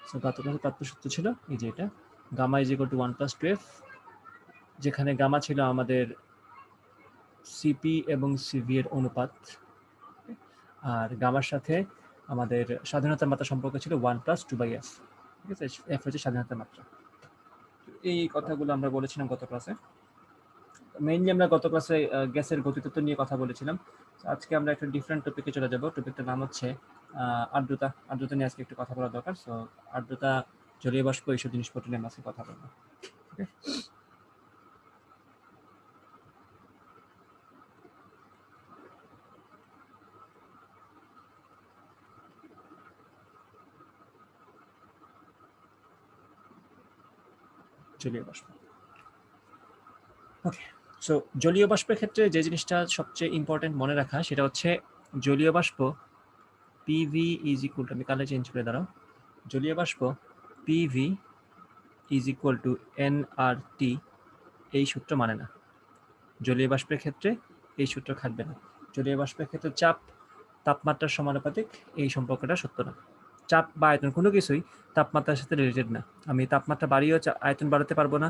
So গত ক্লাসে তাত্ত্ব সূত্র ছিল এই যে এটা, gamma is equal to 1 + 2f, যেখানে গামা ছিল আমাদের সিপি এবং সিভি এর অনুপাত, আর গামার সাথে আমাদের স্বাধীনতার মাত্রা সম্পর্ক ছিল 1 + 2/f। ঠিক আছে, এফ হচ্ছে স্বাধীনতার মাত্রা। এই কথাগুলো আমরা বলেছিলাম গত ক্লাসে। মেইনলি আমরা গত ক্লাসে গ্যাসের গতিতত্ত্ব নিয়ে কথা বলেছিলাম। আজকে আমরা একটা ডিফারেন্ট টপিকে চলে যাব। টপিকটার নাম হচ্ছে আর্দ্রতা। আর্দ্রতা নিয়ে আজকে একটু কথা বলা দরকার। সো আর্দ্রতা, জলীয় বাষ্প, এইসব জিনিসপত্র নিয়ে আজকে কথা বলবো। ওকে, জলীয় বাষ্প। ওকে, সো জলীয় বাষ্পের ক্ষেত্রে যে জিনিসটা সবচেয়ে ইম্পর্টেন্ট মনে রাখা সেটা হচ্ছে জলীয় বাষ্প পিভি ইজ ইকুয়াল টু, আমি কালার চেঞ্জ করে দাঁড়াও, জলীয় বাষ্প PV is equal two nRT এই সূত্র মানে না। জলীয় বাষ্পের ক্ষেত্রে এই সূত্র খাটবে না। জলীয় বাষ্পের ক্ষেত্রে চাপ তাপমাত্রার সমানুপাতিক, এই সম্পর্কটা সত্য না। চাপ বা আয়তন কোনো কিছুই তাপমাত্রার সাথে রিলেটেড না। আমি তাপমাত্রা বাড়িয়েও আয়তন বাড়াতে পারবো না,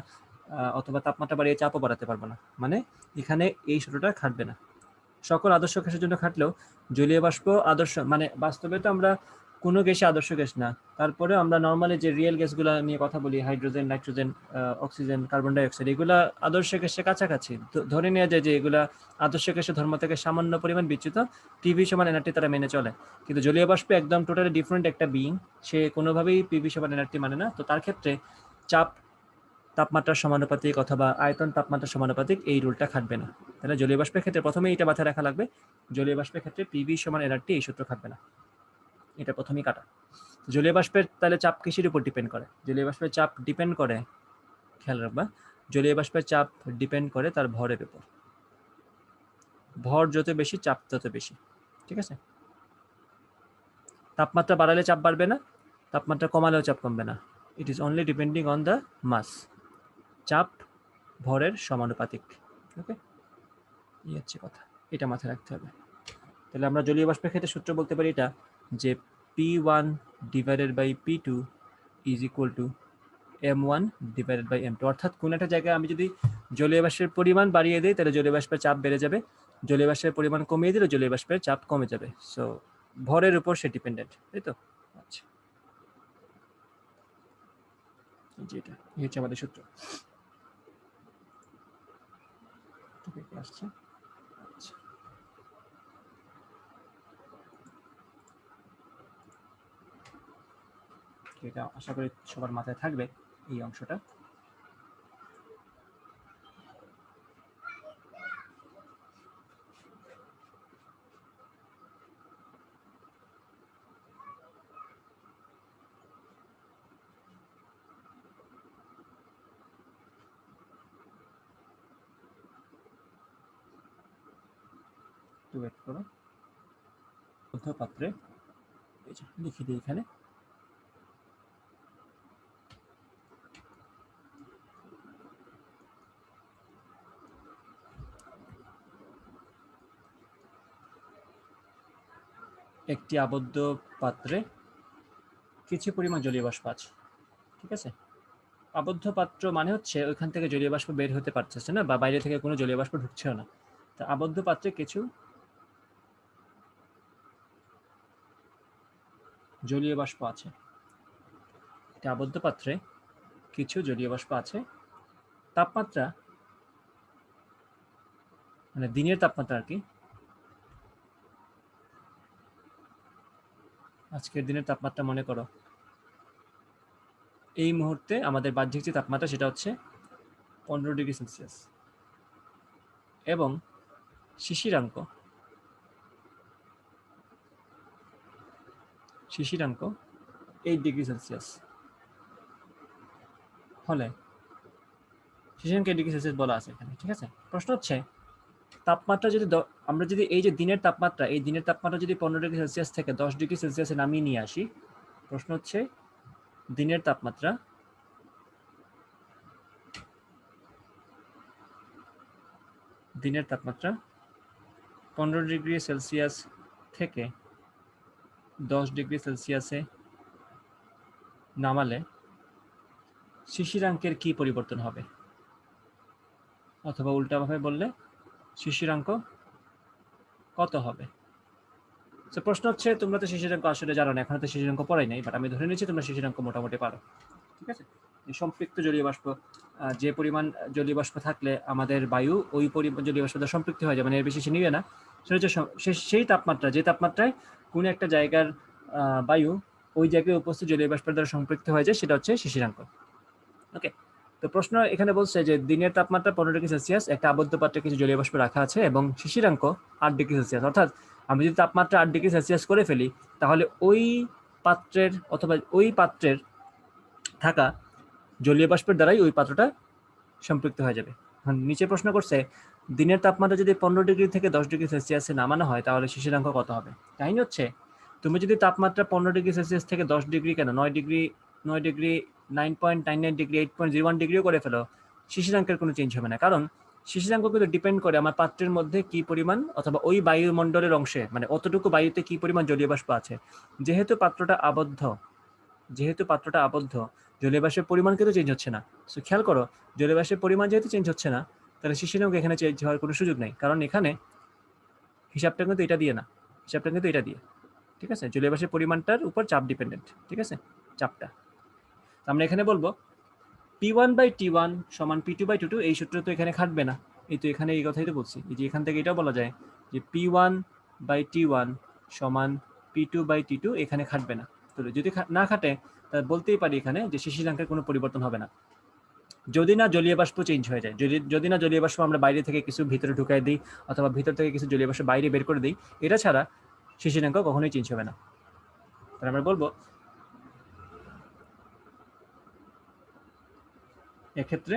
অথবা তাপমাত্রা বাড়িয়ে চাপও বাড়াতে পারবো না। মানে এখানে এই সূত্রটা খাটবে না। সকল আদর্শ গ্যাসের জন্য খাটলেও জলীয় বাষ্প আদর্শ, মানে বাস্তবে তো আমরা কোনো গ্যাসই আদর্শ গ্যাস না, তারপরে আমরা নর্মালি যে রিয়েল গ্যাসগুলো নিয়ে কথা বলি, hydrogen, nitrogen, oxygen, carbon dioxide, এগুলা আদর্শ গ্যাসের কাছাকাছি। ধরে নেওয়া যায় যে এগুলা আদর্শ গ্যাসের ধর্ম থেকে সামান্য পরিমাণ বিচ্যুত, পিভি সমান এনআরটি তারা মেনে চলে। কিন্তু জলীয় বাষ্প একদম টোটালি ডিফারেন্ট একটা বিইং, সে কোনোভাবেই পিভি সমান এনআরটি মানে না। তো তার ক্ষেত্রে চাপ তাপমাত্রার সমানুপাতিক অথবা আয়তন তাপমাত্রার সমানুপাতিক এই রুলটা খাটবে না। তাহলে জলীয় বাষ্পের ক্ষেত্রে প্রথমেই এটা মাথায় রাখা লাগবে, জলীয় বাষ্পের ক্ষেত্রে পিভি সমান এনআরটি এই সূত্র খাটবে না, এটা প্রথমেই কাটা। জলীয় বাষ্পের তাহলে চাপ কিসের উপর ডিপেন্ড করে? জলীয় বাষ্পের চাপ ডিপেন্ড করে, খেয়াল রাখবা, জলীয় বাষ্পের চাপ ডিপেন্ড করে তার ভরের উপর। ভর যত বেশি চাপ তত বেশি। ঠিক আছে, তাপমাত্রা বাড়ালে চাপ বাড়বে না, তাপমাত্রা কমালেও চাপ কমবে না। It is only depending on the mass. চাপ ভরের সমানুপাতিক। ওকে, এই হচ্ছে কথা, এটা মাথায় রাখতে হবে। তাহলে আমরা জলীয় বাষ্পের ক্ষেত্রে সূত্র বলতে পারি এটা, যে P1 divided by P2 is equal to M1 divided by M2। অর্থাৎ কোন একটা জায়গায় আমি যদি জলীয় বাষ্পের পরিমাণ বাড়িয়ে দিই তাহলে জলীয় বাষ্পের চাপ বেড়ে যাবে, জলীয় বাষ্পের পরিমাণ কমিয়ে দিলে জলীয় বাষ্পের চাপ কমে যাবে। সো ভরের উপর সে ডিপেন্ডেন্ট, তাই তো? আচ্ছা, যেটা এই হচ্ছে আমাদের সূত্র। আসছে, আচ্ছা, এটা আশা করি সবার মাথায় থাকবে এই অংশটা। একটু ওয়েট করো, মধ্যপাত্রে লিখে দিই এখানে, একটি আবদ্ধ পাত্রে কিছু পরিমাণ জলীয় বাষ্প আছে। ঠিক আছে, আবদ্ধ পাত্র মানে হচ্ছে ওইখান থেকে জলীয় বাষ্প বের হতে পারতেছে না, বা বাইরে থেকে কোনো জলীয় বাষ্প ঢুকছেও না। তা আবদ্ধ পাত্রে কিছু জলীয় বাষ্প আছে, এটা আবদ্ধ পাত্রে কিছু জলীয় বাষ্প আছে। তাপমাত্রা, মানে দিনের তাপমাত্রা আর কি, আজকের দিনের তাপমাত্রা মনে করো এই মুহূর্তে আমাদের বাহ্যিক যে তাপমাত্রা সেটা হচ্ছে 15°C, এবং শিশিরাঙ্ক 8°C হলে, শিশিরাঙ্ক 8°C বলা আছে এখানে। ঠিক আছে, প্রশ্ন হচ্ছে তাপমাত্রা যদি আমরা যদি এই যে দিনের তাপমাত্রা, এই দিনের তাপমাত্রা যদি 15°C থেকে 10°C নামিয়ে নিয়ে আসি, প্রশ্ন হচ্ছে দিনের তাপমাত্রা দিনের তাপমাত্রা 15°C থেকে 10°C নামালে শিশিরাঙ্কের কি পরিবর্তন হবে, অথবা উল্টাভাবে বললে শিশিরাঙ্ক কত হবে? তো প্রশ্ন হচ্ছে, তোমরা তো শিশিরাঙ্ক আসলে জানো না, এখন তো শিশিরাঙ্ক পড়াই নাই, বাট আমি ধরে নিচ্ছি তোমরা শিশিরাঙ্ক মোটামুটি পারো। ঠিক আছে, এই সম্পৃক্ত জলীয় বাষ্প, যে পরিমাণ জলীয় বাষ্প থাকলে আমাদের বায়ু ওই পরিমাণ জলীয় বাষ্প সম্পৃক্ত হয়ে যাবে, মানে এর বেশি সে নিবে না, সেটা হচ্ছে সেই তাপমাত্রা, যে তাপমাত্রায় কোনো একটা জায়গার বায়ু ওই জায়গায় উপস্থিত জলীয় বাষ্পের দ্বারা সম্পৃক্ত হয়ে যায়, সেটা হচ্ছে শিশিরাঙ্ক। ওকে, তো প্রশ্ন এখানে বলছে যে দিনের তাপমাত্রা 15°C, একটা আবদ্ধ পাত্রে কিছু জলীয় বাষ্প রাখা আছে এবং শিশিরাঙ্ক 8°C। অর্থাৎ আমি যদি তাপমাত্রা 8°C করে ফেলি, তাহলে ওই পাত্রের অথবা ওই পাত্রের থাকা জলীয় বাষ্পের দ্বারাই ওই পাত্রটা সম্পৃক্ত হয়ে যাবে। নিচে প্রশ্ন করছে, দিনের তাপমাত্রা যদি 15° থেকে 10°C নামানো হয়, তাহলে শিশিরাঙ্ক কত হবে? কাহিনী হচ্ছে, তুমি যদি তাপমাত্রা 15°C থেকে 10° কেন 9°, 9.99°, 8.01°ও করে ফেলো, শিশিরাঙ্কের কোনো চেঞ্জ হবে না। কারণ শিশিরাঙ্ক কিন্তু ডিপেন্ড করে আমার পাত্রের মধ্যে কি পরিমাণ, অথবা ওই বায়ুমণ্ডলের অংশে, মানে অতটুকু বায়ুতে কি পরিমাণ জলীয় বাষ্প আছে। যেহেতু পাত্রটা আবদ্ধ, জলীয় বাষ্পের পরিমাণ কিন্তু চেঞ্জ হচ্ছে না। সো খেয়াল করো, জলীয় বাষ্পের পরিমাণ যেহেতু চেঞ্জ হচ্ছে না, তাহলে শিশিরাঙ্ক এখানে চেঞ্জ হওয়ার কোনো সুযোগ নেই, কারণ এখানে হিসাবটা কিন্তু এটা দিয়ে না, হিসাবটা কিন্তু এটা দিয়ে। ঠিক আছে, জলীয় বাষ্পের পরিমাণটার উপর চাপ ডিপেন্ডেন্ট। ঠিক আছে, চাপটা আমরা এখানে বলবো P1/T1 সমান P2/T2। এই সূত্র তো এখানে খাটবে না, এই তো এখানে এই কথাই তো বলছি, এই যে এখান থেকে এটাও বলা যায় যে P1/T1 সমান P2/T2, এখানে খাটবে না। তো যদি না খাটে, তাহলে বলতেই পারি এখানে যে শিশিরাঙ্কের কোনো পরিবর্তন হবে না, যদি না জলীয় বাষ্প চেঞ্জ হয়ে যায়। যদি না জলীয় বাষ্প আমরা বাইরে থেকে কিছু ভিতরে ঢুকাই দিই, অথবা ভিতর থেকে কিছু জলীয় বাষ্প বাইরে বের করে দিই, এটা ছাড়া শিশিরাঙ্ক কখনোই চেঞ্জ হবে না। তাহলে আমরা বলবো এক্ষেত্রে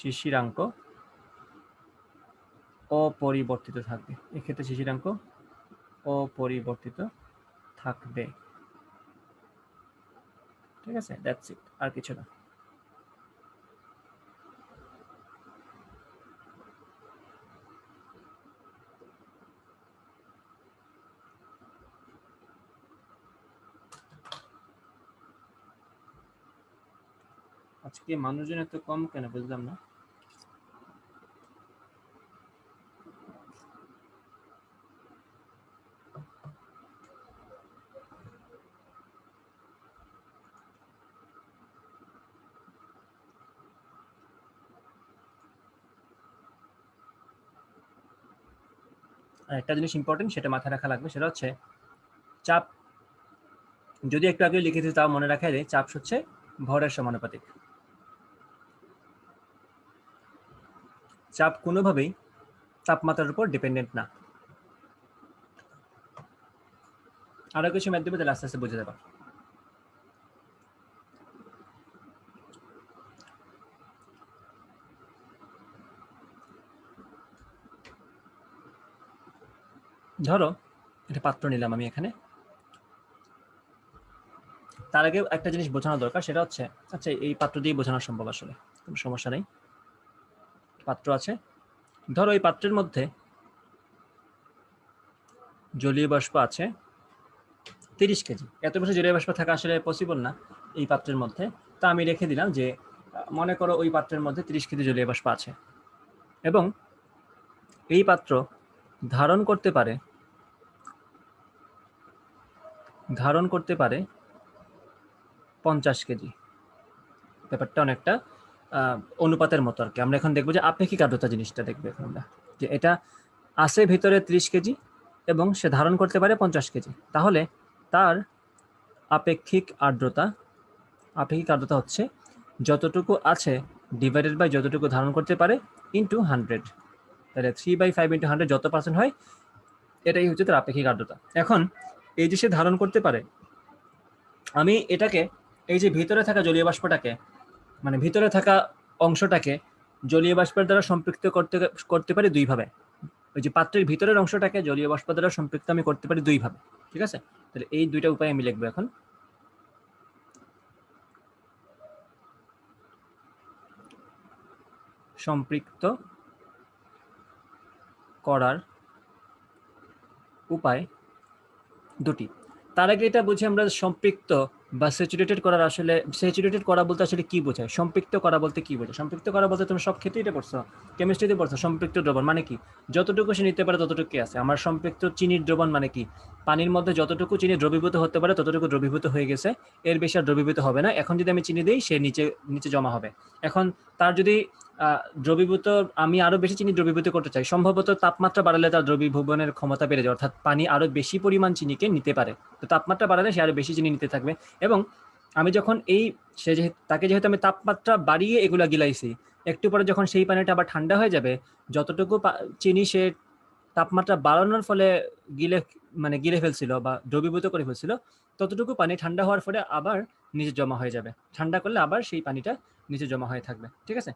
শিশিরাঙ্ক অপরিবর্তিত থাকবে। এক্ষেত্রে শিশিরাঙ্ক অপরিবর্তিত থাকবে। ঠিক আছে, দ্যাটস ইট, আর কিছু না। আজকে মানুষজন এত কম কেন বুঝলাম না। আর একটা জিনিস ইম্পর্টেন্ট, সেটা মাথায় রাখা লাগবে, সেটা হচ্ছে চাপ। যদি একটু আগে লিখেছি তাও মনে রাখা যায়, চাপ হচ্ছে ভরের সমানুপাতিক। চাপ কোনোভাবেই তাপমাত্রার উপর ডিপেন্ডেন্ট না। আরো কিছু ম্যাথ দেবে, তাহলে আস্তে আস্তে বুঝে যাবা। ধরো একটা পাত্র নিলাম আমি এখানে, তার আগে একটা জিনিস বোঝানো দরকার, সেটা হচ্ছে, আচ্ছা এই পাত্র দিয়ে বোঝানো সম্ভব, আসলে কোনো সমস্যা নেই। পাত্র আছে, ধরো এই পাত্রের মধ্যে জলীয় বাষ্প আছে 30 কেজি। এত বেশি জলীয় বাষ্প থাকা আসলে পসিবল না এই পাত্রের মধ্যে। তা আমি রেখে দিলাম যে মনে করো ওই পাত্রের মধ্যে 30 কেজি জলীয় বাষ্প আছে, এবং এই পাত্র ধারণ করতে পারে 50 কেজি। ব্যাপারটা অনেকটা অনুপাতের মতো আর কি। আমরা এখন দেখবো যে আপেক্ষিক আর্দ্রতা জিনিসটা দেখবো এখন আমরা, যে এটা আছে ভিতরে 30 কেজি এবং সে ধারণ করতে পারে 50 কেজি। তাহলে তার আপেক্ষিক আর্দ্রতা হচ্ছে যতটুকু আছে ডিভাইডেড বাই যতটুকু ধারণ করতে পারে ইন্টু 100। তাহলে 3/5 ইন্টু 100 যত পার্সেন্ট হয়, এটাই হচ্ছে তার আপেক্ষিক আর্দ্রতা। এখন এই যে সে ধারণ করতে পারে, আমি এটাকে, এই যে ভিতরে থাকা জলীয় বাষ্পটাকে, মানে ভিতরে থাকা অংশটাকে জলীয় বাষ্পের দ্বারা সম্পৃক্ত করতে পারি দুইভাবে। ওই যে পাত্রের ভিতরের অংশটাকে জলীয় বাষ্প দ্বারা সম্পৃক্ত আমি করতে পারি দুইভাবে। ঠিক আছে, তাহলে এই দুইটা উপায় আমি লিখবো এখন। সম্পৃক্ত করার উপায় দুটি। তার আগে এটা বুঝি আমরা সম্পৃক্ত বা স্যাচুরেটেড করার আসলে স্যাচুরেটেড করা বলতে আসলে কি বোঝায়, সম্পৃক্ত করা বলতে কি বোঝায়। সম্পৃক্ত করা বলতে তুমি সব ক্ষেত্রেই এটা পড়ছো, কেমিস্ট্রিতে পড়ছো। সম্পৃক্ত দ্রবণ মানে কি, যতটুকু সে নিতে পারে ততটুকু আছে। আমার সম্পৃক্ত চিনির দ্রবণ মানে কি, পানির মধ্যে যতটুকু চিনি দ্রবীভূত হতে পারে ততটুকু দ্রবীভূত হয়ে গেছে, এর বেশি আর দ্রবীভূত হবে না। এখন যদি আমি চিনি দিই সে নিচে নিচে জমা হবে। এখন তার যদি দ্রবীভূত, আমি আরো বেশি চিনি দ্রবীভূত করতে চাই, সম্ভবত তাপমাত্রা বাড়ালে তার দ্রবীভবনের ক্ষমতা বেড়ে যায়, অর্থাৎ পানি আরো বেশি পরিমাণ চিনিকে নিতে পারে। তো তাপমাত্রা বাড়ালে সে আরো বেশি চিনি নিতে থাকবে। এবং আমি যখন তাকে যেহেতু আমি তাপমাত্রা বাড়িয়ে এগুলা গিলাইছি, একটু পরে যখন সেই পানিটা আবার ঠান্ডা হয়ে যাবে, যতটুকু চিনি সে তাপমাত্রা বাড়ানোর ফলে গিলে ফেলছিল বা দ্রবীভূত করে ফেলছিল, ততটুকু পানি ঠান্ডা হওয়ার ফলে আবার নিচে জমা হয়ে যাবে। ঠান্ডা করলে আবার সেই পানিটা নিচে জমা হয়ে থাকবে। ঠিক আছে,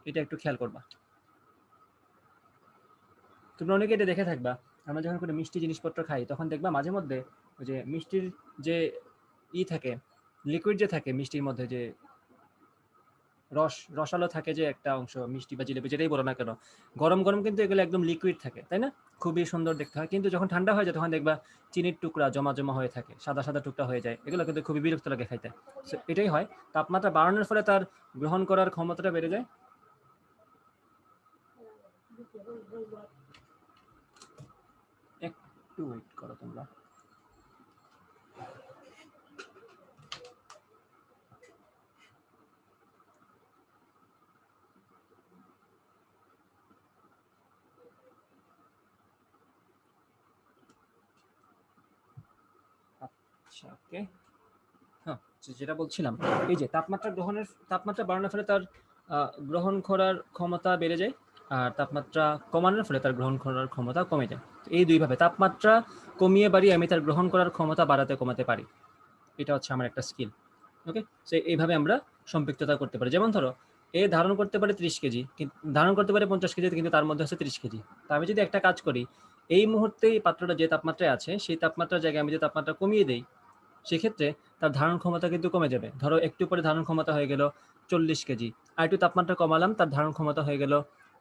এটা একটু খেয়াল করবা। তোমরা অনেকে এটা দেখে থাকবা, আমরা যখন কোনো মিষ্টি জিনিসপত্র খাই তখন দেখবা মাঝে মধ্যে ওই যে মিষ্টির যে থাকে, লিকুইড যে থাকে মিষ্টির মধ্যে, যে রসালো থাকে, যে একটা অংশ মিষ্টি বা জিলেবি যেটাই বলো না কেন, গরম গরম কিন্তু এগুলো একদম লিকুইড থাকে, তাই না? খুবই সুন্দর দেখতে হয়। কিন্তু যখন ঠান্ডা হয়ে যায় তখন দেখবা চিনির টুকরা জমা জমা হয়ে থাকে, সাদা সাদা টুকরা হয়ে যায়, এগুলো কিন্তু খুবই বিরক্ত লাগে খাইতে। এটাই হয়, তাপমাত্রা বাড়ানোর ফলে তার গ্রহণ করার ক্ষমতাটা বেড়ে যায়। একটু ওয়েট করো তোমরা। আচ্ছা, ওকে। হ্যাঁ, যেটা বলছিলাম, এই যে তাপমাত্রা বাড়ানোর ফলে তার গ্রহণ করার ক্ষমতা বেড়ে যায়, আর তাপমাত্রা কমানোর ফলে তার গ্রহণ করার ক্ষমতা কমে যায়। এই দুইভাবে তাপমাত্রা কমিয়ে বাড়িয়ে আমি তার গ্রহণ করার ক্ষমতা বাড়াতে কমাতে পারি। এটা হচ্ছে আমার একটা স্কিল। ওকে, সো এইভাবে আমরা সম্পৃক্ততা করতে পারি। যেমন ধরো, এ ধারণ করতে পারে 30 কেজি, ধারণ করতে পারে 50 কেজি, কিন্তু তার মধ্যে আছে 30 কেজি। তা আমি যদি একটা কাজ করি, এই মুহূর্তে এই পাত্রটা যে তাপমাত্রায় আছে সেই তাপমাত্রার জায়গায় আমি যে তাপমাত্রা কমিয়ে দেই, সেক্ষেত্রে তার ধারণ ক্ষমতা কিন্তু কমে যাবে। ধরো একটু পরে ধারণ ক্ষমতা হয়ে গেল 40 কেজি, আর একটু তাপমাত্রা কমালাম, তার ধারণ ক্ষমতা হয়ে গেল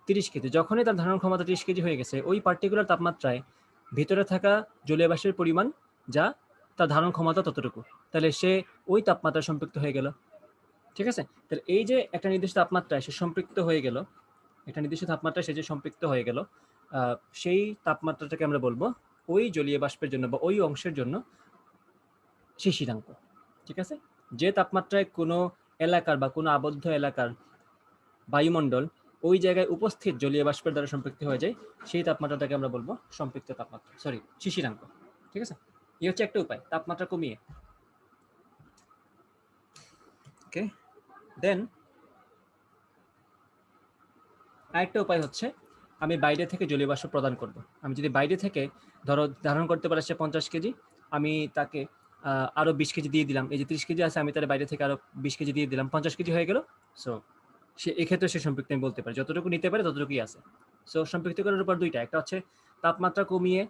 30 কেজি। যখনই তার ধারণ ক্ষমতা 30 কেজি হয়ে গেছে, ওই পার্টিকুলার তাপমাত্রায় ভিতরে থাকা জলীয় বাষ্পের পরিমাণ যা, তার ধারণ ক্ষমতা ততটুকু, তাহলে সে ওই তাপমাত্রায় সম্পৃক্ত হয়ে গেল। ঠিক আছে, তাহলে এই যে একটা নির্দিষ্ট তাপমাত্রায় সে সম্পৃক্ত হয়ে গেল, একটা নির্দিষ্ট তাপমাত্রায় সে যে সম্পৃক্ত হয়ে গেল, সেই তাপমাত্রাটাকে আমরা বলবো ওই জলীয় বাষ্পের জন্য বা ওই অংশের জন্য শিশিরাঙ্ক। ঠিক আছে, যে তাপমাত্রায় কোনো এলাকার বা কোনো আবদ্ধ এলাকার বায়ুমণ্ডল ওই জায়গায় উপস্থিত জলীয় বাষ্পের দ্বারা সম্পৃক্ত হয়ে যায়, সেই তাপমাত্রাটাকে আমরা বলবো সম্পৃক্ত তাপমাত্রা, শিশিরাঙ্ক। ঠিক আছে, এই হচ্ছে একটা উপায় তাপমাত্রা কমিয়ে। ওকে, দেন আরেকটা উপায় হচ্ছে আমি বাইরে থেকে জলীয় বাষ্প প্রদান করব। আমি যদি বাইরে থেকে, ধরো ধারণ করতে পারে সে 50 কেজি, আমি তাকে আরো 20 কেজি দিয়ে দিলাম। এই যে 30 কেজি আছে, আমি তার বাইরে থেকে আরো 20 কেজি দিয়ে দিলাম, 50 কেজি হয়ে গেল। সো সে এক্ষেত্রে সে সম্পৃক্ত, আমি বলতে পারি যতটুকু নিতে পারে ততটুকুই আছে। সো সম্পৃক্ত করার উপর দুইটা, একটা হচ্ছে তাপমাত্রা কমিয়ে,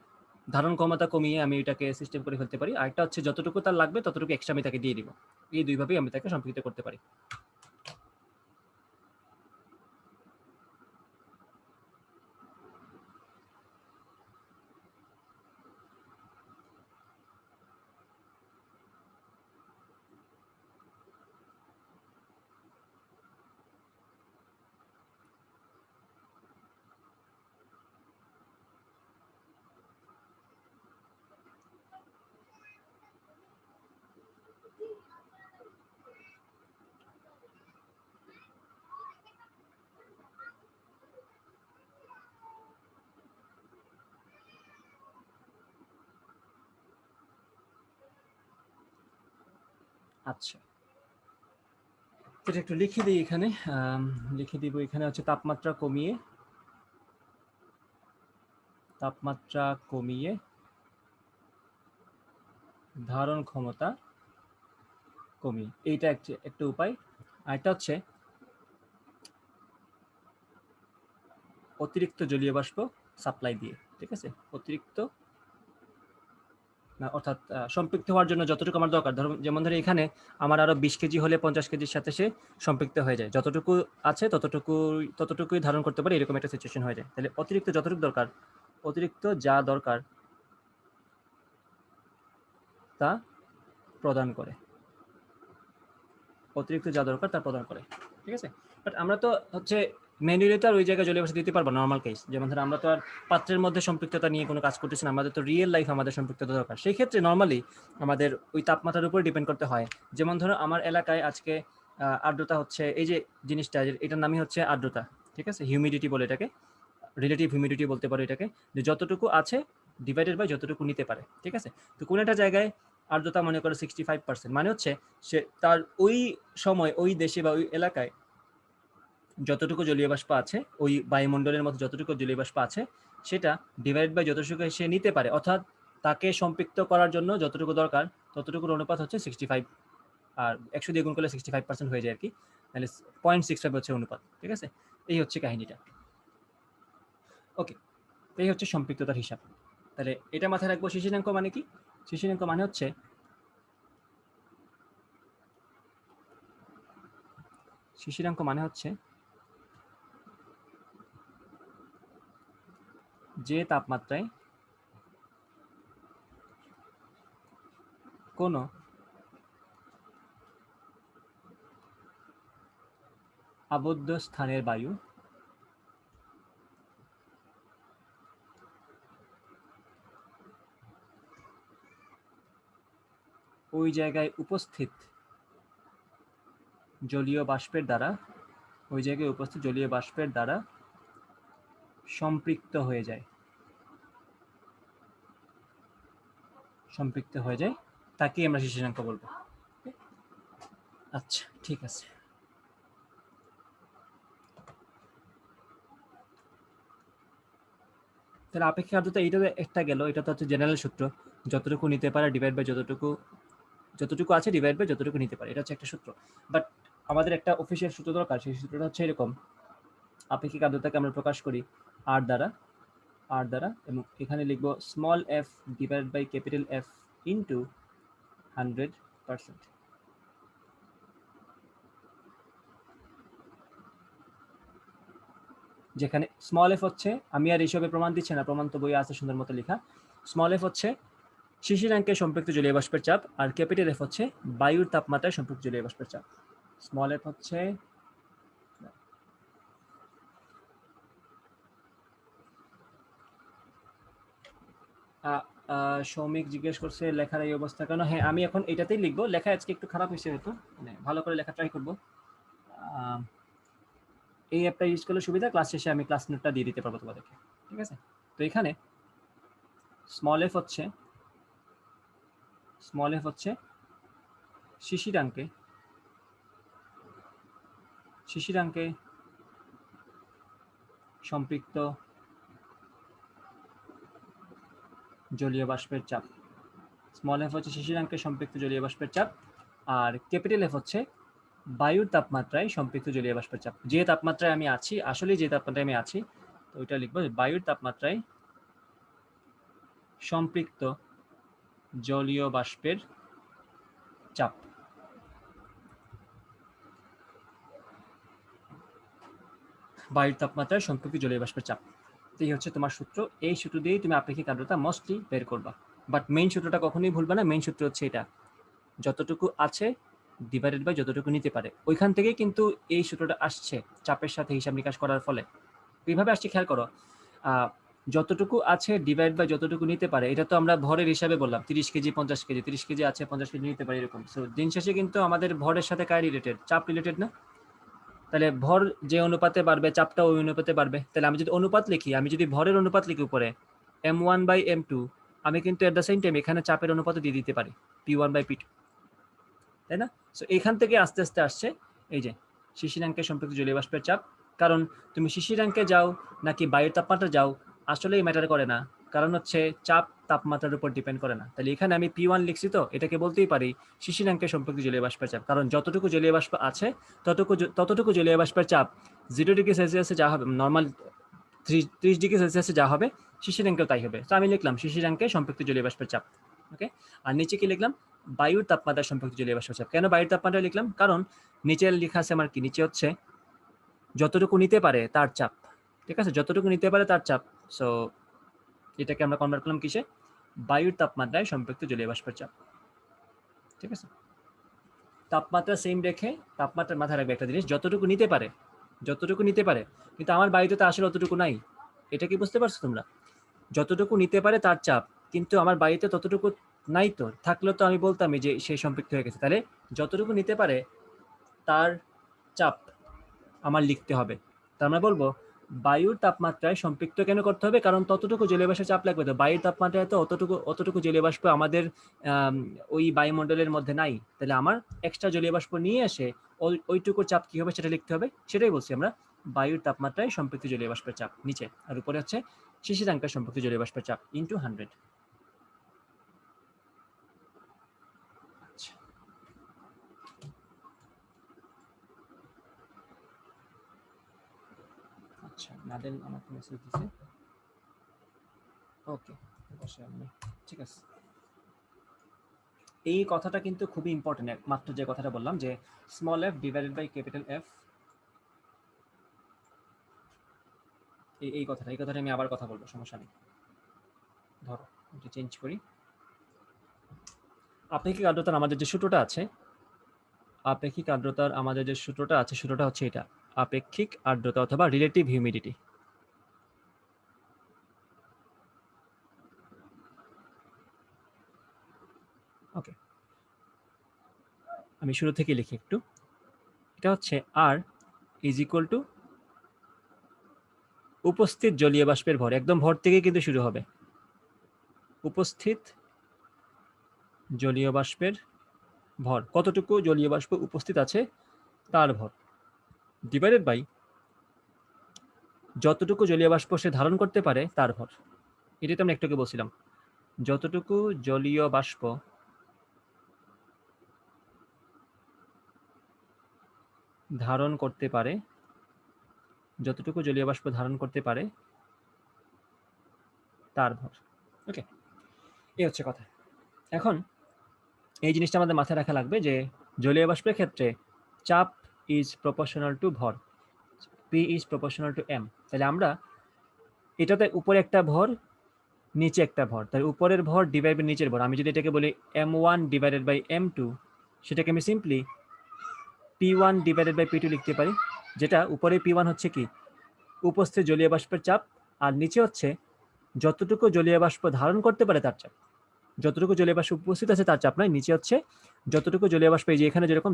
ধারণ ক্ষমতা কমিয়ে আমি এটাকে সিস্টেম করে ফেলতে পারি, আর একটা হচ্ছে যতটুকু তার লাগবে ততটুকু এক্সট্রা আমি তাকে দিয়ে দিব। এই দুইভাবেই আমি তাকে সম্পৃক্ত করতে পারি। আচ্ছা, এটা একটু লিখে দিই এখানে, লিখে দিব এখানে হচ্ছে তাপমাত্রা কমিয়ে ধারণ ক্ষমতা কমিয়ে, এইটা একটা উপায়। আর এটা হচ্ছে অতিরিক্ত জলীয় বাষ্প সাপ্লাই দিয়ে। ঠিক আছে, অতিরিক্ত না, অর্থাৎ সম্পৃক্ত হওয়ার জন্য যতটুকু আমার দরকার, যেমন ধরো এখানে আমার আরো 20 কেজি হলে 50 কেজির সাথে সে সম্পৃক্ত হয়ে যায়, যতটুকু আছে ততটুকুই ধারণ করতে পারে, এরকম একটা সিচুয়েশন হয়ে যায়। তাহলে অতিরিক্ত যতটুকু দরকার অতিরিক্ত যা দরকার তা প্রদান করে, অতিরিক্ত যা দরকার তা প্রদান করে। ঠিক আছে, বাট আমরা তো হচ্ছে ম্যানুয়ালি তো আর ওই জায়গায় জলীয় বাষ্প দিতে পারবো নর্মাল কেস। যেমন ধর আমরা তো আর পাত্রের মধ্যে সম্পৃক্ততা নিয়ে কোনো কাজ করতেছি না, আমাদের তো রিয়েল লাইফ আমাদের সম্পৃক্ততা দরকার। সেই ক্ষেত্রে নর্মালি আমাদের ওই তাপমাত্রার উপর ডিপেন্ড করতে হয়। যেমন ধরো আমার এলাকায় আজকে আর্দ্রতা হচ্ছে, এই যে জিনিসটা এটার নামই হচ্ছে আর্দ্রতা। ঠিক আছে, হিউমিডিটি বলে এটাকে, রিলেটিভ হিউমিডিটি বলতে পারো এটাকে, যে যতটুকু আছে ডিভাইডেড বাই যতটুকু নিতে পারে। ঠিক আছে, তো কোনো একটা জায়গায় আর্দ্রতা মনে করো 65%, মানে হচ্ছে সে তার ওই সময় ওই দেশে বা ওই এলাকায় যতটুকু জলীয় বাষ্প আছে, ওই বায়ুমণ্ডলের মধ্যে যতটুকু জলীয় বাষ্প আছে সেটা ডিভাইড বাই যতটুকু সে নিতে পারে, অর্থাৎ তাকে সম্পৃক্ত করার জন্য যতটুকু দরকার ততটুকুর অনুপাত হচ্ছে 65, আর 100 দিয়ে গুণ করলে 65% হয়ে যায় আর কি, তাহলে 0.65 হচ্ছে অনুপাত। ঠিক আছে, এই হচ্ছে কাহিনীটা। ওকে, এই হচ্ছে সম্পৃক্ততার হিসাব। তাহলে এটা মাথায় রাখবো। শিশিরাঙ্ক মানে কি? শিশিরাঙ্ক মানে হচ্ছে শিশিরাঙ্ক মানে হচ্ছে যে তাপমাত্রায় কোনো আবদ্ধ স্থানের বায়ু ওই জায়গায় উপস্থিত জলীয় বাষ্পের দ্বারা, ওই জায়গায় উপস্থিত জলীয় বাষ্পের দ্বারা সম্পৃক্ত হয়ে যায়, সম্পৃক্ত হয়ে যায়, তাকেই আমরা শিশিরাঙ্ক বলবো। আচ্ছা, ঠিক আছে। তাহলে আপেক্ষিক আর্দ্রতা এইটা একটা গেল, এটা তো হচ্ছে জেনারেল সূত্র, যতটুকু নিতে পারে ডিভাইড বাই যতটুকু আছে ডিভাইড বাই যতটুকু নিতে পারে, এটা হচ্ছে একটা সূত্র। বাট আমাদের একটা অফিসিয়াল সূত্র দরকার, সেই সূত্রটা হচ্ছে এরকম: আপেক্ষিক আর্দ্রতাকে আমরা প্রকাশ করি আর দ্বারা, এবং এখানে লিখবো small F divide by capital F into 100%। যেখানে স্মল এফ হচ্ছে, আমি আর এইসবে প্রমাণ দিচ্ছি না, প্রমাণ তো বই আছে সুন্দর মতো লেখা। স্মল এফ হচ্ছে শিশিরাঙ্কে সম্পৃক্ত জলীয় বাষ্পের চাপ, আর ক্যাপিটাল এফ হচ্ছে বায়ুর তাপমাত্রায় সম্পৃক্ত জলীয় বাষ্পের চাপ। স্মল এফ হচ্ছে সৌমিক জিজ্ঞেস করছে লেখার এই অবস্থা কেন। হ্যাঁ, আমি এখন এটাতেই লিখবো। লেখা আজকে একটু খারাপ হয়েছে, হয়তো মানে ভালো করে লেখা ট্রাই করবো। এই অ্যাপটা ইউজ করলে সুবিধা, ক্লাস শেষে আমি ক্লাস নোটটা দিয়ে দিতে পারবো তোমাদেরকে। ঠিক আছে, তো এখানে স্মল এফ হচ্ছে শিশিরাঙ্কে সম্পৃক্ত জলীয় বাষ্পের চাপ। স্মল এফ হচ্ছে শিশিরাঙ্কে সম্পৃক্ত জলীয় বাষ্পের চাপ, আর ক্যাপিটাল এফ হচ্ছে বায়ুর তাপমাত্রায় সম্পৃক্ত জলীয় বাষ্পের চাপ। যে তাপমাত্রায় আমি আছি, আসলে যে তাপমাত্রায় আমি আছি, তো ওইটা লিখবো বায়ুর তাপমাত্রায় সম্পৃক্ত জলীয় বাষ্পের চাপ। বায়ুর তাপমাত্রায় সম্পৃক্ত জলীয় বাষ্পের চাপ, এই হচ্ছে তোমার সূত্র। এই সূত্র দিয়েই তুমি আপেক্ষিক আর্দ্রতা মোস্টলি বের করবা। বাট মেইন সূত্রটা কখনোই ভুলবা না। মেইন সূত্র হচ্ছে এটা, যতটুকু আছে ডিভাইডেড বাই যতটুকু নিতে পারে। ওইখান থেকেই কিন্তু এই সূত্রটা আসছে চাপের সাথে হিসাব নিকাশ করার ফলে। কিভাবে আসছে খেয়াল করো, যতটুকু আছে ডিভাইড বাই যতটুকু নিতে পারে, এটা তো আমরা ভরের হিসাবে বললাম 30 কেজি 50 কেজি, 30 কেজি আছে 50 কেজি নিতে পারে এরকম। সো দিন শেষে কিন্তু আমাদের ভরের সাথে কার রিলেটেড? চাপ রিলেটেড না? তাহলে ভর যে অনুপাতে বাড়বে চাপটা ওই অনুপাতে বাড়বে। তাহলে আমি যদি অনুপাত লিখি, আমি যদি ভরের অনুপাত লিখি উপরে m1 বাই m2, আমি কিন্তু এট দ্য সেম টাইম এখানে চাপের অনুপাত দিয়ে দিতে পারি p1 বাই p2, তাই না? সো এখান থেকে আস্তে আস্তে আসছে এই যে শিশিরাঙ্কে সম্পৃক্ত জলীয় বাষ্পের চাপ। কারণ তুমি শিশিরাঙ্কে যাও নাকি বায়ুর তাপমাত্রা যাও, আসলেই ম্যাটার করে না, কারণ হচ্ছে চাপ তাপমাত্রার উপর ডিপেন্ড করে না। তাহলে এখানে আমি p1 লিখছি, তো এটাকে বলতেই পারি শিশিরাঙ্কে সম্পৃক্ত জলীয় বাষ্পের চাপ, কারণ যতটুকু জলীয় বাষ্প আছে ততটুকু জলীয় বাষ্পের চাপ 0 ডিগ্রি সেলসিয়াসে যা হবে, নর্মাল 30 ডিগ্রি সেলসিয়াসে যা হবে শিশিরাঙ্কেও তাই হবে। তো আমি লিখলাম শিশিরাঙ্কে সম্পৃক্ত জলীয় বাষ্পের চাপ। ওকে, আর নিচে কি লিখলাম? বায়ুর তাপমাত্রা সম্পর্কিত জলীয় বাষ্পের চাপ। কেন বায়ুর তাপমাত্রা লিখলাম? কারণ নিচে লেখা আছে আমার কি, নিচে হচ্ছে যতটুকু নিতে পারে তার চাপ। ঠিক আছে, যতটুকু নিতে পারে তার চাপ। সো এটাকে আমরা কনভার্ট করলাম কিসে? বায়ুর তাপমাত্রায় সম্পৃক্ত জলীয় বাষ্পের চাপ। ঠিক আছে, তাপমাত্রা সেম রেখে তাপমাত্রার মাথায় রাখবে একটা জিনিস, যতটুকু নিতে পারে, যতটুকু নিতে পারে, কিন্তু আমার বায়ুতে তো আসলে অতটুকু নাই। এটা কি বুঝতে পারছো তোমরা? যতটুকু নিতে পারে তার চাপ, কিন্তু আমার বায়ুতে ততটুকু নাই, তো থাকলেও তো আমি বলতাম যে সে সম্পৃক্ত হয়ে গেছে। তাহলে যতটুকু নিতে পারে তার চাপ আমার লিখতে হবে। তার আমরা বলবো বায়ুর তাপমাত্রায় সম্পৃক্ত কেন করতে হবে? কারণ ততটুকু জলীয় বাষ্পের চাপ লাগবে। তো বায়ুর তাপমাত্রায় তো অতটুকু জলীয় বাষ্প আমাদের ওই বায়ুমণ্ডলের মধ্যে নাই। তাহলে আমার এক্সট্রা জলীয় বাষ্প নিয়ে এসে ওইটুকুর চাপ কি হবে সেটা লিখতে হবে। সেটাই বলছি আমরা, বায়ুর তাপমাত্রায় সম্পৃক্ত জলীয় বাষ্পের চাপ নিচে, আর উপরে হচ্ছে শিশিরাঙ্কের সম্পৃক্ত জলীয় বাষ্পের চাপ ইন্টু 100। আচ্ছা, নাদেল আমাকে মেসেজ দিছে। ওকে, ঠিক আছে। এই কথাটা কিন্তু খুবই ইম্পর্টেন্ট, মাত্র যে কথাটা বললাম যে small F divided by capital F, এই কথাটা আমি আবার কথা বলবো, সমস্যা নেই। ধরো এটা চেঞ্জ করি। আপেক্ষিক আর্দ্রতার আমাদের যে সূত্রটা আছে, আপেক্ষিক আর্দ্রতার আমাদের যে সূত্রটা আছে, সূত্রটা হচ্ছে এটা, আপেক্ষিক আর্দ্রতা অথবা রিলেটিভ হিউমিডিটি। ওকে, আমি শুরু থেকে লিখি একটু। এটা হচ্ছে আর ইজ ইকুয়াল টু উপস্থিত জলীয় বাষ্পের ভর, একদম ভর থেকে কিন্তু শুরু হবে, উপস্থিত জলীয় বাষ্পের ভর, কতটুকু জলীয় বাষ্প উপস্থিত আছে তার ভর, ডিভাইডেড বাই যতটুকু জলীয় বাষ্প সে ধারণ করতে পারে তার ভর। এটাই তো আমরা একটু আগে বলছিলাম, যতটুকু জলীয় বাষ্প ধারণ করতে পারে, যতটুকু জলীয় বাষ্প ধারণ করতে পারে তার ভর। ওকে, এই হচ্ছে কথা। এখন এই জিনিসটা আমাদের মাথায় রাখা লাগবে যে জলীয় বাষ্পের ক্ষেত্রে চাপ ইজ প্রপোর্শনাল টু ভর, P is proportional to M. তাহলে আমরা এটাতে উপরে একটা ভর, নিচে একটা ভর, তাহলে উপরের ভর ডিভাইড বাই নিচের ভর। আমি যদি এটাকে বলি m1 ডিভাইডেড বাই m2, সেটাকে আমি simply p1 divided by p2 লিখতে পারি, যেটা উপরে p1 হচ্ছে কি উপস্থিত জলীয় বাষ্পের চাপ, আর নিচে হচ্ছে যতটুকু জলীয় বাষ্প ধারণ করতে পারে তার চাপ। যতটুকু জলীয় বাষ্প উপস্থিত আছে তার চাপ নয়, নিচে হচ্ছে যতটুকু জলীয় বাষ্প, এই যে এখানে যেরকম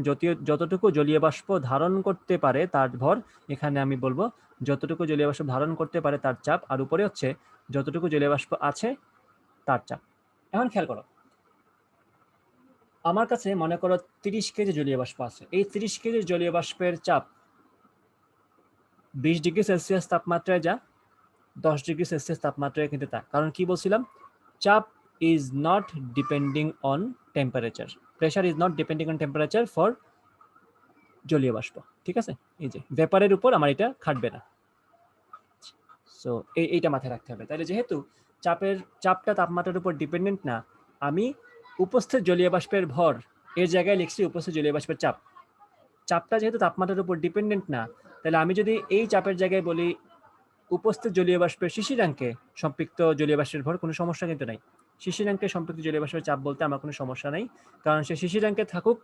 যতটুকু জলীয় বাষ্প ধারণ করতে পারে তার ভর, এখানে আমি বলবো যতটুকু জলীয় বাষ্প ধারণ করতে পারে তার চাপ, আর উপরে হচ্ছে যতটুকু জলীয় বাষ্প আছে তার চাপ। এখন খেয়াল করো, আমার কাছে মনে করো 30 কেজি জলীয় বাষ্প আছে। এই 30 কেজি জলীয় বাষ্পের চাপ 20 ডিগ্রি সেলসিয়াস তাপমাত্রায় যা 10 ডিগ্রি সেলসিয়াস তাপমাত্রায় কিন্তু তা। কারণ কি বলছিলাম, চাপ is not depending on temperature, pressure is not depending on temperature for জলীয় বাষ্প। ঠিক আছে, এই যে ভেপারের উপর আমার এটা খাটবে না। সো এইটা মাথায় রাখতে হবে। তাহলে যেহেতু চাপটা তাপমাত্রার উপর ডিপেন্ডেন্ট না, আমি উপস্থিত জলীয় বাষ্পের ভর এর জায়গায় লিখছি উপস্থিত জলীয় বাষ্পের চাপ। চাপটা যেহেতু তাপমাত্রার উপর ডিপেন্ডেন্ট না, তাহলে আমি যদি এই চাপের জায়গায় বলি উপস্থিত জলীয় বাষ্পের শিশিরাঙ্কে সম্পৃক্ত জলীয় বাষ্পের ভর, কোনো সমস্যা কিন্তু নাই। শিশিরাঙ্কে সম্পৃক্ত জলীয় বাষ্পের চাপ বলতে আমার কোনো সমস্যা নেই, কারণ সে শিশিরাঙ্কে থাকুক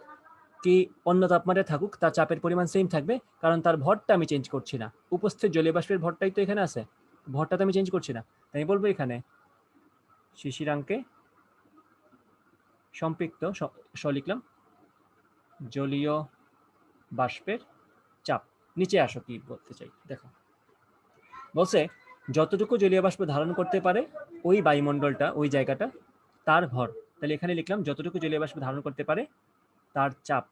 কি অন্য তাপমাত্রায় থাকুক তার চাপের পরিমাণ সেম থাকবে, কারণ তার ভরটা আমি চেঞ্জ করছি না। উপস্থিত জলীয় বাষ্পের ভরটাই তো এখানে আছে, ভরটা তো আমি চেঞ্জ করছি না। তাই বলবো এখানে শিশিরাঙ্কে সম্পৃক্ত লিখলাম জলীয় বাষ্পের চাপ। নিচে আসো, কি বলতে চাই দেখো, বলছে যতটুকু জলীয় বাষ্প ধারণ করতে পারে ওই বায়ুমণ্ডলটা, ওই জায়গাটা, তার ভর। তাহলে এখানে লিখলাম যতটুকু জলীয় বাষ্প ধারণ করতে পারে তার চাপ।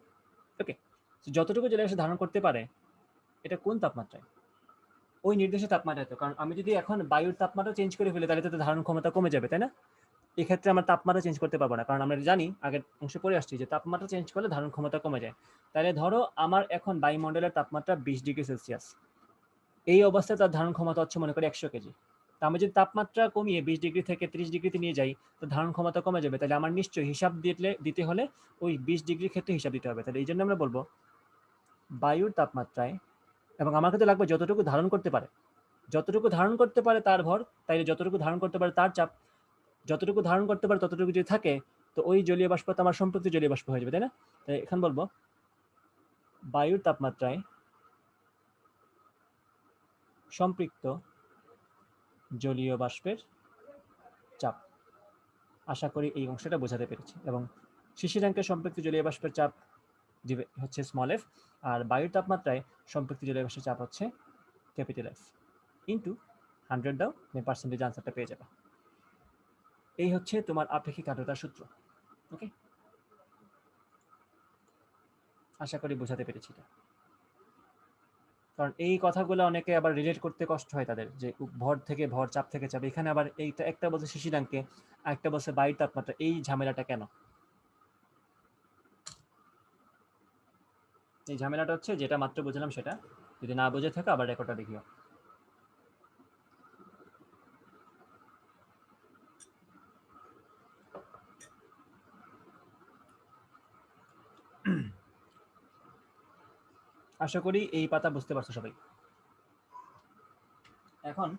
ওকে, যতটুকু জলীয় বাষ্প ধারণ করতে পারে এটা কোন তাপমাত্রায়? ওই নির্দিষ্ট তাপমাত্রায়। তো কারণ আমি যদি এখন বায়ুর তাপমাত্রা চেঞ্জ করে ফেলি তাহলে তো ধারণ ক্ষমতা কমে যাবে, তাই না? এক্ষেত্রে আমরা তাপমাত্রা চেঞ্জ করতে পারবো না, কারণ আমরা জানি আগের অংশে পড়ে আসছি যে তাপমাত্রা চেঞ্জ করলে ধারণ ক্ষমতা কমে যায়। তাহলে ধরো আমার এখন বায়ুমণ্ডলের তাপমাত্রা 20 ডিগ্রি সেলসিয়াস, এই অবস্থায় তার ধারণ ক্ষমতা হচ্ছে মনে করি 100 কেজি। তা আমি যদি তাপমাত্রা কমিয়ে 20 ডিগ্রি থেকে 30 ডিগ্রিতে নিয়ে যাই তো ধারণ ক্ষমতা কমে যাবে। তাহলে আমার নিশ্চয়ই হিসাব দিতে হলে ওই 20 ডিগ্রির ক্ষেত্রে হিসাব দিতে হবে। তাহলে এই জন্য আমরা বলবো বায়ুর তাপমাত্রায়, এবং আমার ক্ষেত্রে লাগবে যতটুকু ধারণ করতে পারে, যতটুকু ধারণ করতে পারে তার ভর, তাইলে যতটুকু ধারণ করতে পারে তার চাপ, যতটুকু ধারণ করতে পারে ততটুকু যদি থাকে, তো ওই জলীয় বাষ্প তো আমার সম্পৃক্ত জলীয় বাষ্প হয়ে যাবে, তাই না? তাই এখন বলবো বায়ুর তাপমাত্রায় সম্পৃক্ত জলীয় বাষ্পের চাপ। আশা করি এই অংশটা বোঝাতে পেরেছি। এবং শিশিরাঙ্কে সম্পৃক্ত জলীয় বাষ্পের চাপ হচ্ছে স্মল এফ, আর বায়ুর তাপমাত্রায় সম্পৃক্ত জলীয় বাষ্পের চাপ হচ্ছে ক্যাপিটাল এফ। ইন্টু 100 দাও, তুমি পার্সেন্টেজ আনসারটা পেয়ে যাবে। এই হচ্ছে তোমার আপেক্ষিক আর্দ্রতার সূত্র। ওকে, আশা করি বোঝাতে পেরেছি এটা। কারণ এই কথাগুলো অনেকে আবার রিলেট করতে কষ্ট হয় তাদের, যে ভর থেকে ভর, চাপ থেকে চাপ। এখানে আবার এইটা একটা বলছে শিশিরাঙ্কে, একটা বলছে বায়ুর তাপমাত্রা, এই ঝামেলাটা কেন? এই ঝামেলাটা হচ্ছে, যেটা মাত্র বুঝলাম সেটা, যদি না বুঝে থাকো আবার রেকর্ডটা দেখিও। আশা করি এই পাতা বুঝতে পারছো সবাই। এখন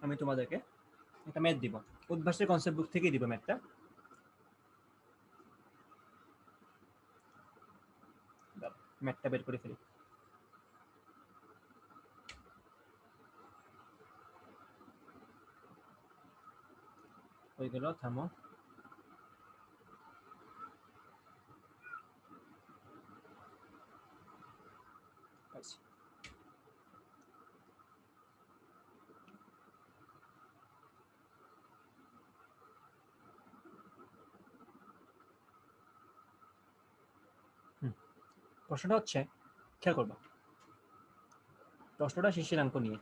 আমি তোমাদেরকে একটা ম্যাথ দিব, উদ্ভাসের কনসেপ্ট বুক থেকেই দিব ম্যাথটা। ম্যাথটা বের করে ফেলি। হয়ে গেল, থামো। পাইছি। প্রশ্নটা হচ্ছে, খেয়াল করবো, প্রশ্নটা শিশিরাঙ্ক নিয়ে।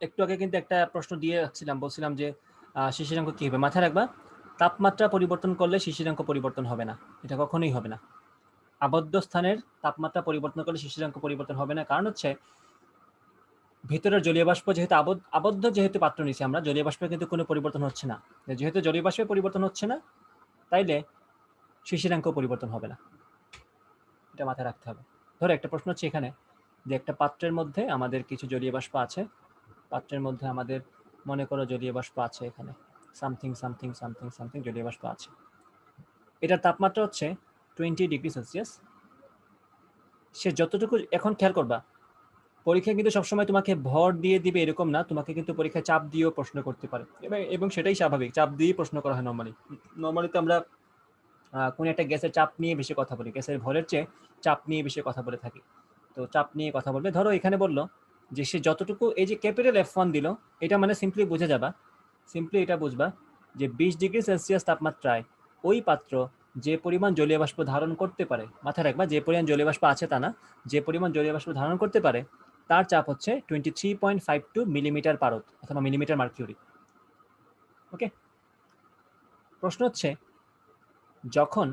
একটু আগে কিন্তু একটা প্রশ্ন দিয়ে রাখছিলাম, বলছিলাম যে শিশিরাঙ্ক কি হবে, মাথায় রাখবা তাপমাত্রা পরিবর্তন করলে শিশিরাঙ্ক পরিবর্তন হবে না, এটা কখনোই হবে না। আবদ্ধ স্থানের তাপমাত্রা পরিবর্তন করলে শিশিরাঙ্ক পরিবর্তন হবে না, কারণ হচ্ছে ভিতরের জলীয় বাষ্প যেহেতু আবদ্ধ যেহেতু পাত্র নিছি আমরা, জলীয় বাষ্পের কিন্তু কোনো পরিবর্তন হচ্ছে না। যেহেতু জলীয় বাষ্পের পরিবর্তন হচ্ছে না, তাইলে শিশিরাঙ্ক পরিবর্তন হবে না, এটা মাথায় রাখতে হবে। ধরো একটা প্রশ্ন হচ্ছে এখানে, যে একটা পাত্রের মধ্যে আমাদের কিছু জলীয় বাষ্প আছে, পাত্রের মধ্যে আমাদের মনে করো জলীয় বাষ্প আছে এখানে সামথিং সামথিং সামথিং সামথিং জলীয় বাষ্প আছে। এটার তাপমাত্রা হচ্ছে 20°C। সে যতটুকু, এখন খেয়াল করবা, পরীক্ষা কিন্তু সবসময় তোমাকে ভর দিয়ে দিবে এরকম না, তোমাকে কিন্তু পরীক্ষায় চাপ দিয়েও প্রশ্ন করতে পারে, এবং সেটাই স্বাভাবিক, চাপ দিয়ে প্রশ্ন করা হয় নর্মালি। নর্মালি তো আমরা কোনো একটা গ্যাসের চাপ নিয়ে বেশি কথা বলি, গ্যাসের ভরের চেয়ে চাপ নিয়ে বেশি কথা বলে থাকি। তো চাপ নিয়ে কথা বলবে। ধরো এখানে বললো যে সে যতটুকু, এই যে ক্যাপিটাল F1 দিল, এটা মানে সিম্পলি বুঝে যাবা, সিম্পলি এটা বুঝবা যে 20°C তাপমাত্রায় ওই পাত্র যে পরিমাণ জলীয় বাষ্প ধারণ করতে পারে, মাথায় রাখবা যে পরিমাণ জলীয় বাষ্প আছে তা না, যে পরিমাণ জলীয় বাষ্প ধারণ করতে পারে তার চাপ হচ্ছে 23.52 মিলিমিটার পারদ অথবা মিলিমিটার মার্কিউরি। ওকে, প্রশ্ন হচ্ছে, যখন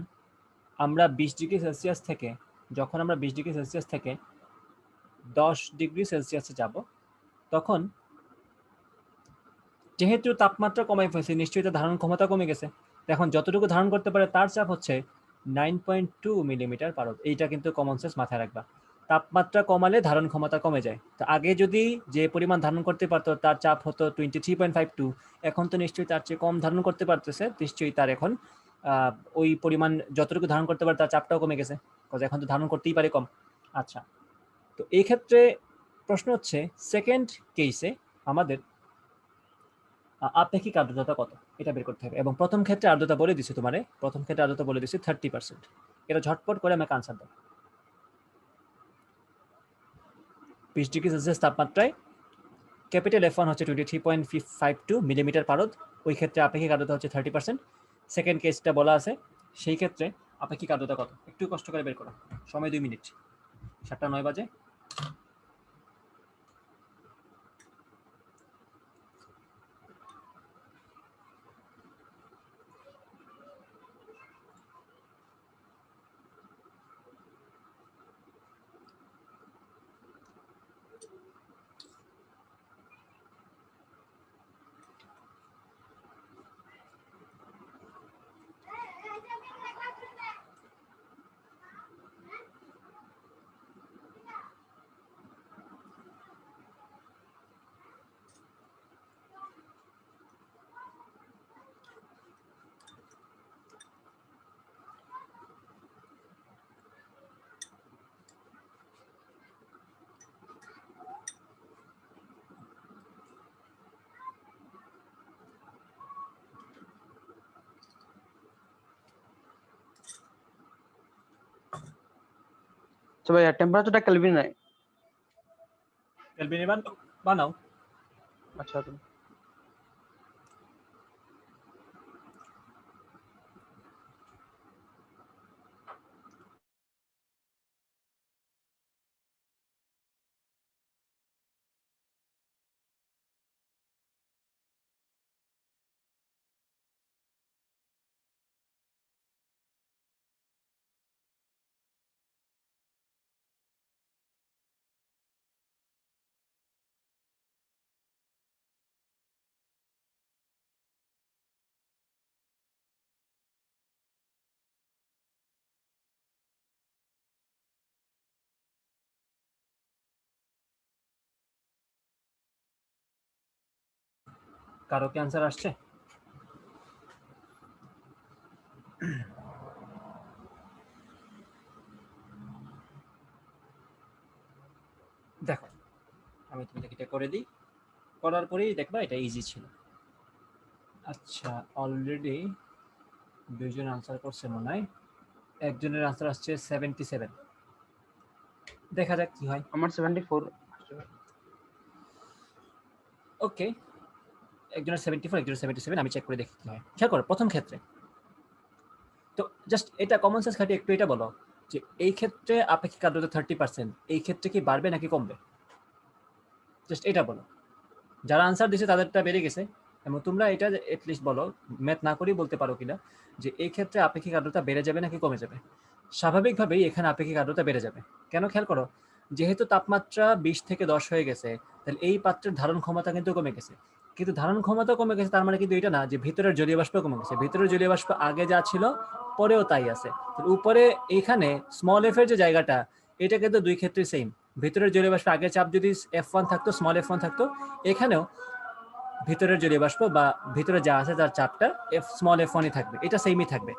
আমরা 20°C থেকে, যখন আমরা 20°C থেকে 10°C যাব, তখন যেহেতু তাপমাত্রা কমে ফেলছে, নিশ্চয়ই তার ধারণ ক্ষমতা কমে গেছে। এখন যতটুকু ধারণ করতে পারে তার চাপ হচ্ছে 9.2 মিলিমিটার পারদ। এইটা কিন্তু কমন সেন্স, মাথায় রাখবা। তাপমাত্রা কমালে ধারণ ক্ষমতা কমে যায়। তো আগে যদি যে পরিমাণ ধারণ করতে পারতো তার চাপ হতো 23.52, এখন তো নিশ্চয়ই তার চেয়ে কম ধারণ করতে পারতেছে, নিশ্চয়ই তার এখন ওই পরিমাণ যতটুকু ধারণ করতে পারে তার চাপটাও কমে গেছে, এখন তো ধারণ করতেই পারে কম। আচ্ছা, তো এই ক্ষেত্রে প্রশ্ন হচ্ছে, সেকেন্ড কেসে আমাদের আপেক্ষিক আর্দ্রতা কত এটা বের করতে হবে। এবং প্রথম ক্ষেত্রে আর্দ্রতা বলে দিচ্ছি তোমারে, প্রথম ক্ষেত্রে আর্দ্রতা বলে দিচ্ছি 30%। এটা ঝটপট করে আমাকে আনসার দাও। 20°C তাপমাত্রায় ক্যাপিটাল F1 হচ্ছে 23.52 মিলিমিটার পারদ, ওই ক্ষেত্রে আপেক্ষিক আর্দ্রতা হচ্ছে 30%। সেকেন্ড কেসটা বলা আছে, সেই ক্ষেত্রে আপেক্ষিক আর্দ্রতা কত, একটু কষ্ট করে বের করো, সময় 2 মিনিট, 7:09 বাজে। আচ্ছা ভাইয়া টেম্পারেচারটা কেলভিন নাই। কেলভিনে বানাও। আচ্ছা কারো কি আনসার আসছে? দেখো আমি তোমাদেরকে এটা করে দিই, করার পরেই দেখবা এটা ইজি ছিল। আচ্ছা অলরেডি দুইজন আনসার করছে মনে হয়, একজনের আনসার আসছে 77। দেখা যাক কি হয়। আমার 74 ওকে, একজনের 74, একজনের 77, আমি চেক করে দেখি কি হয়। খেয়াল করো প্রথম ক্ষেত্রে তো জাস্ট এটা কমন সেন্স খাটিয়ে একটু এটা বলো যে এই ক্ষেত্রে আপেক্ষিক আর্দ্রতা 30%, এই ক্ষেত্রে কি বাড়বে নাকি কমবে? জাস্ট এটা বলো। যারা আনসার দিছে তাদেরটা বেড়ে গেছে, এবং তোমরা এটা এটলিস্ট বলো, ম্যাথ না করেই বলতে পারো কিনা যে এই ক্ষেত্রে আপেক্ষিক আর্দ্রতা বেড়ে যাবে নাকি কমে যাবে। স্বাভাবিকভাবেই এখানে আপেক্ষিক আর্দ্রতা বেড়ে যাবে। কেন খেয়াল করো, যেহেতু তাপমাত্রা 20 থেকে 10 হয়ে গেছে, তাহলে এই পাত্রের ধারণ ক্ষমতা কিন্তু কমে গেছে। কিন্তু ধারণ ক্ষমতা কমে গেছে তার মানে কিন্তু এটা না যে ভিতরের জলীয় বাষ্প কমে গেছে। ভিতরের জলীয় বাষ্প আগে যা ছিল পরেও তাই আছে। উপরে এইখানে স্মল এফ এর যে জায়গাটা, এটা কিন্তু দুই ক্ষেত্রে সেম। ভিতরের জলীয় বাষ্প আগে চাপ যদি F1 থাকতো, স্মল F1 থাকতো, এখানেও ভিতরের জলীয় বাষ্প বা ভিতরে যা আছে তার চাপটা স্মল F1ই থাকবে, এটা সেমই থাকবে।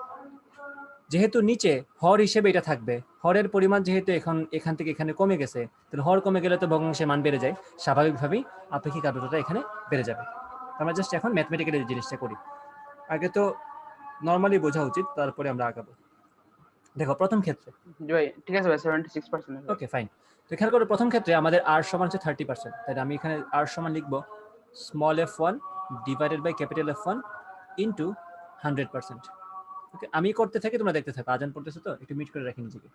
যেহেতু নিচে হর হিসেবে এটা থাকবে, হরের পরিমাণ যেহেতু এখান থেকে এখানে কমে গেছে, তাহলে হর কমে গেলে তো ভগ্নাংশের মান বেড়ে যায়, স্বাভাবিকভাবেই আপেক্ষিক আর্দ্রতাটা এখানে বেড়ে যাবে। আমরা জাস্ট এখন ম্যাথমেটিক্যালি এই জিনিসটা করি, আগে তো নর্মালি বোঝা উচিত, তারপরে আমরা আগাবো। দেখো প্রথম ক্ষেত্রে, জি ভাই ঠিক আছে ভাই 76%। Okay fine. তো খেয়াল করো প্রথম ক্ষেত্রে আমাদের আর সমান হচ্ছে 30%, তাই আমি এখানে আর সমান লিখবো small F1 divided by capital F1 into 100%। Okay, আমি করতে থাকি, তোমরা দেখতে থাকো। আজান পড়তেছে তো একটু মিট করে রাখি নিজেকে।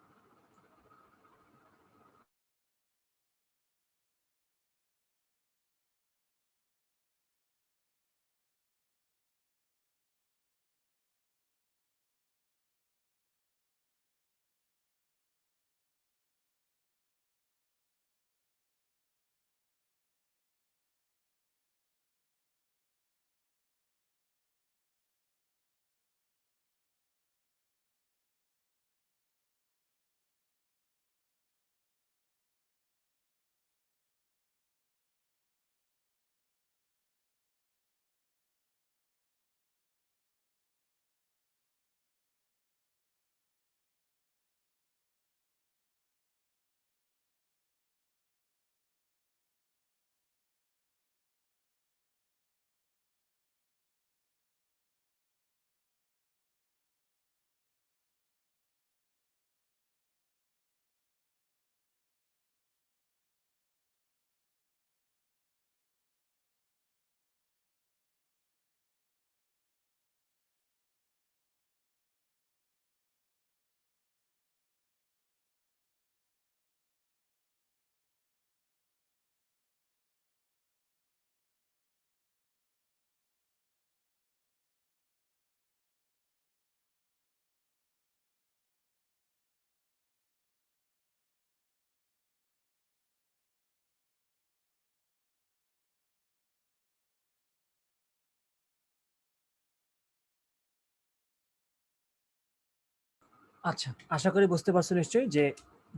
আচ্ছা, আশা করি বুঝতে পারছো নিশ্চয়ই যে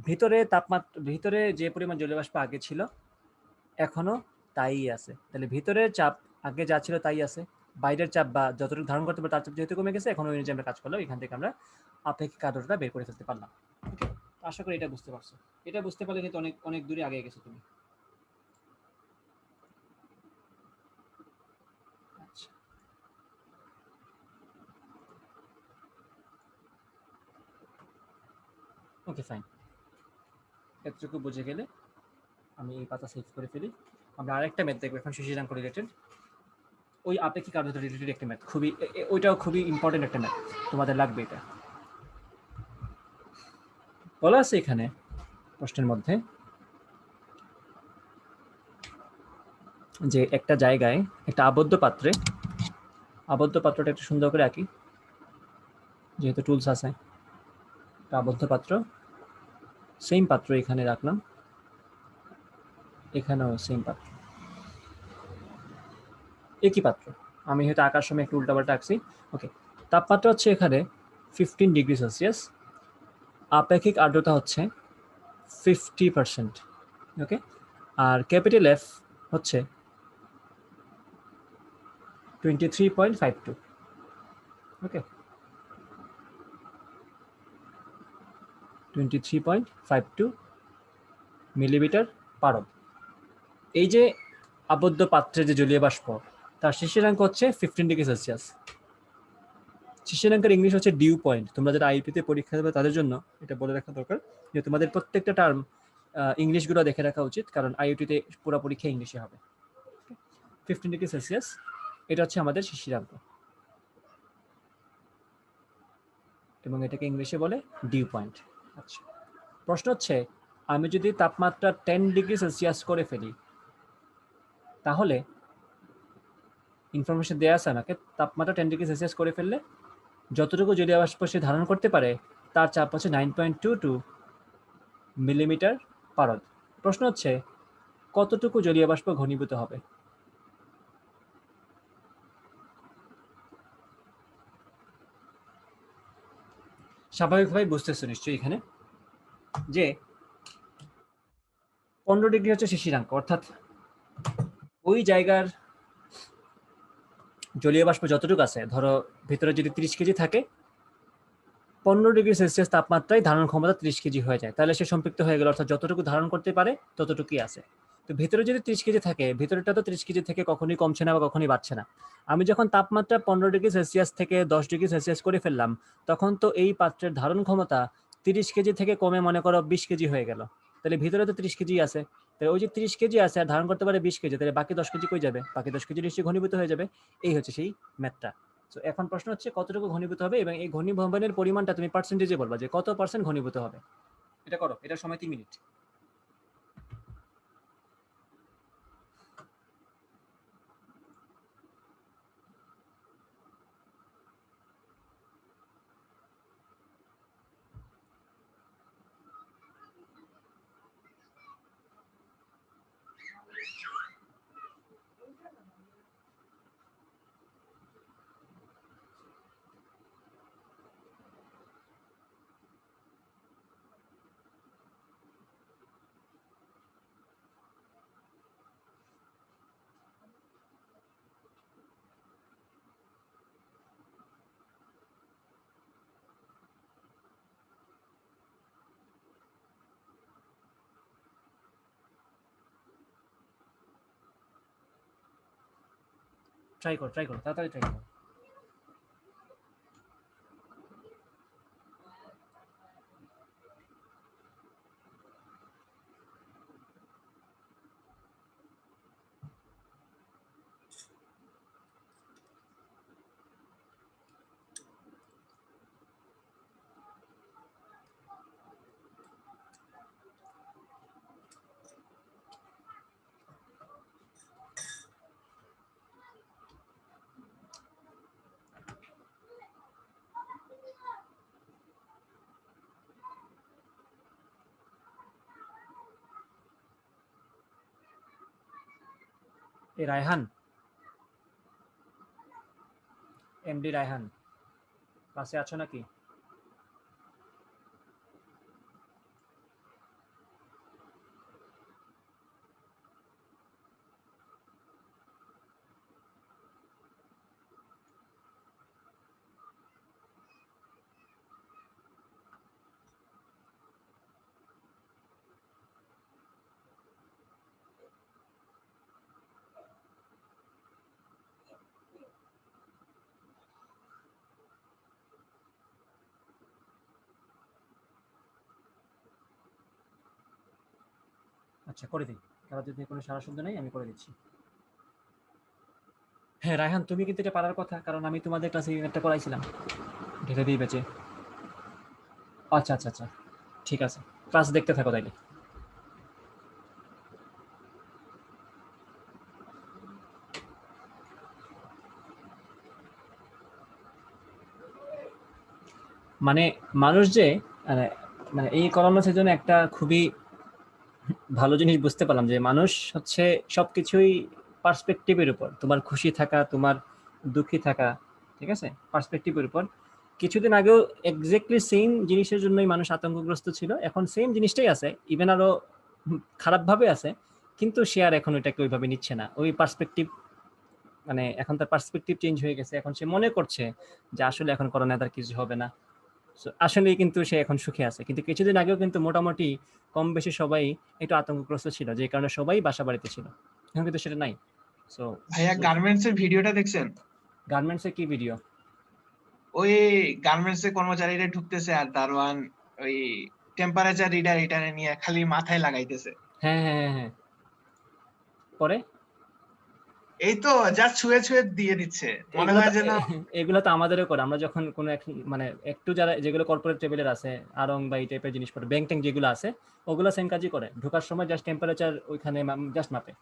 ভিতরে যে পরিমাণ জলীয় বাষ্প আগে ছিল এখনো তাই আছে। তাহলে ভিতরের চাপ আগে যা ছিল তাই আছে, বাইরের চাপ বা যতটুকু ধারণ করতে পারে তার চাপ যেহেতু কমে গেছে, এখন ওই অনুযায়ী আমরা কাজ করলাম, এখান থেকে আমরা আপেক্ষিক আর্দ্রতা বের করে ফেলতে পারলাম। ওকে, আশা করি এটা বুঝতে পারছো। এটা বুঝতে পারলে কিন্তু অনেক অনেক দূরে আগে গেছো তুমি। আচ্ছা, ওকে ফাইন। এতটুকু বুঝে গেলে আমি এই পাতা সেভ করে ফেলি। আমরা আরেকটা ম্যাথ দেখবো এখন শিশিরাঙ্ক রিলেটেড, ওই আপেক্ষিক আর্দ্রতা রিলেটেড একটা ম্যাথ, খুবই ওইটাও খুবই ইম্পর্টেন্ট একটা ম্যাথ, তোমাদের লাগবে এটা। বলা আছে এখানে প্রশ্নের মধ্যে যে একটা জায়গায় একটা আবদ্ধ পাত্রটা একটু সুন্দর করে আঁকি, যেহেতু টুলস আছে। একটা আবদ্ধ পাত্র, সেম পাত্র এখানে রাখলাম, এখানেও সেম পাত্র, একই পাত্র। আমি হয়তো আঁকার সময় একটু উল্টাপাল্টা আঁকছি। ওকে, তাপমাত্রা হচ্ছে এখানে 15°C, আপেক্ষিক আর্দ্রতা হচ্ছে 50%। ওকে, আর ক্যাপিটাল এফ হচ্ছে 23.52। ওকে, 23.52 মিলিমিটার পারদ। এই যে আবদ্ধ পাত্রে যে জলীয় বাষ্প, তার শিশিরাঙ্ক হচ্ছে 15°C। শিশিরাঙ্কের ইংলিশ হচ্ছে ডিউ পয়েন্ট। তোমরা যারা আইপিতে পরীক্ষা দেবে তাদের জন্য এটা বলে রাখা দরকার যে তোমাদের প্রত্যেকটা টার্ম ইংলিশগুলো দেখে রাখা উচিত, কারণ আইওটিতে পুরো পরীক্ষা ইংলিশে হবে। 15°C, এটা হচ্ছে আমাদের শিশিরাঙ্ক, এবং এটাকে ইংলিশে বলে ডিউ পয়েন্ট। আচ্ছা, প্রশ্ন হচ্ছে আমি যদি তাপমাত্রা 10°C করে ফেলি, তাহলে ইনফরমেশন দেওয়া আছে আমাকে, তাপমাত্রা 10°C করে ফেললে যতটুকু জলীয় বাষ্প সে ধারণ করতে পারে তার চাপ হচ্ছে 9.22 মিলিমিটার পারদ। প্রশ্ন হচ্ছে কতটুকু জলীয় বাষ্প ঘনীভূত হবে? স্বাভাবিকভাবে বুঝতেছো নিশ্চয়ই এখানে যে 15° হচ্ছে শিশিরাঙ্ক, অর্থাৎ ওই জায়গার জলীয় বাষ্প যতটুকু আছে, ধরো ভিতরে যদি 30 কেজি থাকে, 15°C তাপমাত্রায় ধারণ ক্ষমতা 30 কেজি হয়ে যায়, তাহলে সে সম্পৃক্ত হয়ে গেল, অর্থাৎ যতটুকু ধারণ করতে পারে ততটুকুই আছে। তো ভিতরে যদি 30 কেজি থাকে, ভিতরেটা তো 30 কেজি থেকে কখনোই কমছে না বা কখনোই বাড়ছে না। আমি যখন তাপমাত্রা 15°C থেকে 10°C করে ফেললাম, তখন তো এই পাত্রের ধারণ ক্ষমতা 30 কেজি থেকে কমে মনে করো 20 কেজি হয়ে গেল। তাহলে ভিতরে তো 30 কেজি আছে, তাহলে ওই যে 30 কেজি আছে আর ধারণ করতে পারে 20 কেজি, তাহলে বাকি 10 কেজি কই যাবে? বাকি 10 কেজি নিশ্চয়ই ঘনীভূত হয়ে যাবে। এই হচ্ছে সেই ম্যাথটা। তো এখন প্রশ্ন হচ্ছে কতটুকু ঘনীভূত হবে, এবং এই ঘনীভবনের পরিমাণটা তুমি পার্সেন্টেজে বলবা যে কত পার্সেন্ট ঘনীভূত হবে। এটা করো, এটা সময় 3 মিনিট। ট্রাই করো, তাড়াতাড়ি ট্রাই করো। এই রায়হান, এমডি রায়হান, ক্লাসে আছো নাকি? আচ্ছা করে দিই, কারো যদি কোনো সারা শব্দ নেই আমি করে দিচ্ছি। হ্যাঁ রায়হান, তুমি কিন্তু এটা পারার কথা, কারণ আমি তোমাদের ক্লাসে একটা করাইছিলাম ঢেলে দিই বেঁচে। আচ্ছা আচ্ছা আচ্ছা, ঠিক আছে, ক্লাস দেখতে থাকো তাইলে। মানে মানুষ যে মানে মানে এই করোনা সিজনে একটা খুবই ভালো জিনিস বুঝতে পারলাম যে মানুষ হচ্ছে সবকিছুই পার্সপেক্টিভের উপর। তোমার খুশি থাকা, তোমার দুঃখী থাকা, ঠিক আছে, পার্সপেক্টিভের উপর। কিছুদিন আগেও এক্স্যাক্টলি সেম জিনিসের জন্যই মানুষ আতঙ্কগ্রস্ত ছিল, এখন সেম জিনিসটাই আছে, ইভেন আরো খারাপভাবে আছে, কিন্তু সে আর এখন ওইটাকে ওইভাবে নিচ্ছে না, ওই পার্সপেক্টিভ, মানে এখন তার পার্সপেক্টিভ চেঞ্জ হয়ে গেছে, এখন সে মনে করছে যে আসলে এখন করোনা তার কিছু হবে না। So, আসলেই কিন্তু সে এখন সুখে আছে, কিন্তু কিছুদিন আগেও কিন্তু মোটামুটি কম বেশি সবাই একটু আতঙ্কগ্রস্ত ছিল, যে কারণে সবাই বাসা বাড়িতে ছিল। এখন কিন্তু সেটা নাই। সো ভাইয়া গার্মেন্টস এর ভিডিওটা দেখছেন? গার্মেন্টস এর কি ভিডিও? ওই গার্মেন্টস এর কর্মচারীরা ঢুকতেছে আর দারোয়ান ওই টেম্পারেচার রিডার এটা নিয়ে খালি মাথায় লাগাইতেছে। হ্যাঁ হ্যাঁ হ্যাঁ হ্যাঁ, পরে এই তো জাস্ট ছুঁয়ে ছুঁয়ে দিয়ে দিচ্ছে, মনে এগুলো হয় তো যেন এগুলো তো আমাদেরও করে, আমরা যখন কোনো মানে একটু যারা যেগুলো কর্পোরেট টেবিলের আছে, আরং বা এই টাইপের জিনিসপত্র, ব্যাংক ট্যাঙ্ক যেগুলো আছে, ওগুলো সেম কাজই করে, ঢোকার সময় জাস্ট টেম্পারেচার ওইখানে জাস্ট মাপে।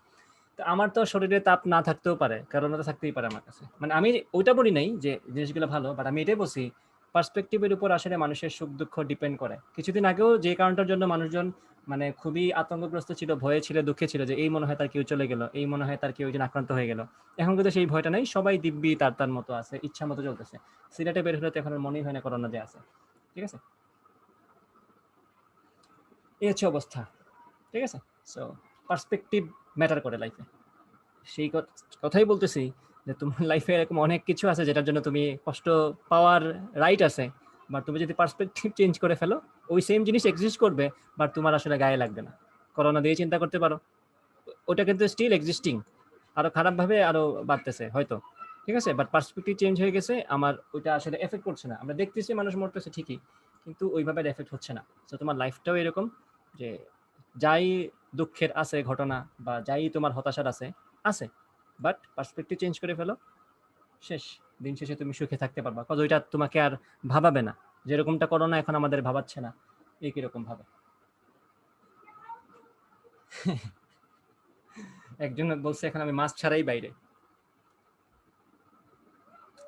তো আমার তো শরীরে তাপ না থাকতেও পারে, কারণ ওটা থাকতেই পারে আমার কাছে, মানে আমি ওইটা বলি নাই যে জিনিসগুলো ভালো, বাট আমি এটাই বলছি পার্সপেক্টিভের উপর আসলে মানুষের সুখ দুঃখ ডিপেন্ড করে। কিছুদিন আগেও যে কারণটার জন্য মানুষজন মানে খুবই আতঙ্কগ্রস্ত ছিল, ভয়ে ছিল, দুঃখে ছিল, যে এই মনে হয় তার কেউ চলে গেল, এই মনে হয় তার কেউ একজন আক্রান্ত হয়ে গেল, এখন কিন্তু সেই ভয়টা নেই, সবাই দিব্যি তার তার মতো আছে, ইচ্ছা মতো চলতেছে। সিলেটে বের হলে তো এখন আর মনেই হয় না করোনা যে আছে, ঠিক আছে, এই হচ্ছে অবস্থা, ঠিক আছে। সো পার্সপেক্টিভ ম্যাটার করে লাইফে, সেই কথাই বলতেছি যে তোমার লাইফে এরকম অনেক কিছু আছে যেটার জন্য তুমি কষ্ট পাওয়ার রাইট আছে, বাট তুমি যদি পার্সপেক্টিভ চেঞ্জ করে ফেলো, ওই সেম জিনিস এক্সিস্ট করবে, বাট তোমার আসলে গায়ে লাগবে না। করোনা দিয়ে চিন্তা করতে পারো, ওটা কিন্তু স্টিল এক্সিস্টিং, আরো খারাপভাবে আরো বাড়তেছে হয়তো, ঠিক আছে, বাট পার্সপেক্টিভ চেঞ্জ হয়ে গেছে, আমার ওইটা আসলে এফেক্ট করছে না। আমরা দেখতেছি মানুষ মরতেছে ঠিকই, কিন্তু ওইভাবে এফেক্ট হচ্ছে না। তো তোমার লাইফটাও এরকম যে যাই দুঃখের আছে ঘটনা, বা যাই তোমার হতাশার আছে আছে, বাট পার্সপেক্টিভ চেঞ্জ করে ফেলো, শেষ, দিন শেষে তুমি সুখে থাকতে পারবা, কজ ওইটা তোমাকে আর ভাবাবে না, যেরকমটা করোনা এখন আমাদের ভাবাচ্ছে না, এই কিরকম ভাবে। একজন বলছে এখন আমি মাস্ক ছাড়াই বাইরে,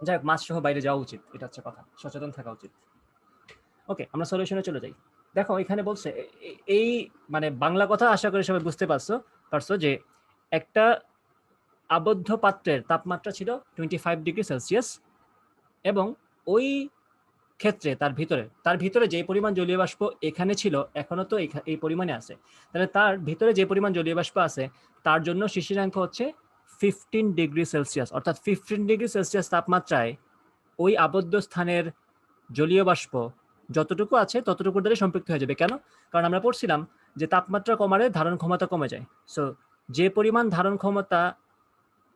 যাই হোক, মাস্ক সহ বাইরে যাওয়া উচিত, এটা হচ্ছে কথা, সচেতন থাকা উচিত। ওকে, আমরা সলিউশনে চলে যাই। দেখো এখানে বলছে এই মানে বাংলা কথা আশা করি সবাই বুঝতে পারছো যে একটা আবদ্ধ পাত্রের তাপমাত্রা ছিল 25 ডিগ্রি সেলসিয়াস, এবং ওই ক্ষেত্রে তার ভিতরে যে পরিমাণ জলীয় বাষ্প এখানে ছিল এখনো তো এই পরিমাণে আছে, তাহলে তার ভিতরে যে পরিমাণ জলীয় বাষ্প আছে তার জন্য শিশিরাঙ্ক হচ্ছে 15 ডিগ্রি সেলসিয়াস, অর্থাৎ 15 ডিগ্রি সেলসিয়াস তাপমাত্রায় ওই আবদ্ধ স্থানের জলীয় বাষ্প যতটুকু আছে ততটুকু দ্বারা সম্পৃক্ত হয়ে যাবে। কেন? কারণ আমরা পড়ছিলাম যে তাপমাত্রা কমালে ধারণ ক্ষমতা কমে যায়। সো যে পরিমাণ ধারণ ক্ষমতা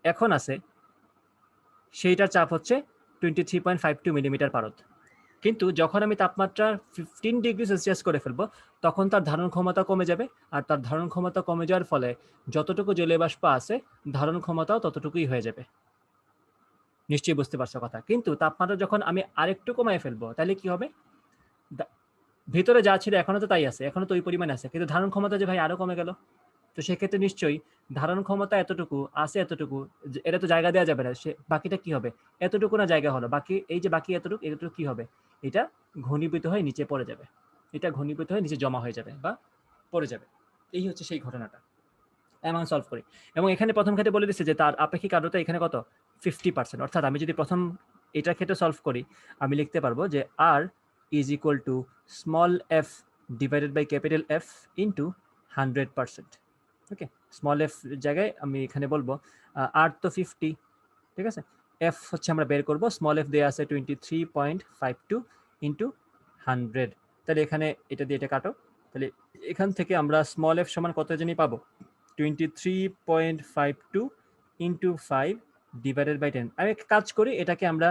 এখন আছে সেইটার চাপ হচ্ছে 23.52 মিলিমিটার পারদ, কিন্তু যখন আমি তাপমাত্রা 15 ডিগ্রি সেলসিয়াস করে ফেলবো তখন তার ধারণ ক্ষমতা কমে যাবে, আর তার ধারণ ক্ষমতা কমে যাওয়ার ফলে যতটুকু জলীয় বাষ্প আছে ধারণ ক্ষমতাও ততটুকুই হয়ে যাবে। নিশ্চয়ই বুঝতে পারছো কথা। কিন্তু তাপমাত্রা যখন আমি আরেকটু কমায় ফেলবো তাহলে কি হবে, ভিতরে যা ছিল এখনো তো তাই আছে, এখনো তো ওই পরিমাণ আছে, কিন্তু ধারণ ক্ষমতা যে ভাই আরো কমে গেল, তো সেক্ষেত্রে নিশ্চয়ই ধারণ ক্ষমতা এতটুকু আছে, এতটুকু এটা তো জায়গা দেওয়া যাবে না, সে বাকিটা কি হবে, এতটুকু না জায়গা হলো, বাকি এই যে বাকি এতটুকু কি হবে, এটা ঘনীভূত হয়ে নিচে পড়ে যাবে, এটা ঘনীভূত হয়ে নিচে জমা হয়ে যাবে বা পড়ে যাবে। এই হচ্ছে সেই ঘটনাটা। এমন সলভ করি, এবং এখানে প্রথম ক্ষেত্রে বলে দিচ্ছে যে তার আপেক্ষিক আর্দ্রতা এখানে কত 50%, অর্থাৎ আমি যদি প্রথম এটার ক্ষেত্রে সলভ করি আমি লিখতে পারবো যে R is equal to small F divided by capital F into 100%। Okay, small F জায়গায় আমি এখানে বলবো আর তো 50, ঠিক আছে, এফ হচ্ছে আমরা বের করবো, স্মল এফ দেওয়া আছে 23.52 ইন্টু 100, তাহলে এখানে এটা দিয়ে এটা কাটো, তাহলে এখান থেকে আমরা স্মল এফ সমান কত জানি পাবো 23.52 ইন্টু 5 ডিভাইডেড বাই 10। আমি কাজ করি, এটাকে আমরা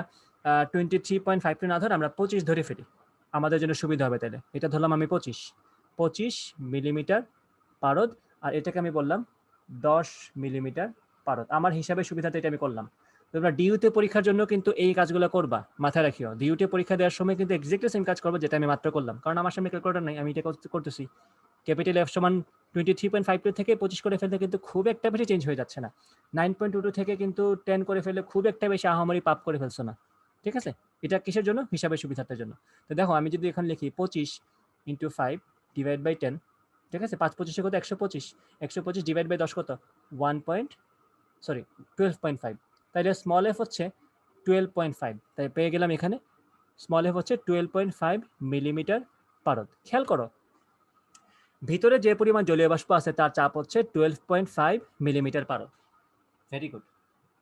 23.52 না ধরে আমরা 25 ধরে ফেলি, আমাদের জন্য সুবিধা হবে। তাহলে এটা ধরলাম আমি 25 মিলিমিটার পারদ, আর এটাকে আমি বললাম 10 মিলিমিটার পারদ। আমার হিসাবের সুবিধাতে এটা আমি করলাম। তোমরা ডিইউতে পরীক্ষার জন্য কিন্তু এই কাজগুলো করবা, মাথায় রাখিও। ডিইউতে পরীক্ষা দেওয়ার সময় কিন্তু এক্স্যাক্টলি সেম কাজ করবো যেটা আমি মাত্র করলাম, কারণ আমার সামনে ক্যালকুলেটর নাই, আমি এটা করতেছি। ক্যাপিটাল এফ সমান 23.52 থেকে 25 করে ফেলতে কিন্তু খুব একটা বেশি চেঞ্জ হয়ে যাচ্ছে না। 9.22 থেকে কিন্তু 10 করে ফেললে খুব একটা বেশি আহামরি পাপ করে ফেলছো না, ঠিক আছে? এটা কিসের জন্য? হিসাবের সুবিধার্থের জন্য। তো দেখো আমি যদি এখানে লিখি 25 ইন্টু 5 ডিভাইড বাই 10, ঠিক আছে? 5 25 কত? 125। 125 ডিভাইড বাই 10 কত? 12.5। তাইলে স্মল এফ হচ্ছে 12.5। তাই পেয়ে গেলাম এখানে স্মল এফ হচ্ছে 12.5 মিলিমিটার পারদ। খেয়াল করো, ভিতরে যে পরিমাণ জলীয় বাষ্প আছে তার চাপ হচ্ছে 12.5 মিলিমিটার পারদ। Very good.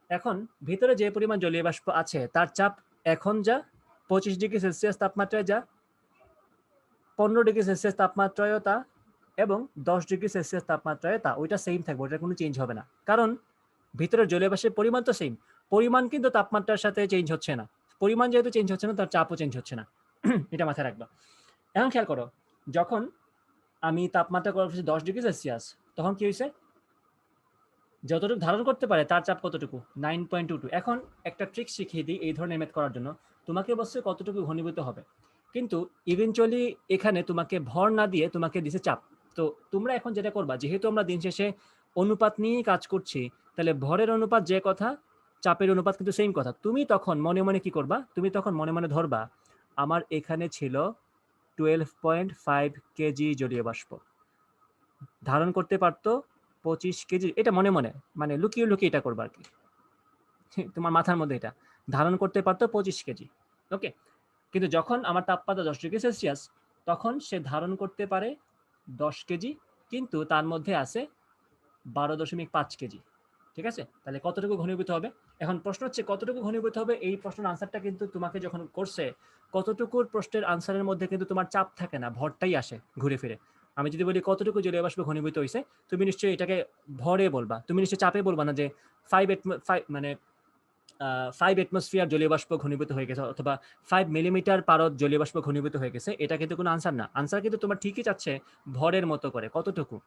এখন ভিতরে যে পরিমাণ জলীয় বাষ্প আছে তার চাপ এখন যা 25 ডিগ্রি সেলসিয়াস তাপমাত্রায় যা, 15 ডিগ্রি সেলসিয়াস তাপমাত্রায়ও তা, এবং 10 ডিগ্রি সেলসিয়াস তাপমাত্রায় তা, ওইটা সেম থাকবে, ওটা কোনো চেঞ্জ হবে না, কারণ ভিতরের জলীয় বাষ্পের পরিমাণ তো সেম। পরিমাণ কিন্তু তাপমাত্রার সাথে চেঞ্জ হচ্ছে না। পরিমাণ যেহেতু চেঞ্জ হচ্ছে না, তার চাপও চেঞ্জ হচ্ছে না। এটা মাথায় রাখবা। এখন খেয়াল করো, যখন আমি তাপমাত্রা করা হচ্ছে 10 ডিগ্রি সেলসিয়াস, তখন কি হয়েছে? যতটুকু ধারণ করতে পারে তার চাপ কতটুকু? 9.22। এখন একটা ট্রিক শিখিয়ে দিই এই ধরনের ম্যাথ করার জন্য। তোমাকে বলছে কতটুকু ঘনীভূত হবে, কিন্তু ইভেনচুয়ালি এখানে তোমাকে ভর না দিয়ে তোমাকে দিছে চাপ। তো তোমরা এখন যেটা করবা, যেহেতু আমরা দিন শেষে অনুপাত নিয়েই কাজ করছি, তাহলে ভরের অনুপাত যে কথা, চাপের অনুপাত কিন্তু সেম কথা। তুমি তখন মনে মনে কি করবা? তুমি তখন মনে মনে ধরবা আমার এখানে ছিল 12.5 কেজি জলীয় বাষ্প, ধারণ করতে পারতো 25 কেজি। এটা মনে মনে মানে লুকিয়ে লুকিয়ে এটা করবা আর কি, তোমার মাথার মধ্যে এটা ধারণ করতে পারতো 25 কেজি। ওকে, কিন্তু যখন আমার তাপমাত্রা 10 ডিগ্রি সেলসিয়াস, তখন সে ধারণ করতে পারে 10 কেজি, কিন্তু তার মধ্যে আছে 12.5 কেজি। ঠিক আছে? তাহলে কতটুকু ঘনীভূত হবে? এখন প্রশ্ন হচ্ছে কতটুকু ঘনীভূত হবে। এই প্রশ্নের আনসারটা কিন্তু তোমাকে যখন করছে, কতটুকুর প্রশ্নের আনসারের মধ্যে কিন্তু তোমার চাপ থাকে না, ভরটাই আসে ঘুরে ফিরে। আমি যদি বলি কতটুকু জলীয় বাষ্প ঘনীভূত হয়েছে, তুমি নিশ্চয়ই এটাকে ভরে বলবা, তুমি নিশ্চয়ই চাপে বলবা না যে 5 অ্যাটমসফিয়ার জলীয় বাষ্প ঘনীভূত হয়ে গেছে, অথবা 5 মিলিমিটার পারদ জলীয় বাষ্প ঘনীভূত হয়ে গেছে। এটা কিন্তু কোনো আনসার না। আনসার কিন্তু তোমার ঠিকই চাচ্ছে ভরের মতো করে, কতটুকু,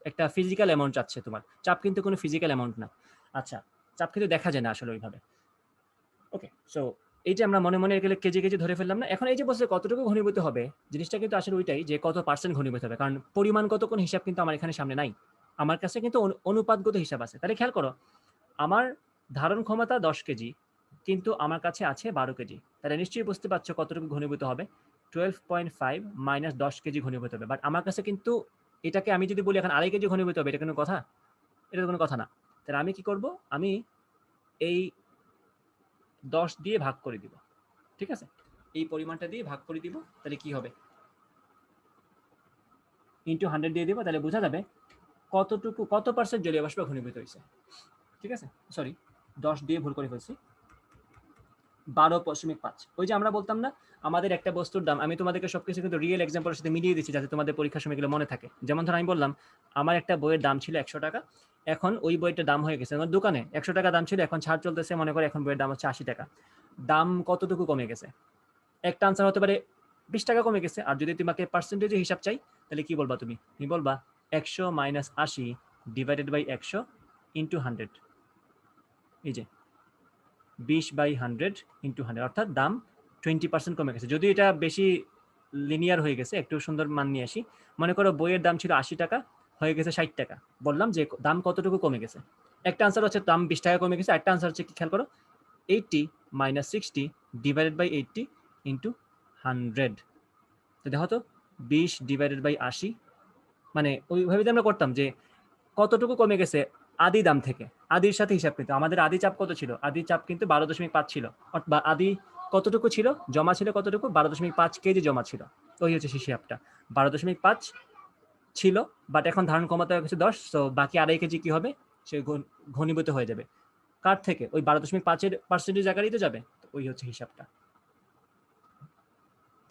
একটা ফিজিক্যাল অ্যামাউন্ট চাচ্ছে তোমার। চাপ কিন্তু কোনো ফিজিক্যাল অ্যামাউন্ট না। আচ্ছা, চাপ কিন্তু দেখা যায় না আসলে ওইভাবে। ওকে, সো এই যে আমরা মনে মনে গেলে কেজি কেজি ধরে ফেললাম না। এখন এই যে বলছে কতটুকু ঘনীভূত হবে, জিনিসটা কিন্তু আসলে ওইটাই যে কত পার্সেন্ট ঘনীভূত হবে, কারণ পরিমাণগত কোনো হিসাব কিন্তু আমার এখানে সামনে নাই। আমার কাছে কিন্তু অনুপাতগত হিসাব আছে। তাহলে খেয়াল করো, আমার ধারণ ক্ষমতা 10 কেজি, কিন্তু আমার কাছে আছে 12 কেজি। তাহলে নিশ্চয়ই বুঝতে পারছো কতটুকু ঘনীভূত হবে। 12.5 মাইনাস 10 কেজি ঘনীভূত হবে। বাট আমার কাছে কিন্তু এটাকে আমি যদি বলি এখন 2.5 কেজি ঘনীভূত হবে, এটা কোনো কথা? এটা কোনো কথা না। তাহলে আমি কি করব? আমি এই 10 দিয়ে ভাগ করে দিব। ঠিক আছে? এই পরিমাণটা দিয়ে ভাগ করে দিব। তাহলে কি হবে? ইনটু 100 দিয়ে দিব। তাহলে বোঝা যাবে কতটুকু, কত পার্সেন্ট জলীয় বাষ্প ঘনীভূত হয়েছে। ঠিক আছে? সরি, 10 দিয়ে ভুল করে ফেলছি। 12.5। ওই যে আমরা বলতাম না, আমাদের একটা বস্তুর দাম, আমি তোমাদেরকে সবকিছু কিন্তু রিয়েল এক্সাম্পলের সাথে মিলিয়ে দিচ্ছি যাতে তোমাদের পরীক্ষার সময় এগুলো মনে থাকে। যেমন ধর আমি বললাম আমার একটা বইয়ের দাম ছিল 100 টাকা, এখন ওই বইটার দাম হয়ে গেছে, আমার দোকানে 100 টাকা দাম ছিল, এখন ছাড় চলতেছে, মনে করে এখন বইয়ের দাম হচ্ছে 80 টাকা। দাম কতটুকু কমে গেছে? একটা আনসার হতে পারে 20 টাকা কমে গেছে। আর যদি তোমাকে পার্সেন্টেজে হিসাব চাই, তাহলে কি বলবা তুমি? তুমি বলবা 100 মাইনাস 80 ডিভাইডেড বাই 100 ইন্টু 100। এই যে 20/100 ইন্টু 100, অর্থাৎ দাম 20% কমে গেছে। যদি এটা বেশি লিনিয়ার হয়ে গেছে, একটু সুন্দর মান নিয়ে আসি। মনে করো বইয়ের দাম ছিল 80 টাকা, হয়ে গেছে 60 টাকা। বললাম যে দাম কতটুকু কমে গেছে। একটা আনসার হচ্ছে দাম 20 টাকা কমে গেছে, একটা আনসার হচ্ছে কি খেয়াল করো, 80 মাইনাস 60 ডিভাইডেড বাই 80 ইন্টু 100। তো দেখো তো 20 ডিভাইডেড বাই 80, মানে ওইভাবে আমরা করতাম যে কতটুকু কমে গেছে আদি দাম থেকে। আদির সাথে হিসাব কিন্তু আমাদের আদি চাপ কত ছিল? আদি চাপ কিন্তু 12.5 ছিল, বা আদি কতটুকু ছিল, জমা ছিল কতটুকু? 12.5 কেজি জমা ছিল। ওই হচ্ছে হিসাবটা, 12.5 ছিল, বাট এখন ধারণ ক্ষমতা হয়ে গেছে 10, তো বাকি 2.5 কেজি কি হবে? সে ঘনীভূত হয়ে যাবে। কার থেকে? ওই 12.5-এর পার্সেন্টেজ আকারেই তো যাবে। ওই হচ্ছে হিসাবটা।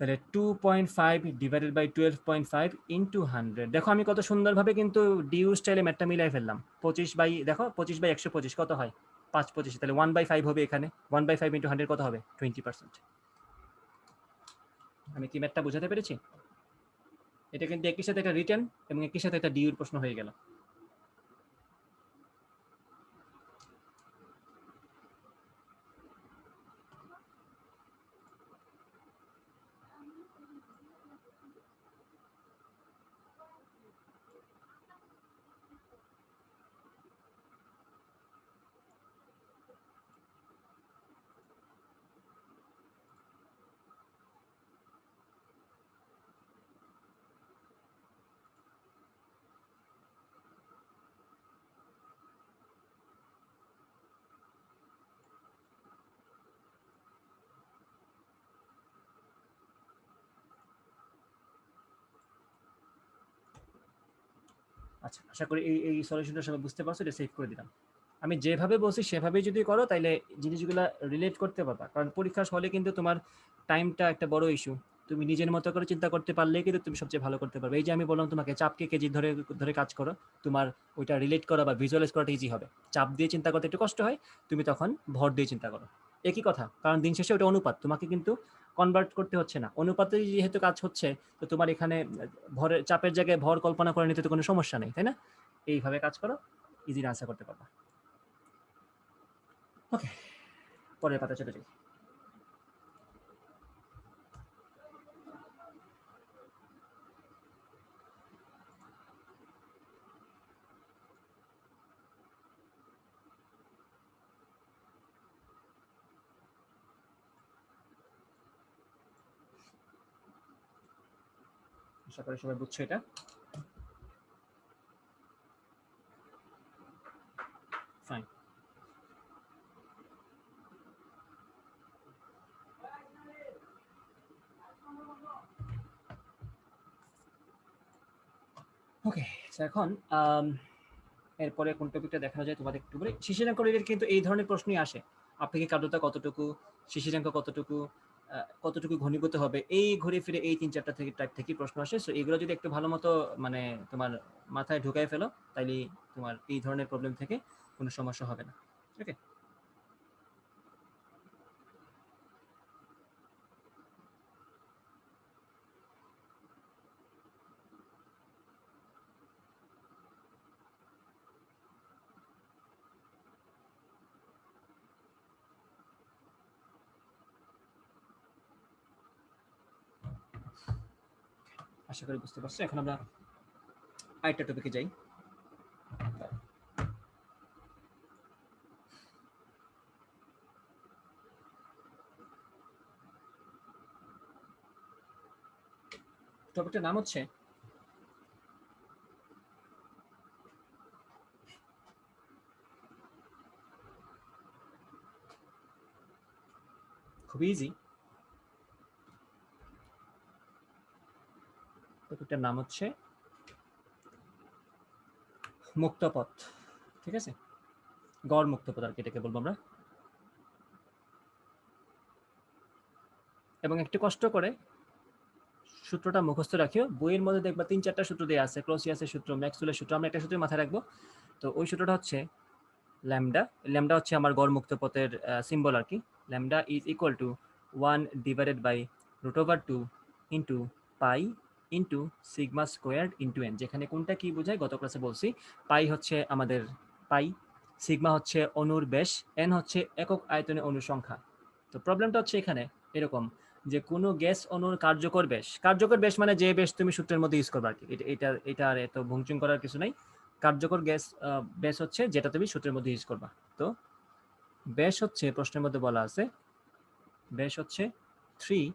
তাহলে 2.5 ডিভাইডেড বাই 12.5 ইন্টু 100। দেখো আমি কত সুন্দরভাবে কিন্তু ডিউ স্টাইলে ম্যাথটা মিলাই ফেললাম। 25 বাই 125 কত হয়? 5/25। তাহলে 1/5 হবে এখানে। 1/5 ইন্টু 100 কত হবে? 20%। আমি কি ম্যাথটা বোঝাতে পেরেছি? এটা কিন্তু একই সাথে একটা রিটেন এবং একই সাথে একটা ডিউর প্রশ্ন হয়ে গেল। আচ্ছা, আশা করি এই সলিউশনটা সবাই বুঝতে পারছো, এটা সেভ করে দিলাম। আমি যেভাবে বলছি সেভাবেই যদি করো তাইলে জিনিসগুলো রিলেট করতে পারবা, কারণ পরীক্ষার হলে কিন্তু তোমার টাইমটা একটা বড় ইস্যু। তুমি নিজের মতো করে চিন্তা করতে পারলে কিন্তু তুমি সবচেয়ে ভালো করতে পারবে। এই যে আমি বললাম তোমাকে চাপকে কেজি ধরে ধরে কাজ করো, তোমার ওইটা রিলেট করা বা ভিজুয়ালাইজ করাটা ইজি হবে। চাপ দিয়ে চিন্তা করতে একটু কষ্ট হয়, তুমি তখন ভর দিয়ে চিন্তা করো, একই কথা। কারণ দিন শেষে ওটা অনুপাত, তোমাকে কিন্তু কনভার্ট করতে হচ্ছে না, অনুপাতে যেহেতু কাজ হচ্ছে, তো তোমার এখানে ভরের চাপের জায়গায় ভর কল্পনা করে নিতে তো কোনো সমস্যা নেই, তাই না? এইভাবে কাজ করো, ইজি আনসার করতে পারবা। ওকে, পরের পাতা চলে যাই। আশা করি সবাই বুঝছো এটা। ফাইন। ওকে, এখন এরপরে কোন টপিকটা দেখানো যায় তোমাদের একটু বলে। শিশিরাঙ্ক রিলেটেড কিন্তু এই ধরনের প্রশ্নই আসে। আপেক্ষিক আর্দ্রতা কতটুকু, শিশিরাঙ্ক কতটুকু, কতটুকু ঘনীভূত হবে, এই ঘুরে ফিরে এই ৩-৪টা থেকে টাইপ থেকে প্রশ্ন আসে। সো এগুলো যদি একটু ভালো মতো মানে তোমার মাথায় ঢুকাই ফেলো, তাইলে তোমার এই ধরনের প্রবলেম থেকে কোনো সমস্যা হবে না। ওকে, আশা করি বুঝতে পারছো। এখন আমরা আরেকটা টপিকে যাই। টপিকটার নাম হচ্ছে খুবই ইজি। টপিকটার নাম হচ্ছে মুক্তপথ, ঠিক আছে? গড় মুক্তপথ আর কি এটাকে বলবো আমরা। এবং একটু কষ্ট করে সূত্রটা মুখস্থ রাখিও। বইয়ের মধ্যে দেখবা ৩-৪টা সূত্র দেওয়া আছে, ক্লোসিয়াসের সূত্র, ম্যাক্সওয়েলের সূত্র। আমরা একটা সূত্র মাথায় রাখবো। তো ওই সূত্রটা হচ্ছে ল্যামডা। ল্যামডা হচ্ছে আমার গড় মুক্তপথের সিম্বল আর কি। Lambda is equal to 1 divided by √2 into pi into sigma squared into N, যেখানে কোনটা কি বোঝায় গত ক্লাসে বলছি। পাই হচ্ছে আমাদের পাই, সিগমা হচ্ছে অণুর ব্যাস, এন হচ্ছে একক আয়তনে অণুর সংখ্যা। তো প্রবলেমটা হচ্ছে এখানে এরকম যে কোনো গ্যাস অণুর কার্যকর ব্যাস মানে যে ব্যাস তুমি সূত্রের মধ্যে ইউজ করবে আর কি। এটা আর এত ভংচুং করার কিছু নাই। কার্যকর ব্যাস হচ্ছে যেটা তুমি সূত্রের মধ্যে ইউজ করবা। তো ব্যাস হচ্ছে প্রশ্নের মধ্যে বলা আছে, ব্যাস হচ্ছে 3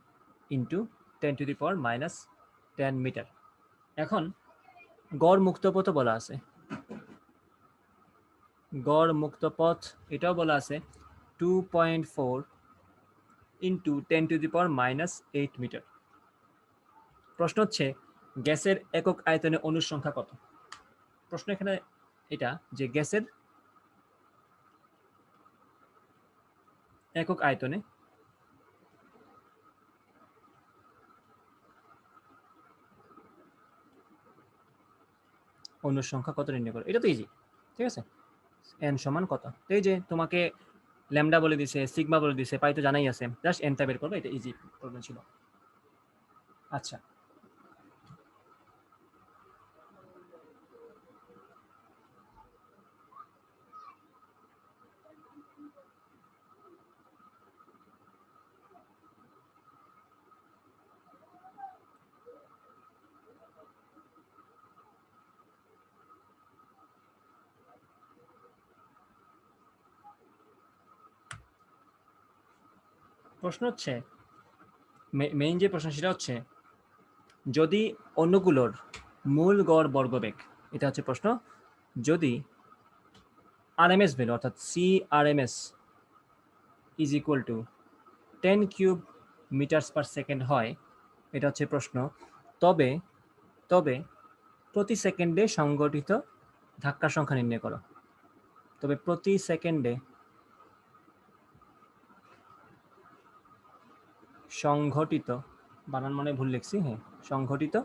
ইন্টু 10⁻⁻10 মিটার। এখন গড় মুক্তপথ বলা আছে, গড় মুক্তপথ এটাও বলা আছে 2.4 ইন্টু 10⁻⁻8 মিটার। প্রশ্ন হচ্ছে গ্যাসের একক আয়তনে অণুর সংখ্যা কত। প্রশ্ন এখানে এটা যে গ্যাসের একক আয়তনে অণুর সংখ্যা কত নির্ণয় করো। এটা তো ইজি, ঠিক আছে? এন সমান কত, তো এই যে তোমাকে ল্যামডা বলে দিছে, সিগমা বলে দিছে, পাই তো জানাই আছে, জাস্ট এনটা বের করবে। এটা ইজি প্রবলেম ছিল। আচ্ছা, প্রশ্ন হচ্ছে মেইন যে প্রশ্ন সেটা হচ্ছে যদি অণুগুলোর মূল গড় বর্গবেগ, এটা হচ্ছে প্রশ্ন, যদি আরএমএস ভ্যালু অর্থাৎ CRMS is equal to 10 cube metres per second হয়, এটা হচ্ছে প্রশ্ন। তবে তবে প্রতি সেকেন্ডে সংঘটিত ধাক্কার সংখ্যা নির্ণয় করো। তবে প্রতি সেকেন্ডে সংঘটিত, বানান মানে ভুল লিখছি, হ্যাঁ, সংঘটিত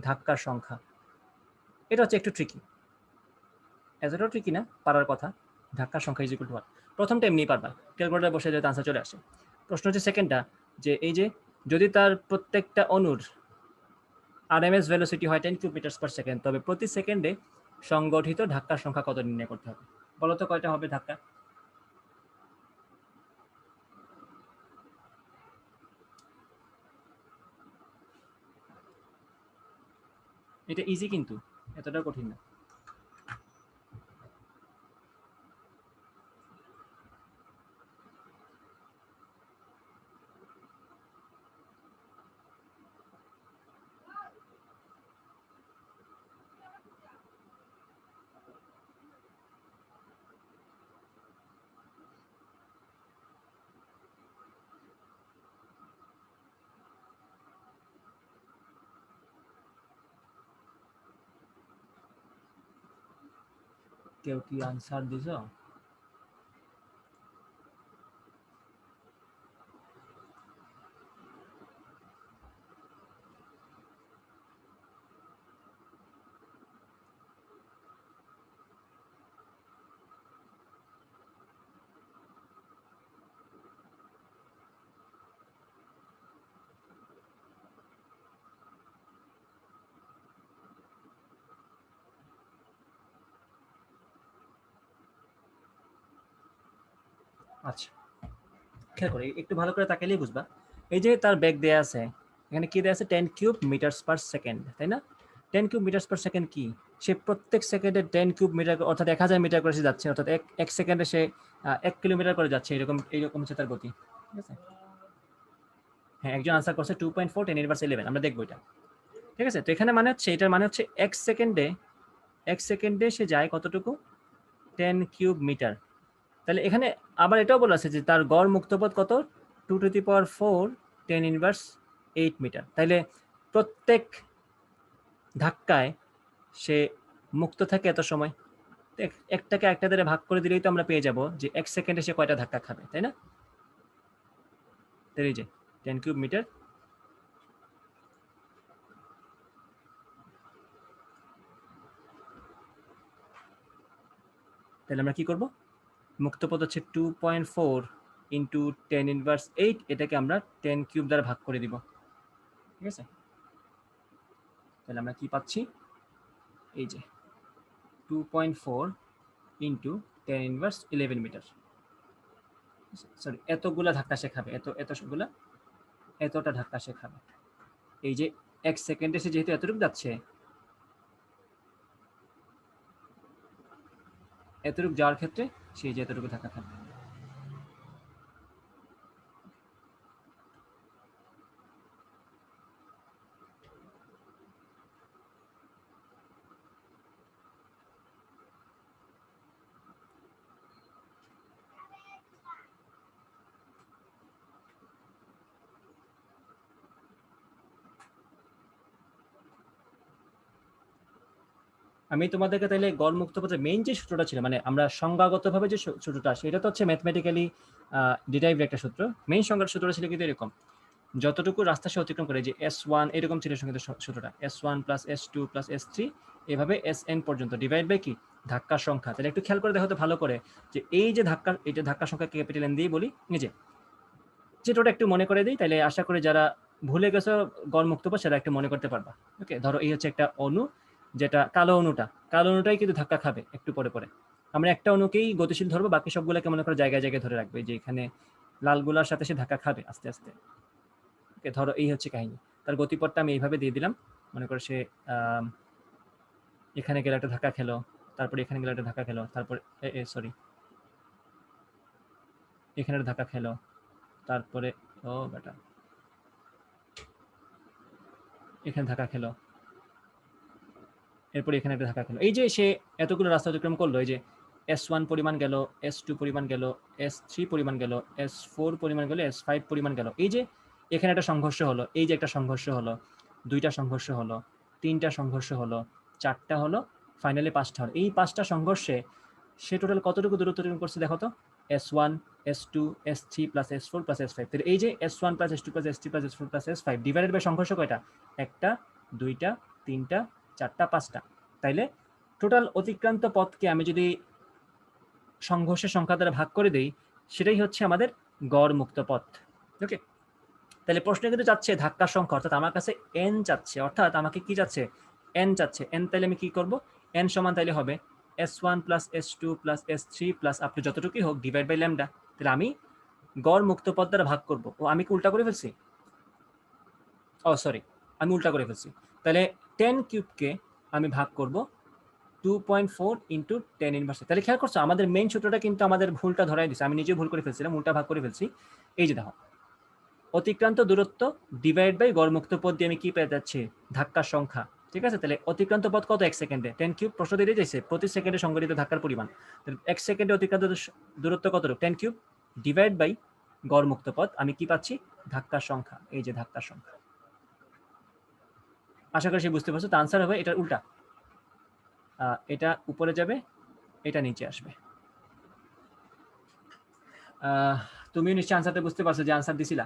ধাক্কার সংখ্যা। এটা হচ্ছে একটু ট্রিকি, এতটাও ট্রিকি না, পারার কথা। ধাক্কার সংখ্যা ইজ ইকুয়াল টু ওয়াট। প্রথমটা এমনি পারবা, ক্যালকুলেটরে বসে যেতে আনসার চলে আসে। প্রশ্ন হচ্ছে সেকেন্ডটা, যে এই যে যদি তার প্রত্যেকটা অণুর আরএমএস ভেলোসিটি হয় 10 কিউব মিটার পার সেকেন্ড, তবে প্রতি সেকেন্ডে সংগঠিত ধাক্কার সংখ্যা কত নির্ণয় করতে হবে? বলো তো কয়টা হবে ধাক্কা? এটা ইজি কিন্তু, এতটা কঠিন না। কেউ কি আনসার দিছ? আচ্ছা, খেয়াল করে একটু ভালো করে তাকালেই বুঝবা। এই যে তার বেগ দেয়া আছে, এখানে কি দেয়া আছে? 10 কিউব মিটার পার সেকেন্ড, তাই না? 10 কিউব মিটার পার সেকেন্ড কি? সে প্রত্যেক সেকেন্ডে 10 কিউব মিটার অর্থাৎ 1000 মিটার করে সে যাচ্ছে, অর্থাৎ এক সেকেন্ডে সে 1 কিলোমিটার করে যাচ্ছে, এইরকম হচ্ছে তার গতি। ঠিক আছে? হ্যাঁ, একজন আনসার করছে 2.4 10 ইনভার্স 11। আমরা দেখবো এটা। ঠিক আছে? তো এখানে মানে হচ্ছে, এটার মানে হচ্ছে এক সেকেন্ডে সে যায় কতটুকু? 10 কিউব মিটার। তাহলে এখানে আবার এটাও বলা আছে যে তার গড় মুক্তপথ কত? 2 to the power 4 10 inverse 8 metre. তাইলে প্রত্যেক ধাক্কায় সে মুক্ত থাকে এত সময়। একটাকে একটা দ্বারা ভাগ করে দিলেই তো আমরা পেয়ে যাব যে এক সেকেন্ডে সে কয়টা ধাক্কা খাবে, তাই না? তাই এই যে 10 কিউব মিটার, তাহলে আমরা কি করব? মুক্তপথ হচ্ছে 2.4 ইন্টু 10 ইনভার্স 8, এটাকে আমরা 10 কিউব দ্বারা ভাগ করে দিব। ঠিক আছে? তাহলে আমরা কি পাচ্ছি? এই যে 2.4 ইন্টু 10 ইনভার্স 11 মিটার। সরি, এতগুলা ধাক্কা সে খাবে, এতটা ধাক্কা সে খাবে। এই যে এক সেকেন্ডে সে যেহেতু এতটুকু যাচ্ছে, এতটুকু যাওয়ার ক্ষেত্রে সে যে এতটুকু ধাক্কা খাবে। আমি তোমাদেরকে তাহলে গড় মুক্তপথের মেইন যে সূত্রটা ছিল, মানে আমরা সংজ্ঞাগতভাবে যে সূত্রটা, সেটা তো হচ্ছে ম্যাথমেটিক্যালি ডিরাইভড একটা সূত্র। মেইন সংজ্ঞার সূত্রটা ছিল কিন্তু এরকম: যতটুকু রাস্তা সে অতিক্রম করে, যে S1 এরকম ছিল সংক্ষিপ্ত সূত্রটা, S1 plus S2 plus S3 এভাবে Sn পর্যন্ত, ডিভাইড বাই কি? ধাক্কার সংখ্যা। তাহলে একটু খেয়াল করে দেখো তো ভালো করে, যে এই যে ধাক্কার সংখ্যা ক্যাপিটাল N দিয়ে বলি, নিজে যেটা ওটা একটু মনে করে দিই, তাহলে আশা করি যারা ভুলে গেছো গড় মুক্তপথ সেটা একটু মনে করতে পারবা। ওকে, ধরো এই হচ্ছে একটা অণু, যেটা কালো অণুটাই কিন্তু ধাক্কা খাবে একটু পরে পরে। আমরা একটা অণুকেই গতিশীল ধরবো, বাকি সবগুলোকে মনে করো জায়গায় জায়গায় ধরে রাখবে, যে এখানে লালগুলার সাথে সে ধাক্কা খাবে আস্তে আস্তে। ওকে, ধরো এই হচ্ছে কাহিনী। তার গতিপথটা আমি এইভাবে দিয়ে দিলাম। মনে করো সে এখানে গেলে একটা ধাক্কা খেলো, তারপরে এখানে গেলে একটা ধাক্কা খেলো, তারপর সরি, এখানে একটা ধাক্কা খেলো, তারপরে ও বেটা এখানে ধাক্কা খেলো, এরপরে এখানে একটা ধাক্কা খেলো। এই যে সে এতগুলো রাস্তা অতিক্রম করলো, এই যে S1 পরিমাণ গেল, S2 পরিমাণ গেল, S3 পরিমাণ গেল, S4 পরিমাণ গেল, S5 পরিমাণ গেল। এই যে এখানে একটা সংঘর্ষ হলো, এই যে একটা সংঘর্ষ হলো, দুইটা সংঘর্ষ হলো, তিনটা সংঘর্ষ হলো, 4টা হলো, ফাইনালি 5টা হলো। এই 5টা সংঘর্ষে সে টোটাল কতটুকু দূরত্ব অতিক্রম করছে দেখো তো, S1, S2, S3 plus S4 plus S5। তাহলে এই যে S1 plus S2 plus S3 plus S4 plus S5 divided by সংঘর্ষ কয়টা? 1টা, 2টা, 3টা, 4টা, 5টা। তাইলে টোটাল অতিক্রান্ত পথকে আমি যদি সংঘর্ষের সংখ্যা দ্বারা ভাগ করে দেই, সেটাই হচ্ছে আমাদের গড় মুক্ত পথ। ওকে, তাহলে প্রশ্নে কিন্তু চাচ্ছে ধাক্কার সংখ্যা, অর্থাৎ আমার কাছে n চাচ্ছে, অর্থাৎ আমাকে কি চাচ্ছে? n চাচ্ছে। n তাইলে আমি কি করব? n সমান তাইলে হবে S1 plus S2 plus S3 plus আপনি যতটুকুই হোক ডিভাইড বাই ল্যামডা। তাহলে আমি গড় মুক্ত পথ দ্বারা ভাগ করব। ও আমি কি উল্টা করে ফেলছি? ও সরি, আমি উল্টা করে ফেলছি। তাহলে 10 কিউবকে আমি ভাগ করব 2.4 ইন্টু 10 ইনভার্স। তাহলে খেয়াল করছো আমাদের মেইন সূত্রটা কিন্তু আমাদের ভুলটা ধরাই দিচ্ছে। আমি নিজেও ভুল করে ফেলছিলাম, উল্টা ভাগ করে ফেলছি। এই যে দেখো, অতিক্রান্ত দূরত্ব ডিভাইড বাই গড়মুক্ত পথ দিয়ে আমি কি পেয়ে যাচ্ছি? ধাক্কার সংখ্যা। ঠিক আছে, তাহলে অতিক্রান্ত পথ কত? 1 সেকেন্ডে। 10 কিউব প্রশ্ন দিয়ে যাইছে প্রতি সেকেন্ডে সংঘটিত ধাক্কার পরিমাণ। 1 সেকেন্ডে অতিক্রান্ত দূরত্ব কত? 10 কিউব ডিভাইড বাই গড়মুক্ত পথ, আমি কি পাচ্ছি? ধাক্কার সংখ্যা। এই যে ধাক্কার সংখ্যা। আশা করি সে বুঝতে পারছো। তো আনসার হবে এটার উল্টা, এটা উপরে যাবে, এটা নিচে আসবে। তুমিও নিশ্চয়ই আনসারটা বুঝতে পারছো যে আনসার দিছিলা।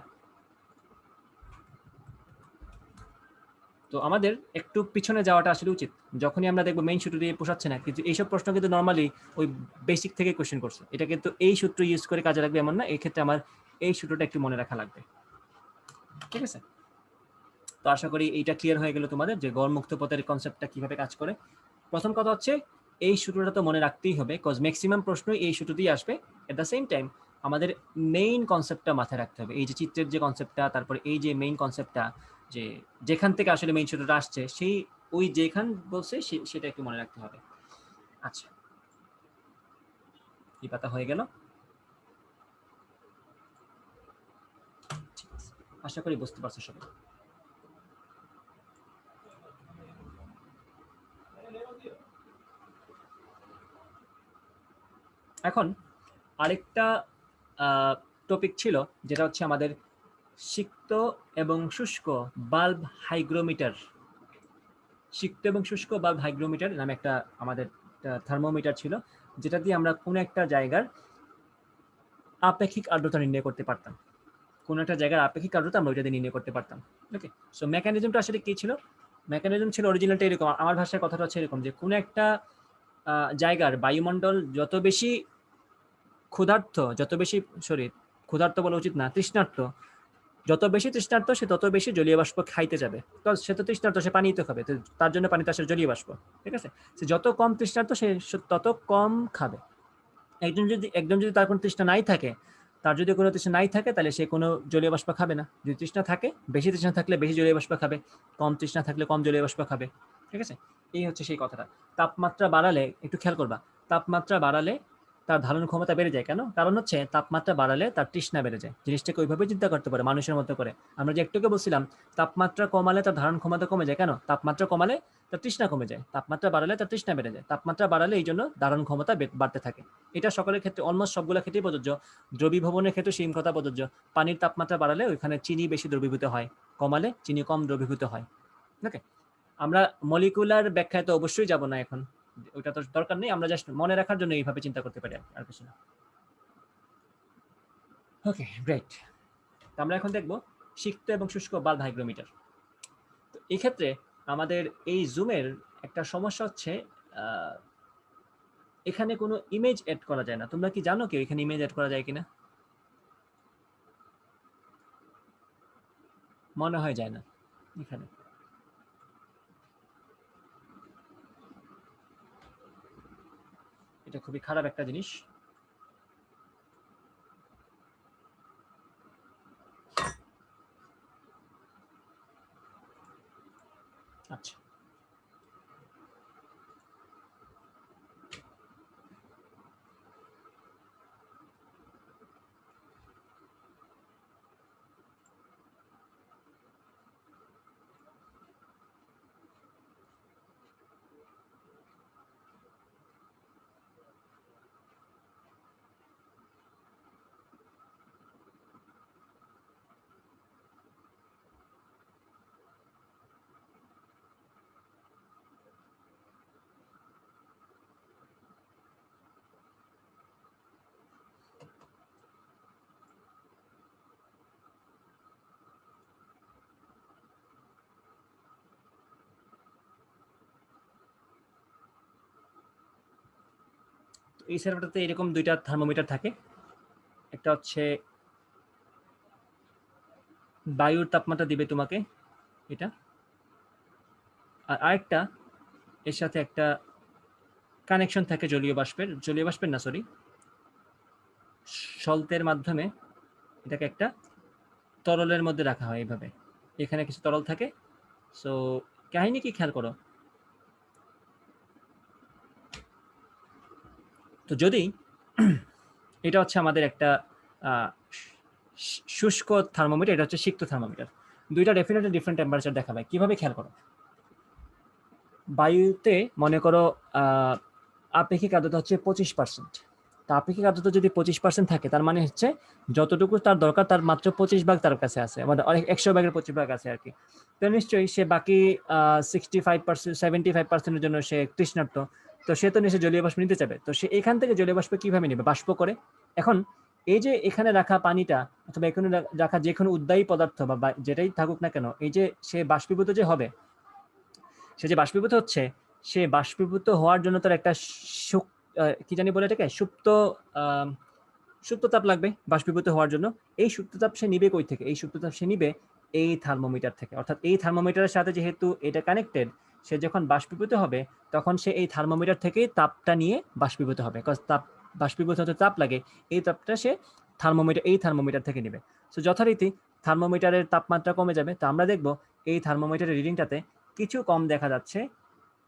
তো আমাদের একটু পিছনে যাওয়াটা আসলে উচিত। যখনই আমরা দেখবো মেইন সূত্র দিয়ে পোষাচ্ছে না, কিন্তু এইসব প্রশ্ন কিন্তু নর্মালি ওই বেসিক থেকে কোশ্চেন করছে। এটা কিন্তু এই সূত্র ইউজ করে কাজে লাগবে এমন না, এই ক্ষেত্রে আমার এই সূত্রটা একটু মনে রাখা লাগবে। ঠিক আছে, তো আশা করি এইটা ক্লিয়ার হয়ে গেল তোমাদের যে গড় মুক্ত পথের কনসেপ্টটা কিভাবে কাজ করে। প্রথম কথা হচ্ছে এই সূত্রটা তো মনে রাখতেই হবে, কজ ম্যাক্সিমাম প্রশ্নই এই সূত্র দিয়ে আসবে। এট দ্য সেম টাইম আমাদের মেইন কনসেপ্টটা মাথায় রাখতে হবে। এই যে চিত্রের যে কনসেপ্টটা, তারপরে এই যে মেইন কনসেপ্টটা, যে যেখান থেকে আসলে মেইন সূত্রটা আসছে, সেই ওই যেখান বলছে সেটা একটু মনে রাখতে হবে। আচ্ছা, এই পাতা হয়ে গেল। ঠিক আছে, আশা করি বুঝতে পারছো সবাই। এখন আরেকটা টপিক ছিল, যেটা হচ্ছে আমাদের সিক্ত এবং শুষ্ক বাল্ব হাইগ্রোমিটার। সিক্ত এবং শুষ্ক বাল্ব হাইগ্রোমিটার নামে একটা আমাদের থার্মোমিটার ছিল, যেটা দিয়ে আমরা কোনো একটা জায়গার আপেক্ষিক আর্দ্রতা নির্ণয় করতে পারতাম। কোনো একটা জায়গার আপেক্ষিক আর্দ্রতা আমরা ওইটা দিয়ে নির্ণয় করতে পারতাম। ওকে, সো মেকানিজমটা আসলে কি ছিল? মেকানিজম ছিল অরিজিনালটা এরকম, আমার ভাষায় কথাটা হচ্ছে এরকম, যে কোনো একটা জায়গার বায়ুমণ্ডল যত বেশি ক্ষুধার্ত, যত বেশি ক্ষুধার্ত বলা উচিত না, তৃষ্ণার্ত, যত বেশি তৃষ্ণার্ত সে তত বেশি জলীয় বাষ্প খাইতে যাবে। তো সে তো তৃষ্ণার্ত, সে পানি তো খাবে, তো তার জন্য পানিতে আসলে জলীয় বাষ্প। ঠিক আছে, সে যত কম তৃষ্ণার্ত সে তত কম খাবে। একজন যদি তার কোনো তৃষ্ণা নাই থাকে, তার যদি কোনো তৃষ্ণা নাই থাকে, তাহলে সে কোনো জলীয় বাষ্প খাবে না। যদি তৃষ্ণা থাকে, বেশি তৃষ্ণা থাকলে বেশি জলীয় বাষ্প খাবে, কম তৃষ্ণা থাকলে কম জলীয় বাষ্প খাবে। ঠিক আছে, এই হচ্ছে সেই কথাটা। তাপমাত্রা বাড়ালে, একটু খেয়াল করবা, তাপমাত্রা বাড়ালে তার ধারণ ক্ষমতা বেড়ে যায়। কেন? কারণ হচ্ছে তাপমাত্রা বাড়ালে তার তৃষ্ণা বেড়ে যায়। জিনিসটাকে ওইভাবে চিন্তা করতে পারে মানুষের মতো করে। আমরা যে একটুকে বলছিলাম তাপমাত্রা কমালে তার ধারণ ক্ষমতা কমে যায়, কেন? তাপমাত্রা কমালে তার তৃষ্ণা কমে যায়, তাপমাত্রা বাড়ালে তার তৃষ্ণা বেড়ে যায়, তাপমাত্রা বাড়ালে এই জন্য ধারণ ক্ষমতা বাড়তে থাকে। এটা সকলের ক্ষেত্রে, অলমোস্ট সবগুলো ক্ষেত্রেই প্রযোজ্য। দ্রবীভবনের ক্ষেত্রে সেম কথা প্রযোজ্য। পানির তাপমাত্রা বাড়ালে ওইখানে চিনি বেশি দ্রবীভূত হয়, কমালে চিনি কম দ্রবীভূত হয়। ওকে, আমরা মলিকুলার ব্যাখ্যায় তো অবশ্যই যাব না এখন, ওইটা তো দরকার নেই। আমরা জাস্ট মনে রাখার জন্য এইভাবে চিন্তা করতে পারি, আর কিছু না। ওকে, গ্রেট। তো আমরা এখন দেখব সিক্ত এবং শুষ্ক বাল্ব হাইগ্রোমিটার। তো এই ক্ষেত্রে আমাদের এই জুমের একটা সমস্যা হচ্ছে, এখানে কোনো ইমেজ এড করা যায় না। তোমরা কি জানো কি এখানে ইমেজ এড করা যায় কিনা? মনে হয় যায় না এখানে। এটা খুবই খারাপ একটা জিনিস। আচ্ছা, এই সেটআপটাতে এরকম দুইটা থার্মোমিটার থাকে, একটা হচ্ছে বায়ুর তাপমাত্রা দিবে তোমাকে এটা, আর আরেকটা এর সাথে একটা কানেকশন থাকে জলীয় বাষ্পের না সরি সল্টের মাধ্যমে এটাকে একটা তরলের মধ্যে রাখা হয় এইভাবে, এখানে কিছু তরল থাকে। সো কাহিনী কি খেয়াল করো, তো যদি এটা হচ্ছে আমাদের একটা শুষ্ক থার্মোমিটার, এটা হচ্ছে সিক্ত থার্মোমিটার, দুইটা ডেফিনেটলি ডিফারেন্ট টেম্পারেচার দেখাবে। কিভাবে খেয়াল করো, বায়ুতে মনে করো আপেক্ষিক আর্দ্রতা হচ্ছে 25%। তা আপেক্ষিক আর্দ্রতা যদি 25% থাকে, তার মানে হচ্ছে যতটুকু তার দরকার তার মাত্র 25 ভাগ তার কাছে আছে, মানে 100 ভাগের 25 ভাগ আছে আর কি। তো নিশ্চয়ই সে বাকি 65% 75%-এর জন্য সে তৃষ্ণার্ত, তো সে তো নিশ্চয়ই জলীয় বাষ্প নিতে চাবে। তো সে এখান থেকে জলীয় বাষ্প কিভাবে নেবে, বাষ্প করে। এখন এই যে এখানে রাখা পানিটা অথবা এখানে রাখা যে কোনো উদ্বায়ী পদার্থ বা যেটাই থাকুক না কেন, এই যে সে বাষ্পীভূত যে হবে, সে যে বাষ্পীভূত হচ্ছে, সে বাষ্পীভূত হওয়ার জন্য তার একটা কি জানি বলে এটাকে সুপ্ত তাপ লাগবে বাষ্পীভূত হওয়ার জন্য। এই সুপ্ত তাপ সে নিবে কই থেকে, এই সুপ্ত তাপ সে নিবে এই থার্মোমিটার থেকে। অর্থাৎ এই থার্মোমিটারের সাথে যেহেতু এটা কানেক্টেড, সে যখন বাষ্পীভূত হবে তখন সে এই থার্মোমিটার থেকেই তাপটা নিয়ে বাষ্পীভূত হবে, বিকজ তাপ বাষ্পীভূত হতে তাপ লাগে, এই তাপটা সে এই থার্মোমিটার থেকে নেবে। সো যথারীতি থার্মোমিটারের তাপমাত্রা কমে যাবে। তো আমরা দেখব এই থার্মোমিটারের রিডিংটাতে কিছু কম দেখা যাচ্ছে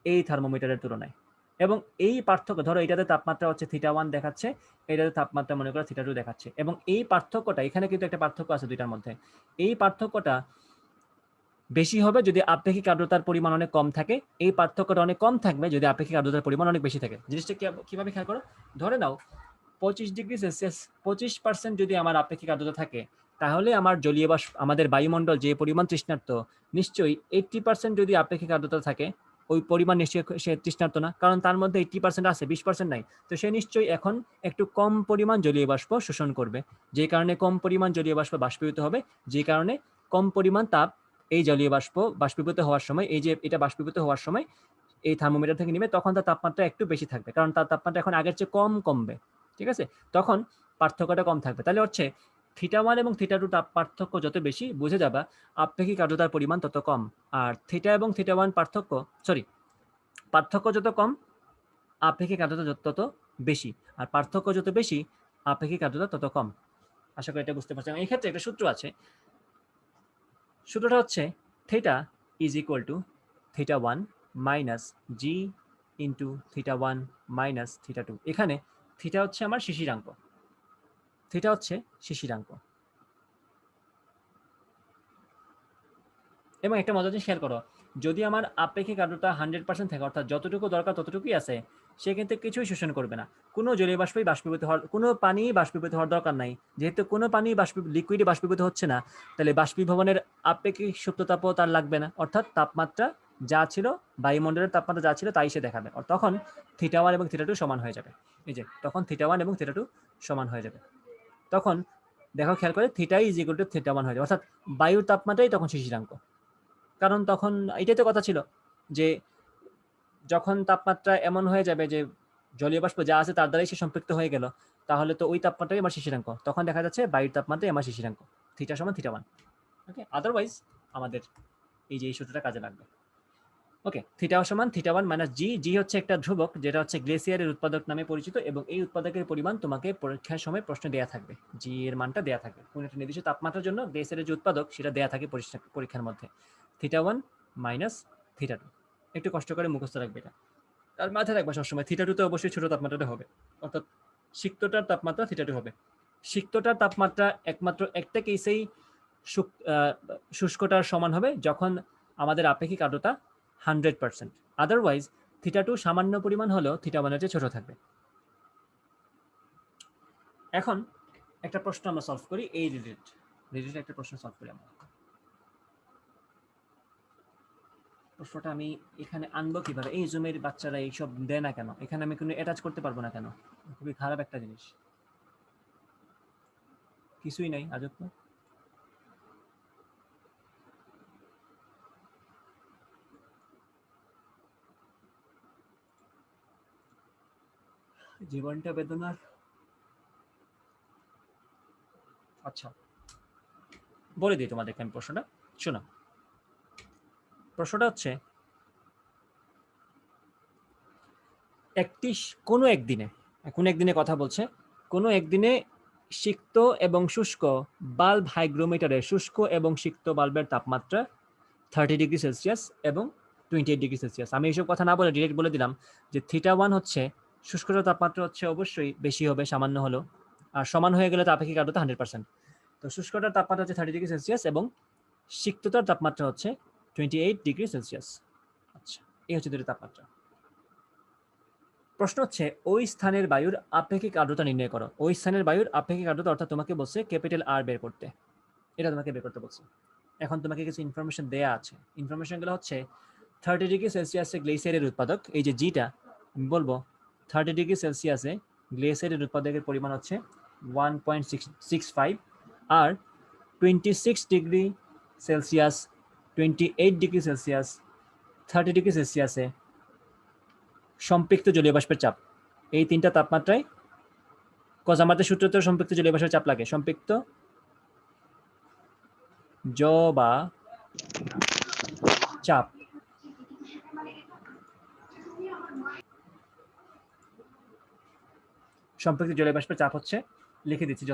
এই থার্মোমিটারের তুলনায়। এবং এই পার্থক্য, ধরো এটাতে তাপমাত্রা হচ্ছে θ1 দেখাচ্ছে, এটাতে তাপমাত্রা মনে করো θ2 দেখাচ্ছে, এবং এই পার্থক্যটা, এখানে কিন্তু একটা পার্থক্য আছে দুইটার মধ্যে, এই পার্থক্যটা বেশি হবে যদি আপেক্ষিক আর্দ্রতার পরিমাণ অনেক কম থাকে, এই পার্থক্যটা অনেক কম থাকবে যদি আপেক্ষিক আর্দ্রতার পরিমাণ অনেক বেশি থাকে। জিনিসটা কিভাবে খেয়াল করো, ধরে নাও 25°C 25% যদি আমার আপেক্ষিক আর্দ্রতা থাকে, তাহলে আমার জলীয় বাষ্প, আমাদের বায়ুমণ্ডল যে পরিমাণ তৃষ্ণার্ত, নিশ্চয়ই 80% যদি আপেক্ষিক আর্দ্রতা থাকে, ওই পরিমাণ নিশ্চয়ই সে তৃষ্ণার্ত না, কারণ তার মধ্যে 80% আছে, 20% নাই। তো সে নিশ্চয়ই এখন একটু কম পরিমাণ জলীয় বাষ্প শোষণ করবে, যে কারণে কম পরিমাণ জলীয় বাষ্প বাষ্পীভূত হবে, যে কারণে কম পরিমাণ তাপ এই জলীয় বাষ্প বাষ্পীভূত হওয়ার সময়, এই যে এটা বাষ্পীভূত হওয়ার সময় এই থার্মোমিটার থেকে নিবে, তখন তার তাপমাত্রা একটু বেশি থাকবে, কারণ তার তাপমাত্রা এখন আগের চেয়ে কমবে। ঠিক আছে, তখন পার্থক্যটা কম থাকবে। তাহলে হচ্ছে θ1 এবং θ2 তাপ পার্থক্য যত বেশি, বুঝে যাবা আপেক্ষিক আর্দ্রতার পরিমাণ তত কম। আর θ এবং θ1 পার্থক্য যত কম, আপেক্ষিক আর্দ্রতা তত বেশি, আর পার্থক্য যত বেশি, আপেক্ষিক আর্দ্রতা তত কম। আশা করি এটা বুঝতে পারছেন। এই ক্ষেত্রে একটা সূত্র আছে, সূত্রটা হচ্ছে θ is equal to θ1 minus G into θ1 minus θ2। এখানে θ হচ্ছে আমার শিশিরাঙ্ক, এবং একটা মজার জিনিস খেয়াল করো, যদি আমার আপেক্ষিক আর্দ্রতা 100% থাকে, অর্থাৎ যতটুকু দরকার ততটুকুই আছে, সে কিন্তু কিছুই শোষণ করবে না, কোনো জলীয় বাষ্পই বাষ্পীভূত হওয়ার, কোনো পানি বাষ্পীভূত হওয়ার দরকার নাই। যেহেতু কোনো পানি লিকুইডে বাষ্পীভূত হচ্ছে না, তাহলে বাষ্পীভবনের আপেক্ষিক সুপ্ততাপও তার লাগবে না, অর্থাৎ তাপমাত্রা যা ছিল, বায়ুমণ্ডলের তাপমাত্রা যা ছিল তাই সে দেখাবে। আর তখন θ1 এবং θ2 সমান হয়ে যাবে। এই যে তখন θ1 এবং θ2 সমান হয়ে যাবে, তখন দেখো খেয়াল করে θ ইজ ইকুয়াল টু θ1 হয়ে যাবে, অর্থাৎ বায়ুর তাপমাত্রাই তখন শিশিরাঙ্ক। কারণ তখন এটাই তো কথা ছিল যে যখন তাপমাত্রা এমন হয়ে যাবে যে জলীয় বাষ্প যা আছে তার দ্বারাই সে সম্পৃক্ত হয়ে গেল, তাহলে তো ওই তাপমাত্রাই আমার শিশিরাঙ্ক, তখন দেখা যাচ্ছে বায়ুর তাপমাত্রাই আমার শিশিরাঙ্ক, θ সমান θ1। ওকে, আদারওয়াইজ আমাদের এই যে এই সূত্রটা কাজে লাগবে। ওকে, θ সমান θ1 মাইনাস জি হচ্ছে একটা ধ্রুবক, যেটা হচ্ছে গ্লেসিয়ারের উৎপাদক নামে পরিচিত, এবং এই উৎপাদকের পরিমাণ তোমাকে পরীক্ষার সময় প্রশ্নে দেয়া থাকবে, জি এর মানটা দেয়া থাকবে, কোন একটা নির্দিষ্ট তাপমাত্রার জন্য গ্লেসিয়ারের যে উৎপাদক সেটা দেয়া থাকে পরীক্ষার মধ্যে, θ1 মাইনাস θ2। একটু কষ্ট করে মুখস্থ রাখবে এটা, আর মাথায় রাখবা সবসময় θ2 তে অবশ্যই ছোট তাপমাত্রাটা হবে, অর্থাৎ সিক্তটার তাপমাত্রা θ2 হবে। সিক্তটার তাপমাত্রা একমাত্র একটা কেসেই শুষ্কটার সমান হবে, যখন আমাদের আপেক্ষিক আর্দ্রতা 100%, আদারওয়াইজ θ2 সামান্য পরিমাণ হলেও θ1 এর চেয়ে ছোট থাকবে। এখন একটা প্রশ্ন আমরা সলভ করি, এই রিলেটেড একটা প্রশ্ন সলভ করি আমরা। প্রশ্নটা আমি এখানে আনবো কিভাবে, এই জুমের বাচ্চারা এইসব দেয় না কেন, এখানে আমি কোনো অ্যাটাচ করতে পারবো না কেন, খুবই খারাপ একটা জিনিস, কিছুই নাই, আজব তো। জীবনটা বেদনার। আচ্ছা, বলে দিই তোমাদেরকে আমি প্রশ্নটা, শোনো। প্রশ্নটা হচ্ছে কোনো একদিনে কথা বলছে, কোনো একদিনে সিক্ত এবং শুষ্ক বাল্ব হাইগ্রোমিটারে শুষ্ক এবং সিক্ত বাল্বের তাপমাত্রা 30 ডিগ্রি সেলসিয়াস এবং 28 ডিগ্রি সেলসিয়াস। আমি এইসব কথা না বলে ডিরেক্ট বলে দিলাম যে θ1 হচ্ছে শুষ্কতার তাপমাত্রা হচ্ছে অবশ্যই বেশি হবে সামান্য হলেও, আর সমান হয়ে গেলে তো আপেক্ষিক আর্দ্রতা 100%। তো শুষ্কতার তাপমাত্রা হচ্ছে 30 ডিগ্রি সেলসিয়াস এবং সিক্ততার তাপমাত্রা হচ্ছে 28 ডিগ্রি সেলসিয়াস। আচ্ছা, এই হচ্ছে দুটো তাপমাত্রা। প্রশ্ন হচ্ছে ওই স্থানের বায়ুর আপেক্ষিক আর্দ্রতা নির্ণয় করো। ওই স্থানের বায়ুর আপেক্ষিক আর্দ্রতা অর্থাৎ তোমাকে বলছে ক্যাপিটাল আর বের করতে, এটা তোমাকে বের করতে বলছে। এখন তোমাকে কিছু ইনফরমেশন দেয়া আছে। ইনফরমেশনগুলো হচ্ছে 30 ডিগ্রি সেলসিয়াসে গ্লেসিয়ারের উৎপাদক, এই যে জিটা আমি বলবো 30 ডিগ্রি সেলসিয়াসে গ্লেসিয়ারের উৎপাদকের পরিমাণ হচ্ছে 1.65, আর 26 degree Celsius, 28 degree Celsius, 30 degree সেলসিয়াসে সম্পৃক্ত জলীয় বাষ্পের চাপ। এই তিনটা তাপমাত্রায় আমাদের সূত্রতে সম্পৃক্ত জলীয় বাষ্পের চাপ লাগে। সম্পৃক্ত বা চাপ সম্পৃক্ত জলীয় বাষ্পের চাপ হচ্ছে, লিখে দিচ্ছি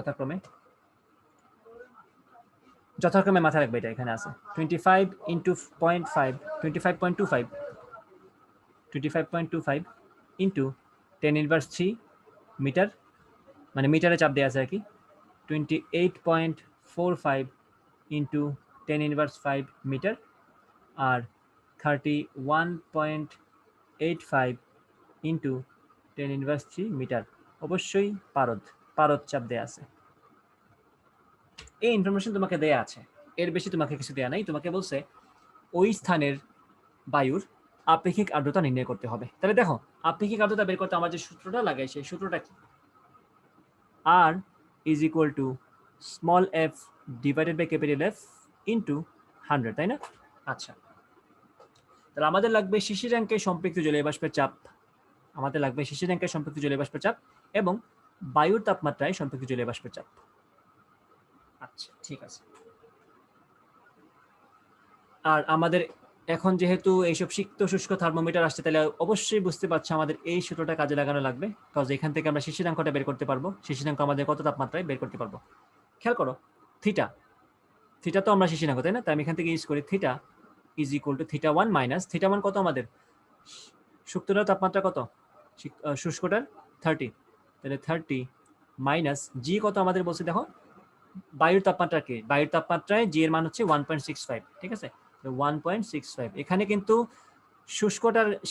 যথাক্রমে মাথায় রাখবে, এটা এখানে আছে 25 ইন্টু 0.5, 25.25 ইন্টু 10⁻³ মিটার, মানে মিটারে চাপ দেওয়া আছে আর কি, 28.45 ইন্টু 10⁻5 মিটার, আর 31.85 ইন্টু 10⁻³ মিটার। অবশ্যই পারদ চাপ দেয়া আছে। এই ইনফরমেশন তোমাকে দেয়া আছে, এর বেশি তোমাকে কিছু দেয়া নাই। তোমাকে বলছে ওই স্থানের বায়ুর আপেক্ষিক আর্দ্রতা নির্ণয় করতে হবে। তাহলে দেখো, আপেক্ষিক আর্দ্রতা বের করতে আমার যে সূত্রটা লাগাই, সেই সূত্রটা কি? R is equal to small f divided by capital F into 100, তাই না? আচ্ছা, তাহলে আমাদের লাগবে শিশিরাঙ্কে সম্পৃক্ত জলীয় বাষ্পের চাপ, এবং বায়ুর তাপমাত্রায় সম্পৃক্ত জলীয় বাষ্পের চাপ। আচ্ছা, ঠিক আছে। আর আমাদের এখন যেহেতু এইসব সিক্ত শুষ্ক থার্মোমিটার আসছে, তাহলে অবশ্যই বুঝতে পারছো আমাদের এই সূত্রটা কাজে লাগানো লাগবে, কারণ এখান থেকে আমরা শিশিরাঙ্কটা বের করতে পারবো। শিশিরাঙ্ক আমাদের কত তাপমাত্রায় বের করতে পারবো। খেয়াল করো, থিটা তো আমরা শিশিরাঙ্ক, তাই না? তাই আমি এখান থেকে ইউজ করি theta is equal to θ1 minus θ1 কত আমাদের, শুষ্কটার তাপমাত্রা কত, শুষ্কটার 30, তাহলে 30 মাইনাস জি কত আমাদের বলছে, দেখো বায়ুর তাপমাত্রা কি, বায়ুর তাপমাত্রায় জি এর মান হচ্ছে 1.65, ঠিক আছে? 1.65। এখানে কিন্তু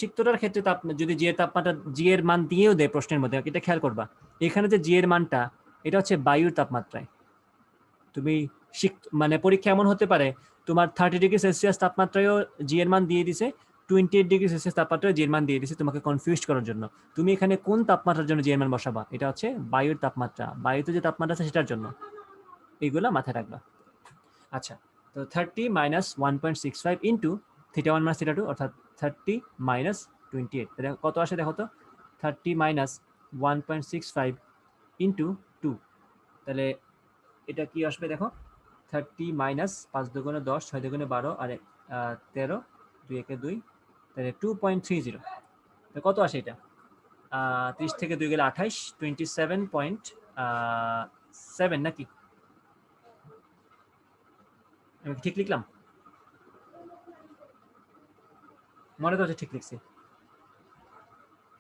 সিক্তটার ক্ষেত্রে যদি জি এর তাপমাত্রা জি এর মান দিয়েও দেয় প্রশ্নের মধ্যে, এটা খেয়াল করবা, এখানে যে জি এর মানটা এটা হচ্ছে বায়ুর তাপমাত্রায়। তুমি মানে পরীক্ষা এমন হতে পারে তোমার 30 ডিগ্রি সেলসিয়াস তাপমাত্রায়ও জি এর মান দিয়ে দিছে, 28 ডিগ্রি সেলসিয়াস তাপমাত্রায় জি এর মান দিয়ে দিছে তোমাকে কনফিউজ করার জন্য। তুমি এখানে কোন তাপমাত্রার জন্য জি এর মান বসাবা? এটা হচ্ছে বায়ুর তাপমাত্রা, বায়ুতে যে তাপমাত্রা আছে সেটার জন্য। এইগুলা মাথায় রাখবা। আচ্ছা, তো 30 মাইনাস 1.65 ইন্টু θ1 মাইনাস θ2, অর্থাৎ 30 মাইনাস 28, কত আসে দেখো তো, 30 মাইনাস 1.65 ইন্টু 2, তাহলে এটা কি আসবে দেখো, 30 মাইনাস 5 দুগুণে 10, 6 দুগুণে 12, আর 13, 2 একে 2, তাহলে 2.30। কত আসে এটা? 30 থেকে 2 গেলে 28, 27.7 নাকি? আমি ঠিক লিখলাম? মনে তো হচ্ছে ঠিক লিখছি।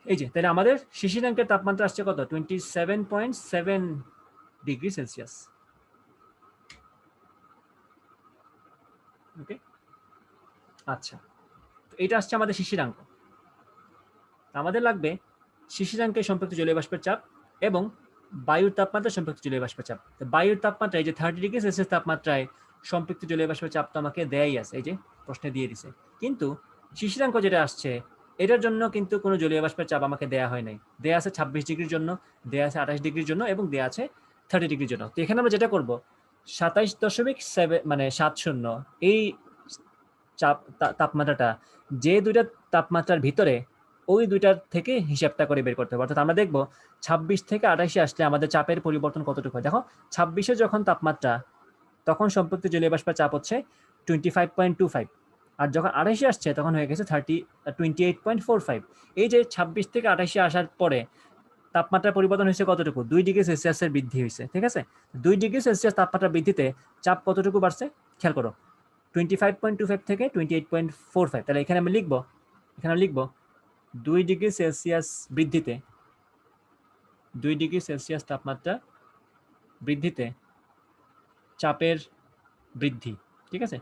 এই যে, তাহলে আমাদের শিশিরাঙ্কের তাপমাত্রা আসছে কত, 27.7 ডিগ্রি সেলসিয়াস। ওকে, আচ্ছা, এটা আসছে আমাদের শিশিরাঙ্ক। আমাদের লাগবে শিশিরাঙ্কে সম্পৃক্ত জলীয় বাষ্পের চাপ এবং বায়ুর তাপমাত্রা সম্পৃক্ত জলীয় বাষ্পের চাপ। বায়ুর তাপমাত্রা এই যে 30 ডিগ্রি সেলসিয়াস তাপমাত্রায় সম্পৃক্ত জলীয় বাষ্পের চাপ তো আমাকে দেয়াই আছে, এই যে প্রশ্নে দিয়ে দিছে। কিন্তু শিশিরাঙ্ক যেটা আসছে এটার জন্য কিন্তু কোনো জলীয় বাষ্পের চাপ আমাকে দেয়া হয় নাই। দেয়া আছে 26 ডিগ্রির জন্য, দেয়া আছে 28 ডিগ্রির জন্য, এবং দেয়া আছে 30 ডিগ্রির জন্য। তো এখানে আমরা যেটা করব, 27.70 এই চাপ তাপমাত্রাটা যে দুইটা তাপমাত্রার ভিতরে ওই দুইটার থেকে হিসাবটা করে বের করতে হবে। অর্থাৎ আমরা দেখব 26 থেকে 28 আসলে আমাদের চাপের পরিবর্তন কতটুকু হয়। দেখো 26-এ যখন তাপমাত্রা, তখন সম্পৃক্ত জলীয় বাষ্পের চাপ হচ্ছে 25.25, আর যখন 28-এ আসছে তখন হয়ে গেছে 28.45। এই যে 26 থেকে 28-এ আসার পরে তাপমাত্রার পরিবর্তন হয়েছে কতটুকু? 2 ডিগ্রি সেলসিয়াসের বৃদ্ধি হয়েছে, ঠিক আছে? 2 ডিগ্রি সেলসিয়াস তাপমাত্রা বৃদ্ধিতে চাপ কতটুকু বাড়ছে খেয়াল করো, 25.25 থেকে 28.45। তাহলে এখানে আমি লিখবো 2 ডিগ্রি সেলসিয়াস বৃদ্ধিতে, 2 ডিগ্রি সেলসিয়াস তাপমাত্রা বৃদ্ধিতে চাপের বৃদ্ধি, ঠিক আছে?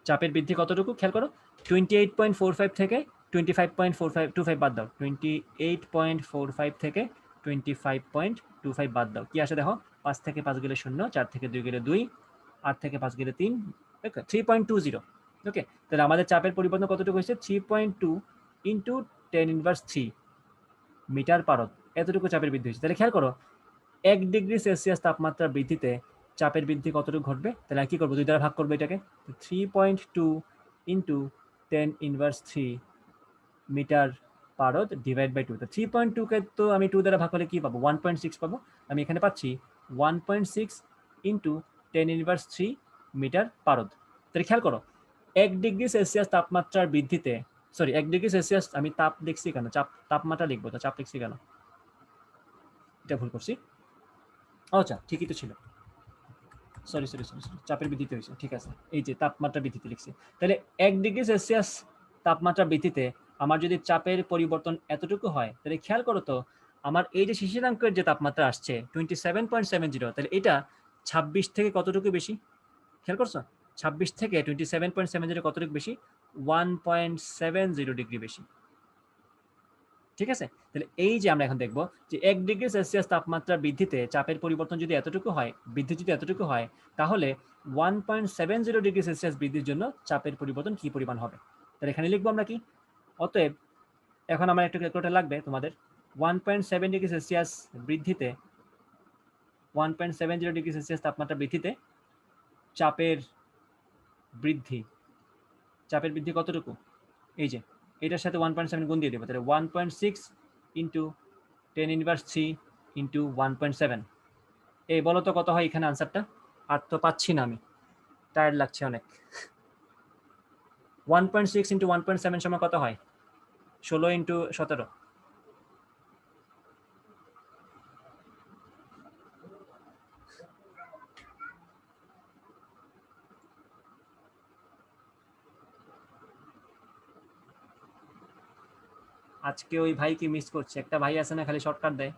চাপের বৃদ্ধি কতটুকু খেয়াল করো, 28.45 থেকে 25.25 বাদ দাও, 28.45 থেকে 25.25 বাদ দাও, কি আসে দেখো, 5 থেকে 5 গেলে 0, 4 থেকে 2 গেলে 2, 8 থেকে 5 গেলে 3, 3.20। ওকে, তাহলে আমাদের চাপের পরিবর্তন কতটুকু হয়েছে, 3.2 ইন্টু 10⁻³ মিটার পারদ, এতটুকু চাপের বৃদ্ধি হয়েছে। তাহলে খেয়াল করো 1 ডিগ্রি সেলসিয়াস তাপমাত্রা বৃদ্ধিতে চাপের বৃদ্ধি কতটুকু ঘটবে, তাহলে কি করবো, 2 দ্বারা ভাগ করবো এটাকে, 3.2 ইন্টু 10⁻³ মিটার পারদ ডিভাইড বাই 2। তো 3.2-কে তো আমি 2 দ্বারা ভাগ করলে কি পাবো, 1.6 পাবো। আমি এখানে পাচ্ছি 1.6 ইন্টু 10⁻³ মিটার পারদ। তাহলে খেয়াল করো 1 ডিগ্রি সেলসিয়াস তাপমাত্রার বৃদ্ধিতে, 1 ডিগ্রি সেলসিয়াস আমি তাপ লিখছি কেন, তাপমাত্রা লিখবো, তো চাপ লিখছি কেন, এটা ভুল করছি। আচ্ছা, ঠিকই তো ছিল, সরি, চাপের বৃদ্ধিতে হয়েছে, ঠিক আছে, এই যে তাপমাত্রা বৃদ্ধিতে লিখছি। তাহলে 1 ডিগ্রি সেলসিয়াস তাপমাত্রা বৃদ্ধিতে আমার যদি চাপের পরিবর্তন এতটুকু হয়, তাহলে খেয়াল করো তো আমার এই যে শিশিরাঙ্কের যে তাপমাত্রা আসছে 27.70, তাহলে এটা 26 থেকে কতটুকু বেশি খেয়াল করছো, 26 থেকে 27.70 কতটুকু বেশি, 1.70 ডিগ্রি বেশি, ঠিক আছে? তাহলে এই যে আমরা এখন দেখব যে 1 ডিগ্রি সেলসিয়াস তাপমাত্রা বৃদ্ধিতে চাপের পরিবর্তন যদি এতটুকু হয়, বৃদ্ধি যদি এতটুকু হয়, তাহলে 1.70 ডিগ্রি সেলসিয়াস বৃদ্ধির জন্য চাপের পরিবর্তন কি পরিমাণ হবে, তাহলে এখানে লিখবো আমরা কি, অতএব এখন আমার একটা ক্যালকুলেটর লাগবে তোমাদের, 1.7 ডিগ্রি সেলসিয়াস বৃদ্ধিতে, 1.70 ডিগ্রি সেলসিয়াস তাপমাত্রা বৃদ্ধিতে চাপের বৃদ্ধি কতটুকু, এই যে এটার সাথে 1.7 গুণ দিয়ে দেবো, তাহলে 1.6 ইন্টু 10⁻³ ইন্টু 1.7। এই বলো তো কত হয় এখানে আনসারটা, আর তো পাচ্ছি না, আমি টায়ার্ড লাগছে অনেক। 1.6 ইন্টু 1.7 সমান কত হয়, 16 ইন্টু 17। আজকে ওই ভাই কি মিস করছে, একটা ভাই আছে না খালি শর্টকাট দেয়,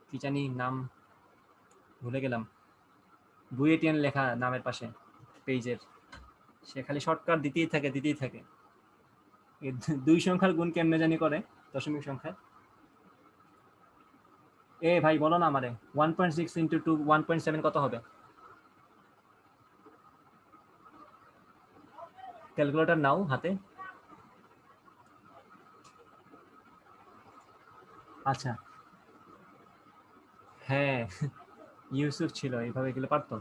কি জানি নাম ভুলে গেলাম, বুয়েটিয়ান লেখা নামের পাশে পেজের, সে খালি শর্টকাট দিতেই থাকে। 2 সংখ্যার গুণ কেমনে জানি করে, দশমিক সংখ্যা। এ ভাই বলো না আমারে, 1.6 ইন্টু 2 1.7 কত হবে, ক্যালকুলেটর নাও হাতে। আচ্ছা, হ্যাঁ ইউসুফ ছিল, এইভাবে গেলে পারতো।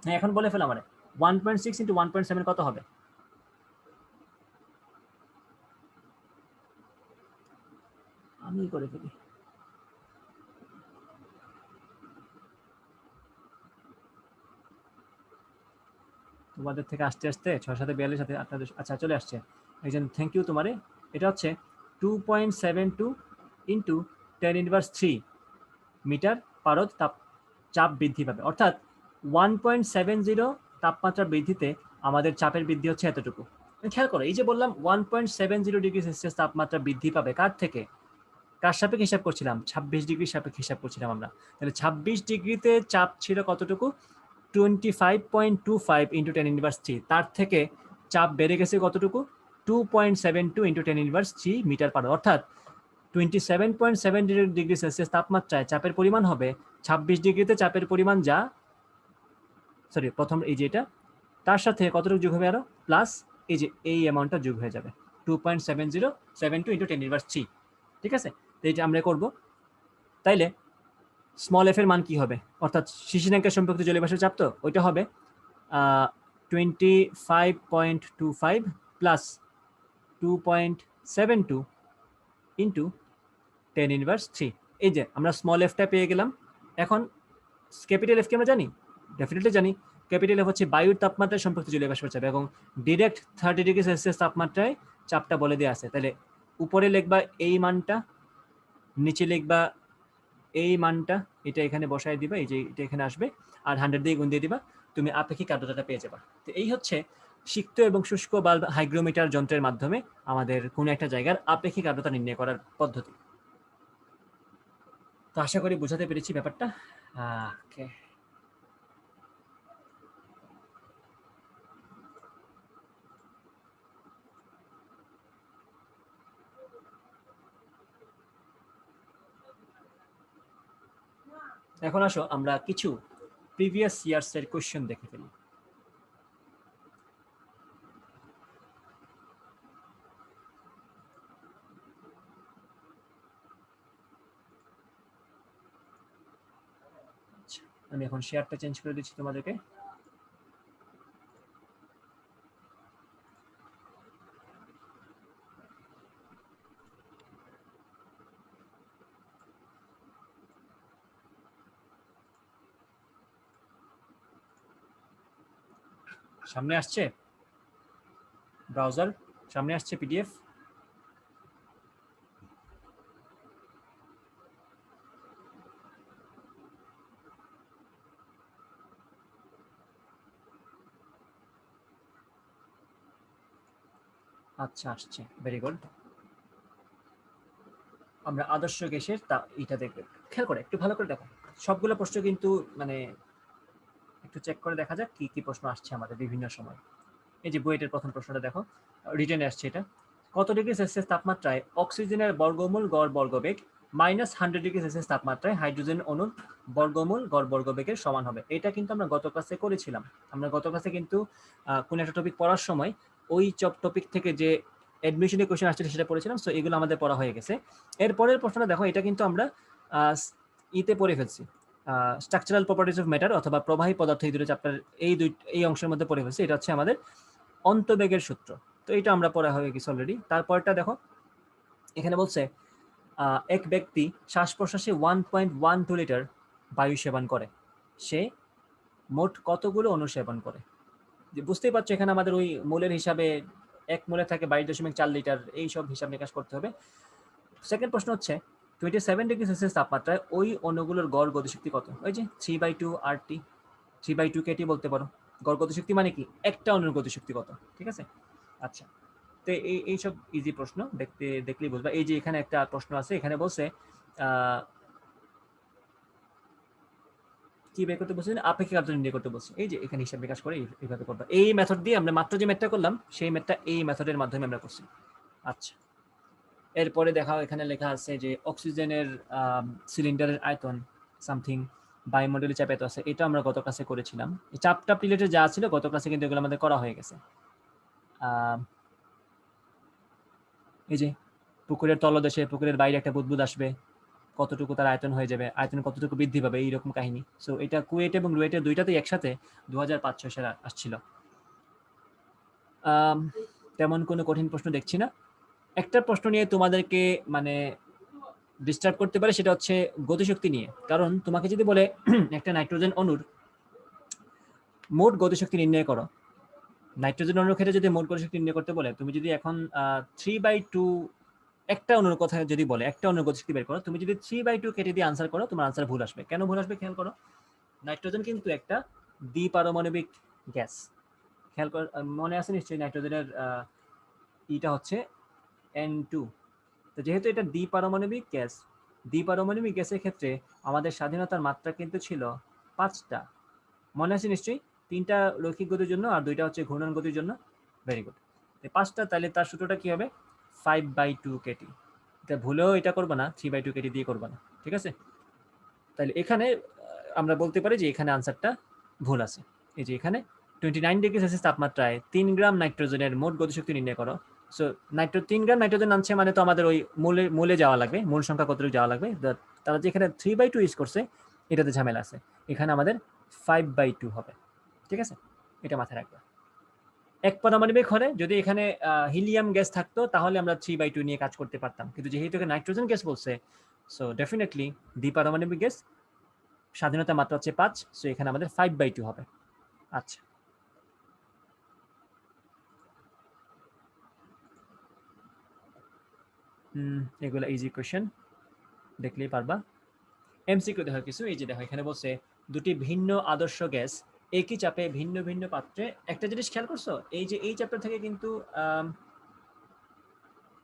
হ্যাঁ, এখন বলে ফেল আমারে, 1.6 ইন্টু 1.7 কত হবে, আমি করে ফেলি। তোমাদের থেকে আসতে 6 7 42 সাথে 8 আচ্ছা চলে আসছে, একজন থ্যাংক ইউ তোমারে। এটা হচ্ছে 2.72 ইন্টু 10⁻³ মিটার পারদ চাপ বৃদ্ধি পাবে, অর্থাৎ 1.70 তাপমাত্রা বৃদ্ধিতে আমাদের চাপের বৃদ্ধি হচ্ছে এতটুকু। খেয়াল করো এই যে বললাম 1.70 ডিগ্রি সেলসিয়াস তাপমাত্রা বৃদ্ধি পাবে, কার থেকে, কার সাপেক্ষে হিসাব করছিলাম, 26 ডিগ্রি সাপেক্ষে হিসাব করছিলাম আমরা। তাহলে 26 ডিগ্রিতে চাপ ছিল কতটুকু, 25.25 ইন্টু 10⁻³ তার থেকে চাপ বেড়ে গেছে কতটুকু, 2.72 ইন্টু 10⁻³ মিটার পার, অর্থাৎ 27.7 ডিগ্রি সেলসিয়াস তাপমাত্রায় চাপের পরিমাণ হবে 26 ডিগ্রিতে চাপের পরিমাণ যা, প্রথম এই যে এটা, তার সাথে কতটুকু যোগ হবে আরো প্লাস এই যে এই অ্যামাউন্টটা যোগ হয়ে যাবে, 2.7072 ইন্টু 10⁻³, ঠিক আছে? তো এইটা আমরা করব। তাইলে স্মল এফ এর মান কি হবে, অর্থাৎ শিশিরাঙ্কের সম্পর্কিত জলীয় বাষ্পের চাপ, তো ওইটা হবে 25.25 প্লাস 2.72 ইন্টু 10⁻³ এই যে আমরা স্মল এফটা পেয়ে গেলাম। এখন ক্যাপিটাল এফ কি আমরা জানি? ডেফিনেটলি জানি। ক্যাপিটাল এফ হচ্ছে বায়ুর তাপমাত্রায় সম্পর্কিত জলীয় বাষ্পের চাপ এবং ডিরেক্ট 30°C তাপমাত্রায় চাপটা বলে দেওয়া আছে। তাহলে উপরে লিখবা এই মানটা, নিচে লিখবা এই মানটা, এটা এখানে বসায় দিবা, এই যে এটা এখানে আসবে, আর 100 দিয়ে গুণ দিয়ে দিবা, তুমি আপেক্ষিক আর্দ্রতাটা পেয়ে যাবা। তো এই হচ্ছে সিক্ত এবং শুষ্ক বাল্ব হাইগ্রোমিটার যন্ত্রের মাধ্যমে আমাদের কোনো একটা জায়গার আপেক্ষিক আর্দ্রতা নির্ণয় করার পদ্ধতি। তো আশা করি বোঝাতে পেরেছি ব্যাপারটা। ওকে, এখন আসো আমরা কিছু প্রিভিয়াস ইয়ার্স এর কোশ্চেন দেখে ফেলি। আমি এখন শেয়ারটা চেঞ্জ করে দিচ্ছি তোমাদেরকে। সামনে আসছে ব্রাউজার, সামনে আসছে পিডিএফ। আচ্ছা, আসছে, ভেরি গুড। আমরা আদর্শ গ্যাসের এটা দেখবে, খেয়াল করে একটু ভালো করে দেখো। সবগুলো প্রশ্ন কিন্তু মানে একটু চেক করে দেখা যাক কি কি প্রশ্ন আসছে আমাদের বিভিন্ন সময়। এই যে বুয়েটের প্রথম প্রশ্নটা দেখো, রিটেনে আসছে এটা, কত ডিগ্রি সেলসিয়াস তাপমাত্রায় অক্সিজেনের বর্গমূল গড় বর্গবেগ -100°C তাপমাত্রায় হাইড্রোজেন অণুর বর্গমূল গড় বর্গবেগের সমান হবে? এটা কিন্তু আমরা গত ক্লাসে করেছিলাম। আমরা গত ক্লাসে কিন্তু কোন একটা টপিক পড়ার সময় ওই টপিক থেকে যে অ্যাডমিশনের কোশ্চেন আসছে সেটা পড়েছিলাম। সো এগুলো আমাদের পড়া হয়ে গেছে। এরপরের প্রশ্নটা দেখো, এটা কিন্তু আমরা ইতে পড়ে ফেলছি, স্ট্রাকচারাল প্রপার্টিজ অফ ম্যাটার অথবা প্রবাহী পদার্থ, এই দুটো চ্যাপ্টার এই অংশের মধ্যে পড়ে ফেলছি। এটা হচ্ছে আমাদের অন্তবেগের সূত্র। তো এটা আমরা পড়া হয়ে গেছে অলরেডি। তারপরটা দেখো, এখানে বলছে এক ব্যক্তি শ্বাস প্রশ্বাসে 1.12 লিটার বায়ু সেবন করে, সে মোট কতগুলো অণু সেবন করে? যে বুঝতেই পারছো এখানে আমাদের ওই মোলের হিসাবে এক মোলে থাকে 22.4 লিটার, এই সব হিসাব নিকাশ করতে হবে। সেকেন্ড প্রশ্ন হচ্ছে 27°C তাপমাত্রায় ওই অণুগুলোর গড় গতিশক্তি কত? ওই যে 3/2 RT, 3/2 KT বলতে পারো। গড় গতিশক্তি মানে কি? একটা অণুর গতিশক্তি কত, ঠিক আছে? আচ্ছা, তো এইসব ইজি প্রশ্ন দেখলেই বুঝবা। এই যে এখানে একটা প্রশ্ন আছে, এখানে বলছে কি বের করতে বলছে, আপেক্ষিক আর্দ্রতা নির্ণয় করতে বলছে। এই যে এখানে হিসাব বিকাশ করে এইভাবে করবা। এই মেথড দিয়ে আমরা মাত্র যে ম্যাথটা করলাম সেই ম্যাথটা এই মেথডের মাধ্যমে আমরা করছি। আচ্ছা, এরপরে দেখাও, এখানে লেখা আছে যে অক্সিজেনের সিলিন্ডারের আয়তন সামথিং, বায়ুমণ্ডলীয় চাপ এত আছে। এটা আমরা গত ক্লাসে করেছিলাম। এই চাপটা রিলেটেড যা ছিল গত ক্লাসে কিন্তু এগুলো আমাদের করা হয়ে গেছে। এই যে পুকুরের তলদেশে পুকুরের বাইরে একটা বুদবুদ আসবে, কতটুকু তার আয়তন হয়ে যাবে, আয়তন কতটুকু বৃদ্ধি পাবে, এইরকম কাহিনী। সো এটা কুয়েট এবং রুয়েটের দুইটাতেই একসাথে 2005-6 সালে আসছিল। তেমন কোনো কঠিন প্রশ্ন দেখছি না। একটা প্রশ্ন নিয়ে তোমাদেরকে মানে ডিস্টার্ব করতে পারে, সেটা হচ্ছে গতিশক্তি নিয়ে। কারণ তোমাকে যদি বলে একটা নাইট্রোজেন অণুর মোট গতিশক্তি নির্ণয় করো, নাইট্রোজেন অণুর ক্ষেত্রে যদি মোট গতিশক্তি নির্ণয় করতে বলে, তুমি যদি এখন 3/2 একটা অণুর কথা যদি বলে, একটা অণুর গতিশক্তি বের করো, তুমি যদি 3/2 কেটে দিয়ে আনসার করো, তোমার আনসার ভুল আসবে। কেন ভুল আসবে খেয়াল করো। নাইট্রোজেন কিন্তু একটা দ্বিপারমাণবিক গ্যাস। খেয়াল কর, মনে আছে নিশ্চয়ই নাইট্রোজেনের ইটা হচ্ছে N2। তো যেহেতু এটা দ্বিপারমাণবিক গ্যাস, দ্বিপারমাণবিক গ্যাসের ক্ষেত্রে আমাদের স্বাধীনতার মাত্রা কিন্তু ছিল 5টা। মনে আছে নিশ্চয়ই, 3টা রৈখিক গতির জন্য আর 2টা হচ্ছে ঘূর্ণন গতির জন্য। Very good. 5টা, তাহলে তার সূত্রটা কি হবে? 5/2 KT। এটা ভুলেও এটা করবে না, 3/2 KT দিয়ে করবে না, ঠিক আছে? তাহলে এখানে আমরা বলতে পারি যে এখানে আনসারটা ভুল আছে। এই যে এখানে 29°C তাপমাত্রায় 3 গ্রাম নাইট্রোজেনের মোট গতিশক্তি নির্ণয় করো। সো 3 গ্রাম নাইট্রোজেন আনছে মানে তো আমাদের ওই মূলে যাওয়া লাগবে, মূল সংখ্যা কতটুকু যাওয়া লাগবে। তারা যে এখানে 3/2 ইউজ করছে, এটাতে ঝামেলা আছে। এখানে আমাদের 5/2 হবে, ঠিক আছে? এটা মাথায় রাখবে। এক পারমাণবিক হলে যদি এখানে হিলিয়াম গ্যাস থাকতো তাহলে আমরা 3/2 নিয়ে কাজ করতে পারতাম, কিন্তু যেহেতু এখানে নাইট্রোজেন গ্যাস বলছে, সো ডেফিনেটলি দ্বিপারমাণবিক গ্যাস, স্বাধীনতা মাত্রা হচ্ছে 5, সো এখানে আমাদের 5/2 হবে। আচ্ছা, এগুলো ইজি কোয়েশ্চেন, দেখলেই পারবা। এমসিকিউ দেখো কিছু, এই যে দেখো এখানে বলছে দুটি ভিন্ন আদর্শ গ্যাস একই চাপে ভিন্ন ভিন্ন পাত্রে। একটা জিনিস খেয়াল করছো, এই যে এই চ্যাপ্টার থেকে কিন্তু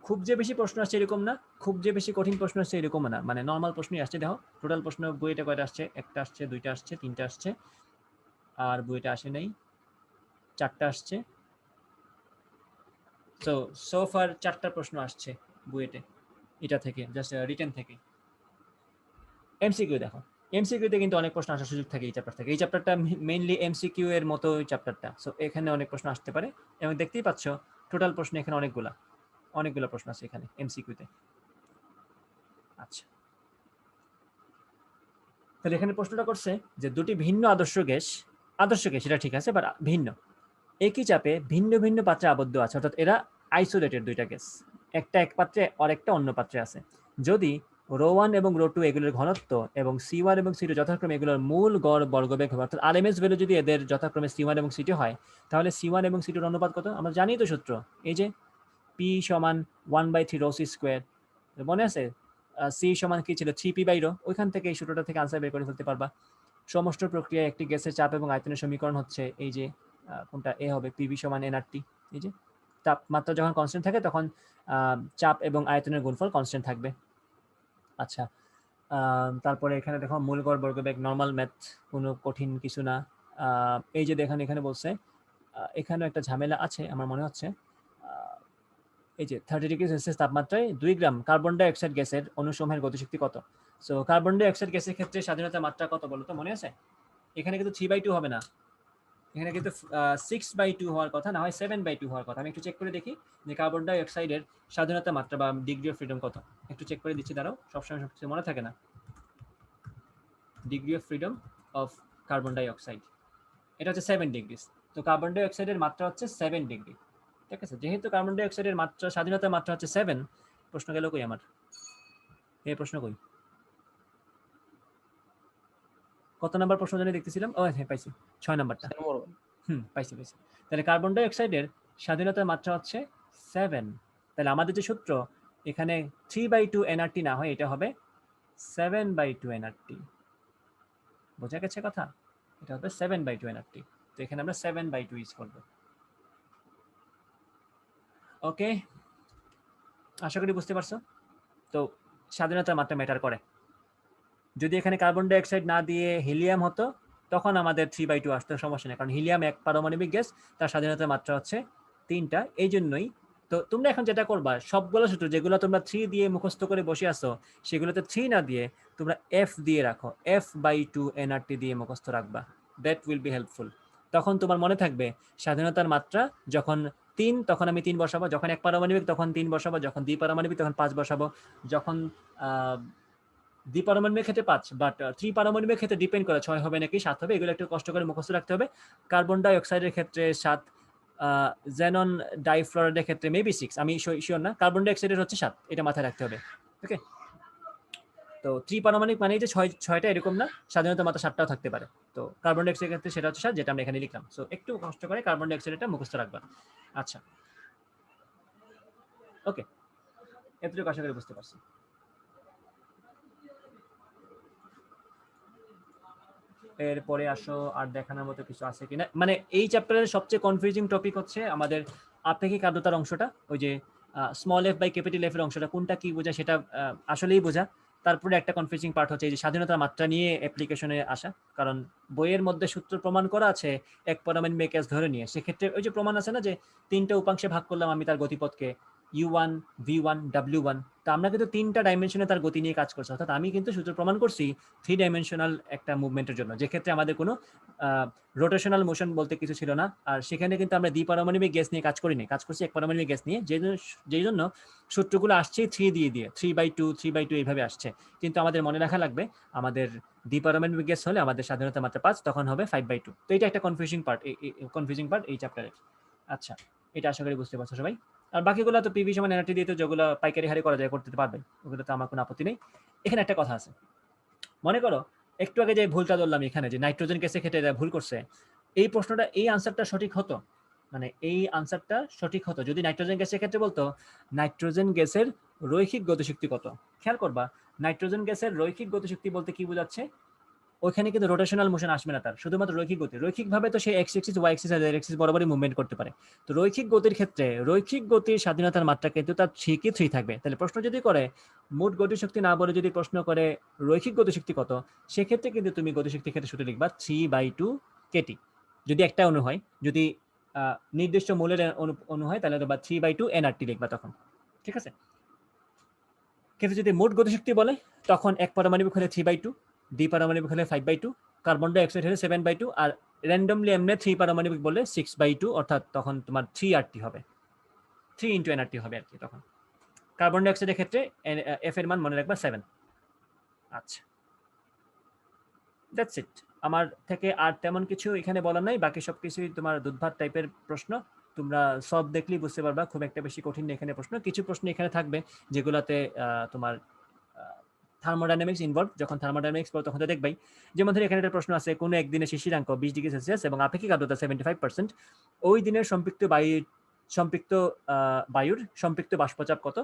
খুব যে বেশি প্রশ্ন আসছে এরকম না, খুব যে বেশি কঠিন প্রশ্ন আসছে এরকম না, মানে নর্মাল প্রশ্নই আসছে। দেখো টোটাল প্রশ্ন বইটা কয়টা আসছে, একটা আসছে, দুইটা আসছে, তিনটা আসছে, আর বইটা আসে নাই, 4টা আসছে। সো ফার 4টা প্রশ্ন আসছে বুয়েটে, এটা থেকে জাস্ট রিটেন থেকে। এমসিকিউ দেখো, এমসিকিউতে কিন্তু অনেক প্রশ্ন আসার সুযোগ থাকে এই চ্যাপ্টার থেকে। এই চ্যাপ্টারটা মেইনলি এমসিকিউ এর মতো চ্যাপ্টারটা, সো এখানে অনেক প্রশ্ন আসতে পারে, এবং দেখতেই পাচ্ছ টোটাল প্রশ্ন এখানে অনেকগুলা প্রশ্ন আছে এখানে এমসিকিউতে। আচ্ছা, তাহলে এখানে প্রশ্নটা করছে যে দুটি ভিন্ন আদর্শ গ্যাস এটা ঠিক আছে, বাট ভিন্ন, একই চাপে ভিন্ন ভিন্ন পাত্রে আবদ্ধ আছে, অর্থাৎ এরা আইসোলেটেড দুইটা গ্যাস, একটা এক পাত্রে আর একটা অন্য পাত্রে আছে। যদি ρ1 এবং ρ2 এগুলোর ঘনত্ব এবং C1 এবং C2 যথাক্রমে এগুলোর মূল গড় বর্গবেগ হবে, অর্থাৎ আরএমএস ভ্যালু যদি এদের যথাক্রমে C1 এবং C2 হয়, তাহলে C1 এবং C2 এর অনুপাত কত? আমরা জানি তো সূত্র, এই যে P সমান 1/3 ρ c স্কোয়ার, মনে আছে? C সমান কি ছিল? 3p/ρ, ওইখান থেকে এই সূত্রটা থেকে আনসার বের করে ফেলতে পারবা। সমষ্ট প্রক্রিয়ায় একটি গ্যাসের চাপ এবং আয়তনের সমীকরণ হচ্ছে এই যে কোনটা, এ হবে পিভি সমান nRT। এই যে তাপমাত্রা যখন কনস্ট্যান্ট থাকে তখন চাপ এবং আয়তনের গুণফল কনস্ট্যান্ট থাকবে। আচ্ছা, তারপরে এখানে দেখো মূল গড় বর্গবেগ, নর্মাল ম্যাথ, কোনো কঠিন কিছু না। এই যে দেখেন এখানে বলছে, এখানেও একটা ঝামেলা আছে আমার মনে হচ্ছে। এই যে 30 ডিগ্রি সেলসিয়াস তাপমাত্রায় 2 গ্রাম কার্বন ডাই অক্সাইড গ্যাসের অণুসমূহের গতিশক্তি কত? সো কার্বন ডাই অক্সাইড গ্যাসের ক্ষেত্রে স্বাধীনতার মাত্রা কত বলো তো, মনে আছে? এখানে কিন্তু 3/2 হবে না, এখানে কিন্তু 6/2 হওয়ার কথা, না হয় 7/2 হওয়ার কথা। আমি একটু চেক করে দেখি যে কার্বন ডাই অক্সাইডের স্বাধীনতা মাত্রা বা ডিগ্রি অফ ফ্রিডম কত, একটু চেক করে দিচ্ছি, দাঁড়াও, সবসময় সবকিছু মনে থাকে না। Degree of freedom of carbon ডাই অক্সাইড, এটা হচ্ছে 7 ডিগ্রি। তো কার্বন ডাই অক্সাইডের মাত্রা হচ্ছে 7 ডিগ্রি, ঠিক আছে? যেহেতু কার্বন ডাই অক্সাইডের মাত্রা, স্বাধীনতার মাত্রা হচ্ছে 7, প্রশ্ন গেল কই আমার? এই প্রশ্ন কই? কত নাম্বার প্রশ্ন জানি দেখতেছিলাম? ও হ্যাঁ, পাইছি, 6 নাম্বারটা। পাইছি। তাহলে কার্বন ডাই অক্সাইডের স্বাধীনতার মাত্রা হচ্ছে 7। তাহলে আমাদের যে সূত্র, এখানে 3/2 nRT না হয়, এটা হবে 7/2 nRT। বোঝা গেছে কথা? এটা হবে 7/2 nRT। তো এখানে আমরা 7/2 ইউজ করব। ওকে, আশা করি বুঝতে পারছো। তো স্বাধীনতার মাত্রা ম্যাটার করে। যদি এখানে কার্বন ডাই অক্সাইড না দিয়ে হিলিয়াম হতো, তখন আমাদের 3/2 আসতো, সমস্যা নেই, কারণ হিলিয়াম এক পারমাণবিক গ্যাস, তার স্বাধীনতার মাত্রা হচ্ছে 3টা। এই জন্যই তো তোমরা এখন যেটা করবা, সবগুলো সূত্র যেগুলো তোমরা 3 দিয়ে মুখস্থ করে বসে আসো, সেগুলোতে 3 না দিয়ে তোমরা F দিয়ে রাখো, F/2 nRT দিয়ে মুখস্থ রাখবা, দ্যাট উইল বি হেল্পফুল। তখন তোমার মনে থাকবে স্বাধীনতার মাত্রা যখন 3 তখন আমি 3 বসাবো, যখন এক পারমাণবিক তখন 3 বসাবো, যখন দ্বিপারমাণবিক তখন 5 বসাবো, যখন দ্বিপারমাণবিক ক্ষেত্রে 5, বাট 3 পারমাণবিক ক্ষেত্রে ডিপেন্ড করে 6 হবে নাকি 7 হবে, এগুলো একটু কষ্ট করে মুখস্থ রাখতে হবে। কার্বন ডাই অক্সাইডের ক্ষেত্রে 7, জেনন ডাইফ্লোরাইডের ক্ষেত্রে মেবি 6, আমি শিওর না। কার্বন ডাই অক্সাইডের হচ্ছে 7, এটা মাথায় রাখতে হবে। ওকে, তো 3 পারমাণবিক মানে যে 6টা এরকম না, স্বাধীনতা মাত্রা 7টাও থাকতে পারে। তো কার্বন ডাই অক্সাইডের ক্ষেত্রে সেটা হচ্ছে 7, যেটা আমরা এখানে লিখলাম। সো একটু কষ্ট করে কার্বন ডাই অক্সাইডটা মুখস্থ রাখবা। আচ্ছা, ওকে, এতটুকু আশা করি বুঝতে পারছি। এরপরে আসো, আর দেখানোর মতো কিছু আছে কিনা, মানে এই চ্যাপ্টারের সবচেয়ে কনফিউজিং টপিক হচ্ছে আমাদের আপেক্ষিক আর্দ্রতার অংশটা, ওই যে small f by capital f এর অংশটা, কোনটা কি বোঝা সেটা আসলেই বোঝা। তারপরে একটা কনফিউজিং পার্ট হচ্ছে এই যে স্বাধীনতার মাত্রা নিয়ে অ্যাপ্লিকেশনে আসা, কারণ বইয়ের মধ্যে সূত্র প্রমাণ করা আছে এক পারমাণবিক গ্যাস ধরে নিয়ে, সেক্ষেত্রে ওই যে প্রমাণ আছে না যে 3টা উপাংশে ভাগ করলাম আমি তার গতিপথকে, U1, V1, W1, তো আমরা কিন্তু 3টা ডাইমেনশনে তার গতি নিয়ে কাজ করছি, অর্থাৎ আমি কিন্তু সূত্র প্রমাণ করছি 3 ডাইমেনশনাল একটা মুভমেন্টের জন্য, যে ক্ষেত্রে আমাদের কোনো রোটেশনাল মোশন বলতে কিছু ছিল না। আর সেখানে কিন্তু আমরা দ্বিপারমাণবিক গ্যাস নিয়ে কাজ করিনি, কাজ করছি এক পারমাণবিক গ্যাস নিয়ে, যেই জন্য সূত্রগুলো আসছে 3 দিয়ে 3/2 এইভাবে আসছে। কিন্তু আমাদের মনে রাখা লাগবে, আমাদের দ্বিপারমাণবিক গ্যাস হলে আমাদের স্বাধীনতা মাত্রা 5, তখন হবে 5/2। তো এটা একটা কনফিউজিং পার্ট এই চ্যাপ্টারের। আচ্ছা, এটা আশা করি বুঝতে পারছো সবাই। আর বাকিগুলো তো পিভি সমান এনআরটি দিয়ে তো যেগুলো পাইকারি হারে করা যায় করতে পারবে, ওগুলো তো আমার কোনো আপত্তি নেই। এখানে একটা কথা আছে, মনে করো একটু আগে যে ভুলটা ধরলাম এখানে যে নাইট্রোজেন গ্যাসে ক্ষেত্রে এরা ভুল করছে, এই প্রশ্নটা এই আনসারটা সঠিক হতো, মানে এই আনসারটা সঠিক হতো যদি নাইট্রোজেন গ্যাসের ক্ষেত্রে বলতো নাইট্রোজেন গ্যাসের রৈখিক গতিশক্তি কত। খেয়াল করবা নাইট্রোজেন গ্যাসের রৈখিক গতিশক্তি বলতে কি বোঝাচ্ছে, ওইখানে কিন্তু রোটেশনাল মোশন আসবে না, তার শুধুমাত্র রৈখিক গতি। রৈখিকভাবে তো সে এক্স এক্সিস ওয়াই এক্সিস আর জেড এক্সিস বরাবরই মুভমেন্ট করতে পারে। তো রৈখিক গতির ক্ষেত্রে রৈখিক গতির স্বাধীনতার মাত্রা কিন্তু তার 3 থাকবে। তাহলে প্রশ্ন যদি করে মোট গতিশক্তি না বলে যদি প্রশ্ন করে রৈখিক গতিশক্তি কত, সেক্ষেত্রে কিন্তু তুমি গতিশক্তির ক্ষেত্রে সূত্র লিখবা 3/2 কেটি, যদি একটা অণু হয়। যদি নির্দিষ্ট মূলের অণু হয় তাহলে বা 3/2 এনআরটি লিখবা তখন, ঠিক আছে। কিন্তু যদি মোট গতিশক্তি বলে তখন এক পারমাণবিক হলে 3/2, দ্বি পারমাণবিক হলে 5/2, কার্বন ডাই অক্সাইড হলে 7/2, আর র্যান্ডমলি এমনি 3 পারমাণবিক বললে 6/2, অর্থাৎ তখন তোমার 3RT হবে, 3 ইন্টু এনআরটি হবে আর কি তখন। কার্বন ডাই অক্সাইডের ক্ষেত্রে এফ এর মান মনে রাখবা 7। আচ্ছা, দ্যাটস ইট। আমার থেকে আর তেমন কিছু এখানে বলার নাই, বাকি সবকিছুই তোমার দুধভাত টাইপের প্রশ্ন, তোমরা সব দেখলেই বুঝতে পারবা, খুব একটা বেশি কঠিন নেই এখানে প্রশ্ন। কিছু প্রশ্ন এখানে থাকবে যেগুলোতে তোমার থার্মোডাইনামিক্স ইনভলভ, যখন থার্মোডাইনামিক্স পড়ো তখন তো দেখবাই। যেমন ধর এখানে একটা প্রশ্ন আছে, কোনো একদিনে শিশিরাঙ্ক 20°C এবং আপেক্ষিক আর্দ্রতা 75%, ওই দিনের সম্পৃক্ত বায়ুর সম্পৃক্ত বাষ্পচাপ কত।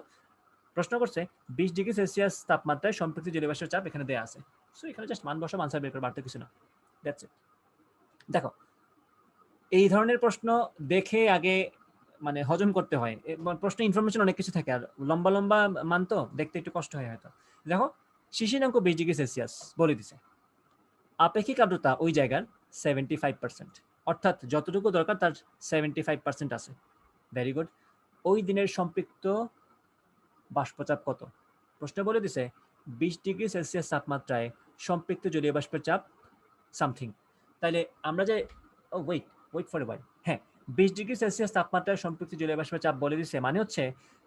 প্রশ্ন করছে 20°C তাপমাত্রায় সম্পৃক্ত জলীয়বাষ্পের চাপ এখানে দেয়া আছে। সো এখানে জাস্ট মান বসাম, আনসার বের করে, বাড়তে কিছু না। That's it. দেখো এই ধরনের প্রশ্ন দেখে আগে মানে হজম করতে হয়, প্রশ্ন ইনফরমেশন অনেক কিছু থাকে, আর লম্বা লম্বা মান তো দেখতে একটু কষ্ট হয় হয়তো। দেখো শিশিরাঙ্ক 20°C বলে দিছে, আপেক্ষিক আর্দ্রতা ওই জায়গার 75%, অর্থাৎ যতটুকু দরকার তার 75% আছে। Very good. ওই দিনের সম্পৃক্ত বাষ্পচাপ কত। প্রশ্ন বলে দিছে 20°C তাপমাত্রায় সম্পৃক্ত জলীয় বাষ্পের চাপ সামথিং। তাইলে আমরা যে ওয়েট ফর এ ওয়াইল, হ্যাঁ 20°C তাপমাত্রায় সম্পৃক্ত জলীয় বাষ্পের চাপ বলে দিছে, মানে হচ্ছে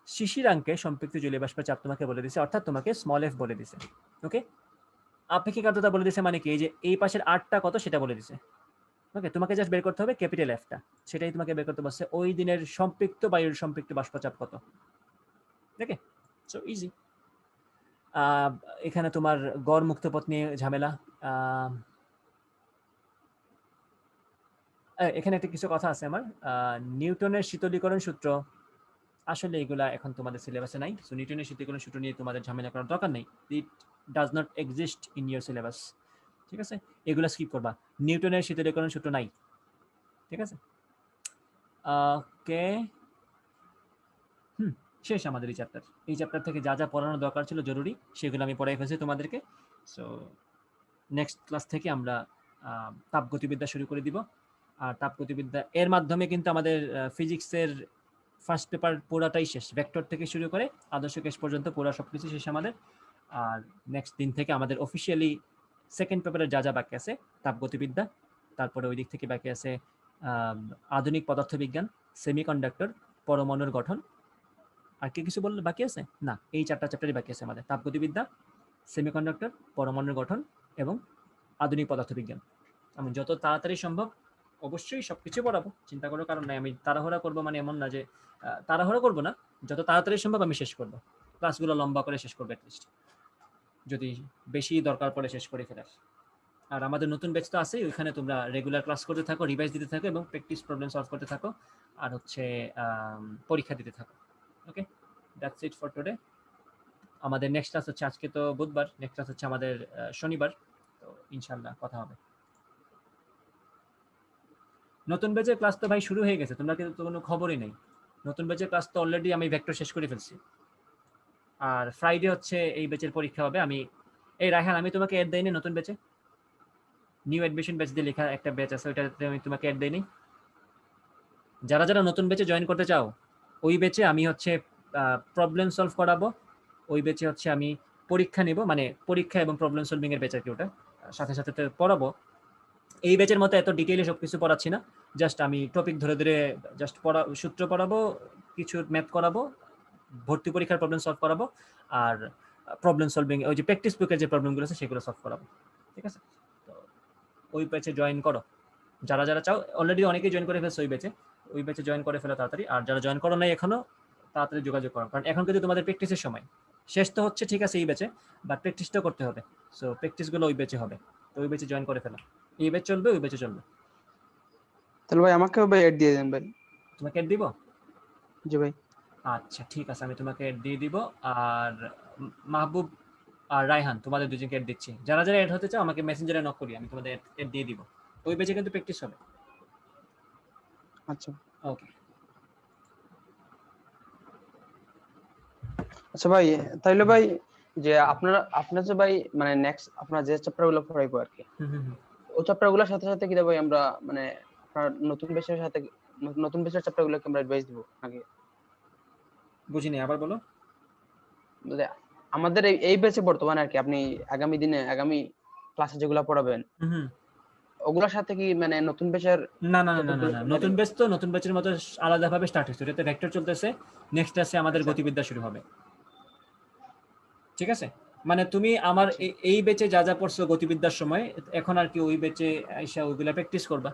শিশিরাঙ্কে সম্পৃক্ত জলীয় বাষ্পের চাপ তোমাকে বলে দিছে, অর্থাৎ তোমাকে স্মল এফ বলে দিছে। ওকে, আপেক্ষিক আর্দ্রতা বলে দিছে মানে কি, এই যে এই পাশের আরটা কত সেটা বলে দিছে। ওকে, তোমাকে জাস্ট বের করতে হবে ক্যাপিটাল এফটা, সেটাই তোমাকে বের করতে বলছে, ওই দিনের সম্পৃক্ত বায়ুর সম্পৃক্ত বাষ্পচাপ কত। ওকে, সো ইজি। এখানে তোমার গড় মুক্ত পথ নিয়ে ঝামেলা। এখানে একটা কিছু কথা আছে আমার, নিউটনের শীতলীকরণ সূত্র, আসলে এগুলা এখন তোমাদের সিলেবাসে নাই। সো নিউটনের শীতলীকরণ সূত্র নিয়ে তোমাদের ঝামেলা করার দরকার নেই, it does not exist in your syllabus, ঠিক আছে। এগুলা স্কিপ করবা, নিউটনের শীতলীকরণ সূত্র নাই, ঠিক আছে। ওকে, শেষ আমাদের এই চ্যাপ্টার। এই চ্যাপ্টার থেকে যা যা পড়ানো দরকার ছিল জরুরি, সেগুলো আমি পড়াই ফেলছি তোমাদেরকে। সো নেক্সট ক্লাস থেকে আমরা তাপগতিবিদ্যা শুরু করে দিব। আর তাপগতিবিদ্যা এর মাধ্যমে কিন্তু আমাদের ফিজিক্সের ফার্স্ট পেপার পুরাটাই শেষ, ভেক্টর থেকে শুরু করে আদর্শ কেস পর্যন্ত পুরা সবকিছু শেষ আমাদের। আর নেক্সট দিন থেকে আমাদের অফিসিয়ালি সেকেন্ড পেপারের যা যা বাকি আছে তাপগতিবিদ্যা, তারপরে ওই দিক থেকে বাকি আছে আধুনিক পদার্থবিজ্ঞান, সেমিকন্ডাক্টর, পরমাণুর গঠন। আর কি কিছু বললে বাকি আছে না, এই চারটা চ্যাপ্টারই বাকি আছে আমাদের, তাপগতিবিদ্যা, সেমিকন্ডাক্টর, পরমাণুর গঠন এবং আধুনিক পদার্থবিজ্ঞান। আমি যত তাড়াতাড়ি সম্ভব অবশ্যই সবকিছু পড়াবো, চিন্তা করার কারণ নাই। আমি তাড়াহুড়া করবো মানে এমন না যে তাড়াহুড়া করবো না, যত তাড়াতাড়ি সম্ভব আমি শেষ করবো, ক্লাসগুলো লম্বা করে শেষ করবো অ্যাটলিস্ট, যদি বেশি দরকার পড়ে শেষ করে ফেলার। আর আমাদের নতুন ব্যাচ তো আছেই, ওইখানে তোমরা রেগুলার ক্লাস করতে থাকো, রিভাইজ দিতে থাকো এবং প্র্যাকটিস প্রবলেম সলভ করতে থাকো, আর হচ্ছে পরীক্ষা দিতে থাকো। ওকে, দ্যাটস ইট ফর টুডে। আমাদের নেক্সট ক্লাস হচ্ছে, আজকে তো বুধবার, নেক্সট ক্লাস হচ্ছে আমাদের শনিবার, তো ইনশাল্লাহ কথা হবে। নতুন ব্যাচের ক্লাস তো ভাই শুরু হয়ে গেছে, তোমরা কিন্তু কোনো খবরই নেই। নতুন ব্যাচের ক্লাস তো অলরেডি আমি ভেক্টর শেষ করে ফেলছি, আর ফ্রাইডে হচ্ছে এই ব্যাচের পরীক্ষা হবে। এই রায়হান, আমি তোমাকে অ্যাড দেইনি নতুন ব্যাচে, নিউ অ্যাডমিশন ব্যাচ দিয়ে লেখা একটা ব্যাচ আছে, ওইটাতে আমি তোমাকে অ্যাড দেইনি। যারা যারা নতুন ব্যাচে জয়েন করতে চাও, ওই ব্যাচে আমি হচ্ছে প্রবলেম সলভ করাবো, ওই ব্যাচে হচ্ছে আমি পরীক্ষা নিব, মানে পরীক্ষা এবং প্রবলেম সলভিং এর ব্যাচ আর কি, ওটা সাথে সাথে পড়াবো। এই ব্যাচের মতো এত ডিটেইলে সবকিছু পড়াচ্ছি না, জাস্ট আমি টপিক ধরে ধরে জাস্ট সূত্র পড়াবো, কিছু ম্যাথ করাবো, ভর্তি পরীক্ষার প্রবলেম সলভ করাবো, আর প্রবলেম সলভিং ওই যে প্র্যাকটিস বুকের যে প্রবলেমগুলো আছে সেগুলো সলভ করাবো, ঠিক আছে। তো ওই ব্যাচে জয়েন করো যারা যারা চাও, অলরেডি অনেকেই জয়েন করে ফেলছে ওই ব্যাচে। ওই ব্যাচে জয়েন করে ফেলো তাড়াতাড়ি। আর যারা জয়েন করো নাই এখনো, তাড়াতাড়ি যোগাযোগ করো, কারণ এখন কিন্তু তোমাদের প্র্যাকটিসের সময়। শেষ তো হচ্ছে ঠিক আছে এই ব্যাচে, বাট প্র্যাকটিসটাও করতে হবে। সো প্র্যাকটিসগুলো ওই ব্যাচে হবে, তো ওই ব্যাচে জয়েন করে ফেলো। এই ব্যাচ চলবে, ওই ব্যাচে চলবে। তাহলে ভাই আমাকেও ভাই অ্যাড দিয়ে দেন ভাই। তোমাকে অ্যাড দিব? জি ভাই। আচ্ছা ঠিক আছে, আমি তোমাকে অ্যাড দিয়ে দিব। আর মাহবুব আর রায়হান, তোমাদের দুজনকে অ্যাড দিচ্ছি। যারা যারা অ্যাড হতে চাও আমাকে মেসেঞ্জারে নক করি, আমি তোমাদের অ্যাড দিয়ে দিব। ওই ব্যাচে কিন্তু প্র্যাকটিস হবে। আচ্ছা ওকে। আচ্ছা ভাই, তাইলে ভাই যে আপনার যে ভাই মানে নেক্সট আপনার যে চ্যাপ্টার গুলো পড়াইবো আর কি, ওই চ্যাপ্টার গুলোর সাথে সাথে কি ভাই আমরা মানে আপনার নতুন বেচের সাথে নতুন বেচের চ্যাপ্টার গুলোকে আমরা অ্যাডভাইস দিব আগে? বুঝিনি, আবার বলো। মানে আমাদের এই বেচে বর্তমানে আর কি আপনি আগামী দিনে আগামী ক্লাসে যেগুলো পড়াবেন ওগুলোর সাথে কি মানে নতুন বেচের না না না না না না, নতুন ব্যাচ তো নতুন ব্যাচের মতো আলাদাভাবে স্টার্ট হচ্ছে, এটাতে ভেক্টর চলতেছে। নেক্সট আছে আমাদের আচ্ছা। গতিবিদ্যা শুরু হবে, ঠিক আছে? মানে তুমি আমার এই ব্যাচে যা যা পড়ছো গতিবিদ্যার সময়, এখন আর কি ওই ব্যাচে আইসা ওইগুলা প্র্যাকটিস করবা।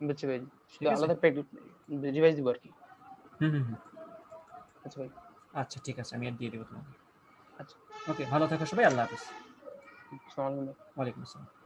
বেচে ভাই ঠিক শুধু আছে। আলাদা রিভাইজ দিব আর কি। হুম। আচ্ছা ভাই। আচ্ছা ঠিক আছে, আমি আর দিয়ে দেবো তোমাকে। আচ্ছা। ওকে, ভালো থাকো সবাই, আল্লাহ হাফেজ। আসসালামু আলাইকুম। ওয়ালাইকুম আসসালাম।